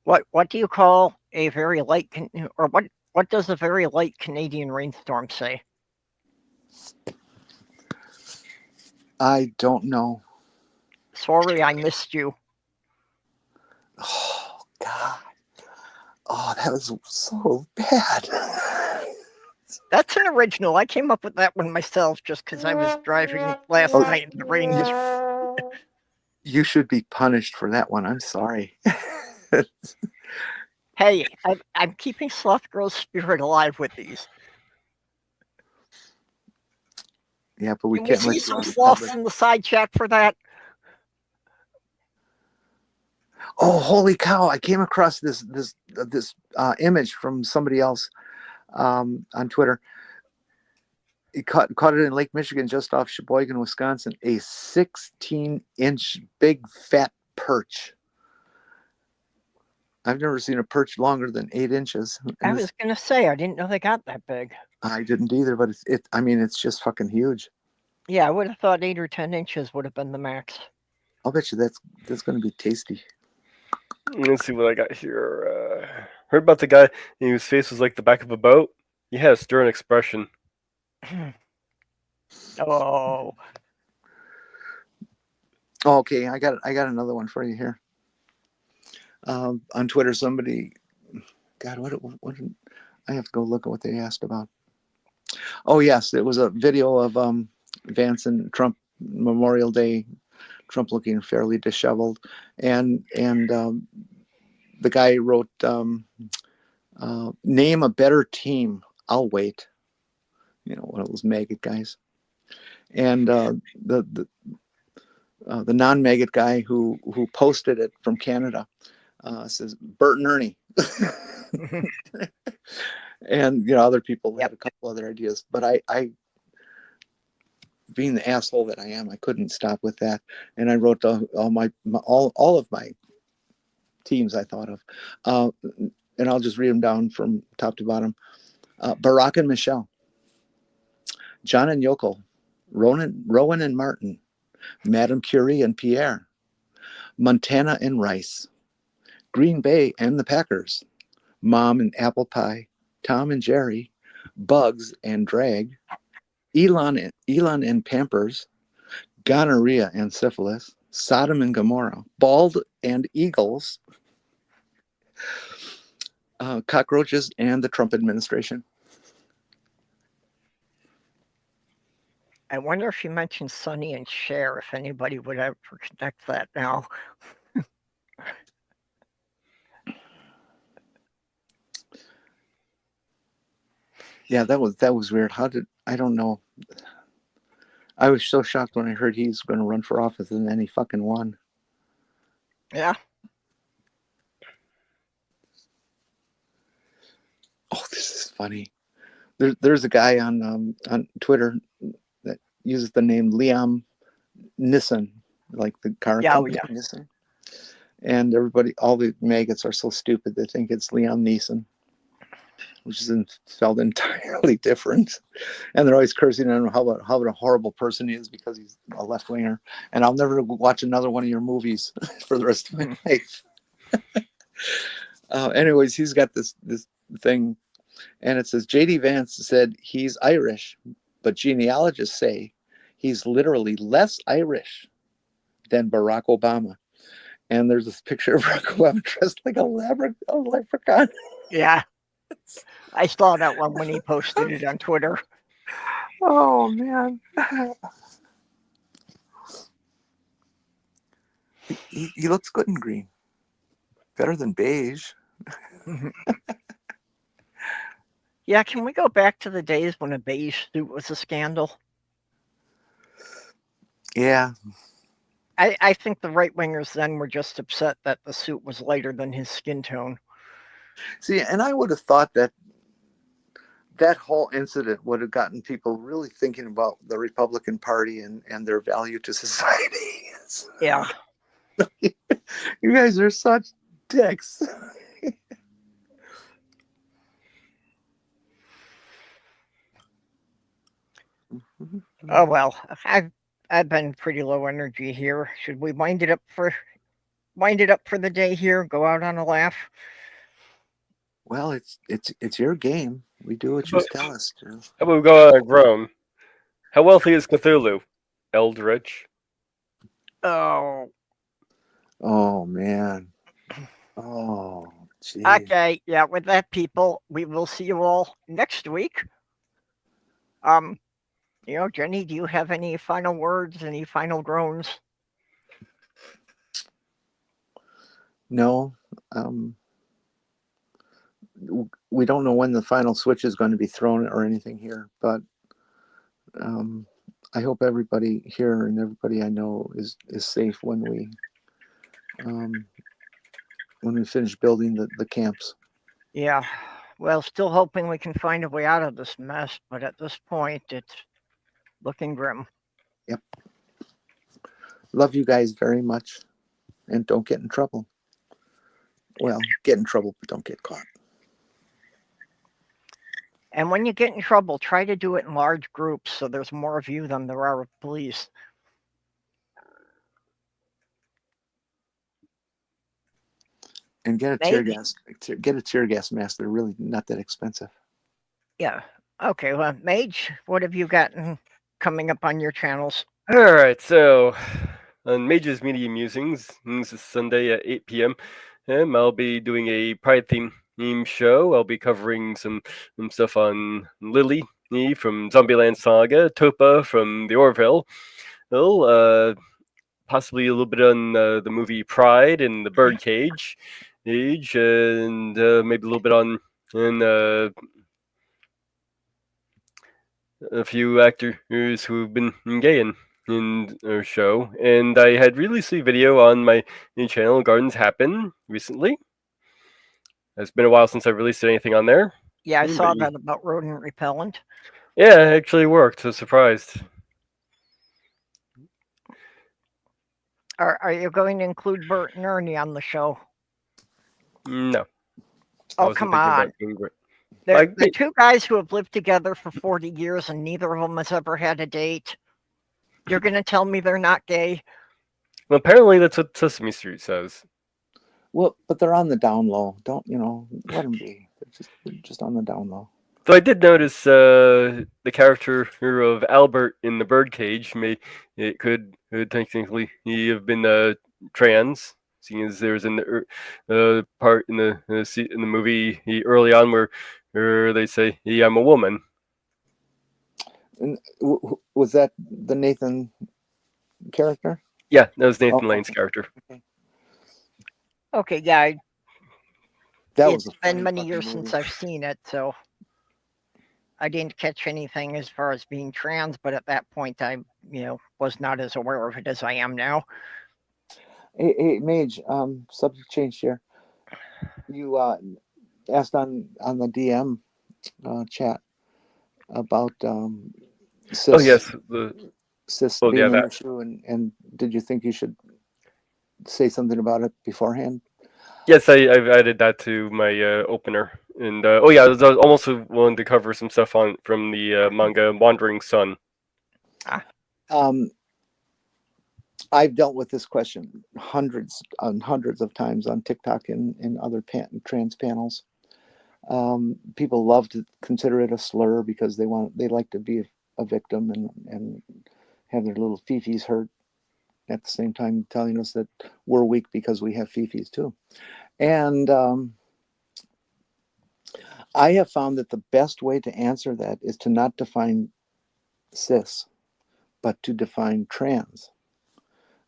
What do you call a very light or what does a very light Canadian rainstorm say? I don't know. Sorry, I missed you. Oh God. Oh, that was so bad. That's an original. I came up with that one myself just because I was driving last night and the rain was... You should be punished for that one. I'm sorry. Hey, I'm keeping Slothgirl's spirit alive with these. Yeah, but we Can can't see let you some on sloths public. in the side chat for that. Oh, holy cow! I came across this image from somebody else on Twitter. He caught it in Lake Michigan, just off Sheboygan, Wisconsin. A 16-inch big fat perch. I've never seen a perch longer than 8 inches. I was gonna say I didn't know they got that big. I didn't either, but it's just fucking huge. Yeah, I would have thought 8 or 10 inches would have been the max. I'll bet you that's going to be tasty. Let's see what I got here. Heard about the guy whose face was like the back of a boat? He had a stern expression. Oh. Okay, I got another one for you here. On Twitter, somebody God, what I have to go look at what they asked about. Oh yes, it was a video of Vance and Trump Memorial Day, Trump looking fairly disheveled, and the guy wrote, name a better team. I'll wait. You know, one of those maggot guys. And the non-maggot guy who posted it from Canada says Bert and Ernie. And other people had a couple other ideas, but I being the asshole that I am, I couldn't stop with that, and I wrote all of my teams I thought of, and I'll just read them down from top to bottom. Barack and Michelle, John and Yoko, Rowan and Martin, Madame Curie and Pierre, Montana and Rice, Green Bay and the Packers, Mom and Apple Pie, Tom and Jerry, Bugs and Drag, Elon and Pampers, Gonorrhea and Syphilis, Sodom and Gomorrah, Bald and Eagles, Cockroaches and the Trump administration. I wonder if you mentioned Sonny and Cher, if anybody would ever connect that now. Yeah, that was weird. I don't know. I was so shocked when I heard he's going to run for office, and then he fucking won. Yeah. Oh, this is funny. There's a guy on Twitter that uses the name Liam Neeson, like the car company Nissan. And all the maggots are so stupid they think it's Liam Neeson, which is spelled entirely different. And they're always cursing on how a horrible person he is because he's a left-winger. And I'll never watch another one of your movies for the rest of my life. Anyways, he's got this thing, and it says, J.D. Vance said he's Irish, but genealogists say he's literally less Irish than Barack Obama. And there's this picture of Barack Obama dressed like a leprechaun. Yeah. I saw that one when he posted it on Twitter. Oh, man. He looks good in green. Better than beige. Yeah, can we go back to the days when a beige suit was a scandal? Yeah. I think the right-wingers then were just upset that the suit was lighter than his skin tone. See, and I would have thought that whole incident would have gotten people really thinking about the Republican Party and their value to society. Yeah. You guys are such dicks. Oh well, I've been pretty low energy here. Should we wind it up for the day here? Go out on a laugh. Well, it's your game. We do what you tell us to. How about we go on a groan? How wealthy is Cthulhu? Eldritch. Oh. Oh man. Oh, geez. Okay, yeah, with that, people, we will see you all next week. Jenny, do you have any final words, any final groans? No. We don't know when the final switch is going to be thrown or anything here, but I hope everybody here and everybody I know is safe when we finish building the camps. Yeah. Well, still hoping we can find a way out of this mess, but at this point, it's looking grim. Yep. Love you guys very much, and don't get in trouble. Well, get in trouble, but don't get caught. And when you get in trouble, try to do it in large groups so there's more of you than there are of police. And get a tear gas. Get a tear gas mask. They're really not that expensive. Yeah. Okay. Well, Mage, what have you gotten coming up on your channels? All right. So on Mage's Media Musings, this is Sunday at 8 p.m. I'll be doing a Pride theme show. I'll be covering some stuff on Lily from Zombieland Saga, Topa from the Orville, possibly a little bit on the movie Pride and the Birdcage, and maybe a little bit on a few actors who've been gay in our show. And I had released a video on my channel, Gardens Happen, recently. It's been a while since I've released anything on there. Yeah, I saw that about rodent repellent. Yeah, it actually worked. I was surprised. Are you going to include Bert and Ernie on the show? No. Oh, come on. The two guys who have lived together for 40 years and neither of them has ever had a date. You're going to tell me they're not gay? Well, apparently that's what Sesame Street says. Well, but they're on the down low. Don't, let them be. They're just on the down low. So I did notice the character of Albert in the Birdcage could technically have been trans, seeing as there's an part in the movie early on where they say, "Yeah, I'm a woman." And was that the Nathan character? Yeah, that was Nathan Lane's character. Okay, yeah. It's been many years since I've seen it, so I didn't catch anything as far as being trans, but at that point I, was not as aware of it as I am now. Hey, Mage, subject change here. You asked on the DM chat about cis. Oh yes, cis being an issue, and did you think you should say something about it beforehand? Yes, I've added that to my opener, and I was also willing to cover some stuff from the manga Wandering Sun. I've dealt with this question hundreds of times on TikTok and other trans panels. People love to consider it a slur because they like to be a victim and have their little fifis hurt, at the same time telling us that we're weak because we have fifis too. And I have found that the best way to answer that is to not define cis, but to define trans.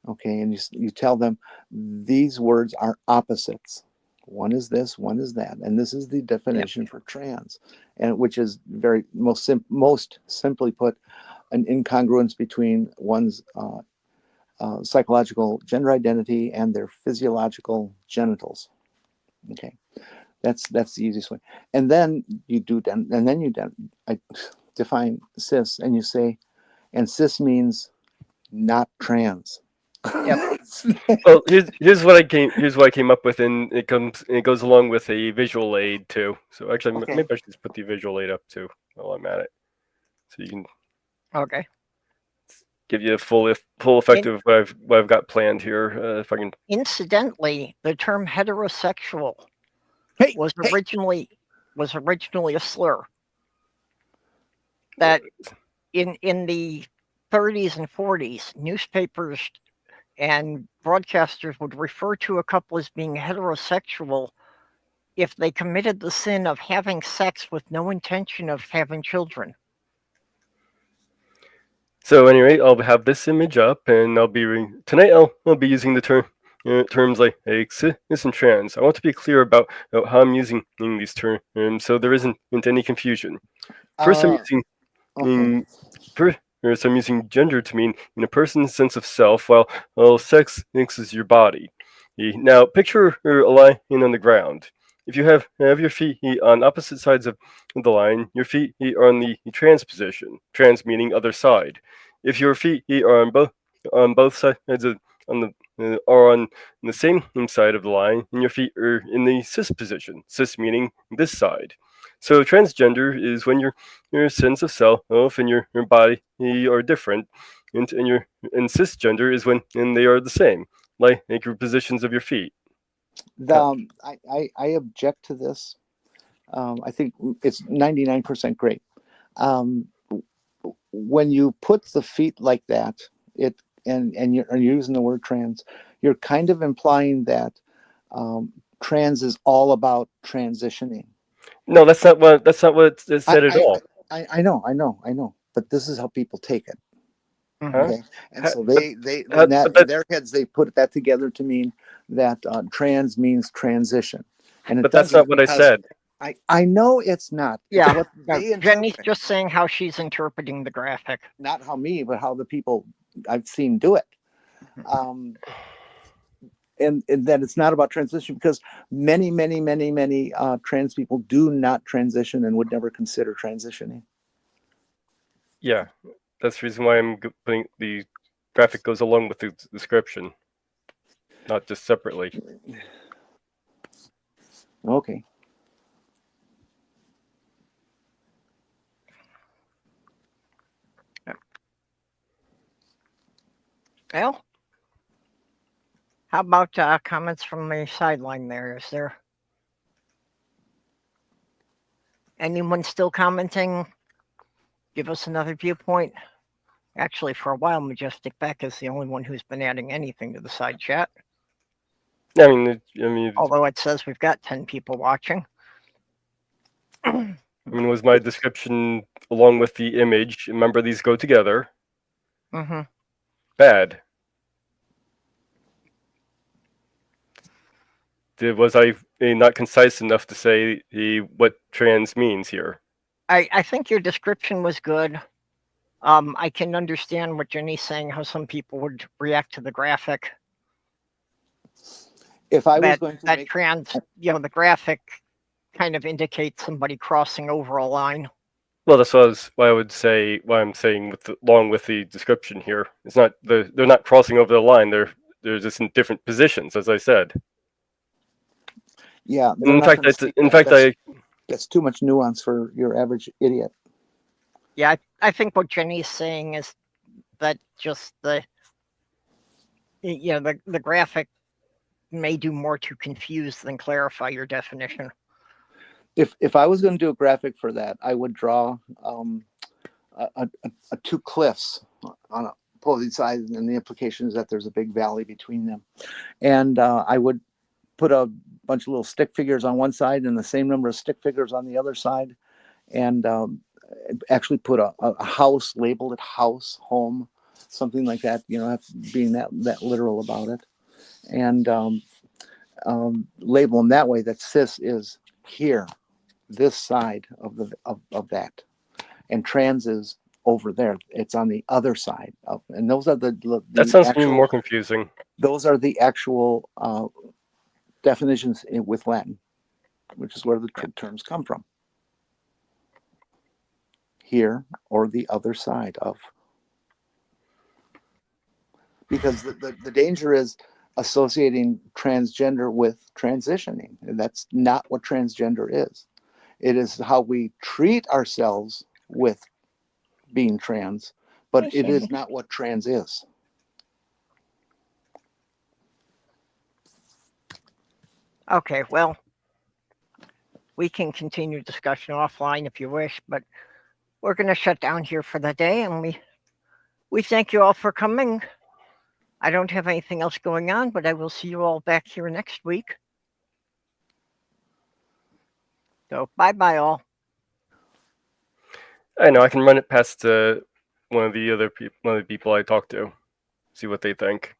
Okay, and you tell them these words are opposites. One is this, one is that, and this is the definition for trans, and which is most simply put, an incongruence between one's psychological gender identity and their physiological genitals. Okay, that's the easiest way. And then you define cis, and you say, and cis means not trans. Yep. Well, here's what I came up with, and it goes along with a visual aid too. So actually, maybe I should just put the visual aid up too while I'm at it, so you can give you a full effect of what I've got planned here. If I can. Incidentally, the term heterosexual was originally a slur. That in the 30s and 40s, newspapers and broadcasters would refer to a couple as being heterosexual if they committed the sin of having sex with no intention of having children. So anyway, I'll have this image up, and I'll be using the terms like cis and trans. I want to be clear about how I'm using these terms, so there isn't any confusion. First, I'm using gender to mean in a person's sense of self, while sex is your body. Now, picture a line on the ground. If you have your feet on opposite sides of the line, your feet are on the trans position. Trans meaning other side. If your feet are on both sides on the same side of the line, and your feet are in the cis position. Cis meaning this side. So transgender is when your sense of self and your body are different, and cisgender is when they are the same, like your positions of your feet. I object to this. I think it's 99% great. When you put the feet like that, and you're using the word trans, you're kind of implying that trans is all about transitioning. No, that's not what it said at all. I know. But this is how people take it. Huh? Okay, and Ha- so but- they ha- in that but in their heads they put that together to mean that trans means transition, and it But that's doesn't not what I because said. I know it's not. It's Yeah, what no, they Jenny's interpret, just saying how she's interpreting the graphic. not how me, but how the people I've seen do it. And that it's not about transition because many trans people do not transition and would never consider transitioning. Yeah, that's the reason why I'm putting the graphic goes along with the description, not just separately. Okay. Well, how about comments from the sideline there? Is there anyone still commenting? Give us another viewpoint. Actually, for a while, Majestic Beck is the only one who's been adding anything to the side chat. I mean, Although it says we've got 10 people watching. was my description along with the image? Remember, these go together. Mm-hmm. Bad. Was I not concise enough to say what trans means here? I think your description was good. I can understand what Jenny's saying, how some people would react to the graphic. If I was going to that make trans, the graphic kind of indicates somebody crossing over a line. Well, that's why I'm saying along with the description here. It's not they're not crossing over the line. They're just in different positions, as I said. Yeah. In fact, that's too much nuance for your average idiot. Yeah, I think what Jenny's saying is that just the graphic may do more to confuse than clarify your definition. If I was going to do a graphic for that, I would draw two cliffs on opposing sides, and the implication is that there's a big valley between them. And I would put a bunch of little stick figures on one side and the same number of stick figures on the other side, and actually put a house, labeled it house, home, something like that, being that literal about it, and label them that way, that cis is here, this side of that, and trans is over there, it's on the other side of, and those are the that sounds actual, even more confusing. those are the actual definitions with Latin, which is where the terms come from. Here or the other side of. Because the danger is associating transgender with transitioning. And that's not what transgender is. It is how we treat ourselves with being trans, but it is not what trans is. Okay, well, we can continue discussion offline if you wish, but we're going to shut down here for the day, and we thank you all for coming. I don't have anything else going on, but I will see you all back here next week. So bye all. I know I can run it past one of the people I talked to, see what they think.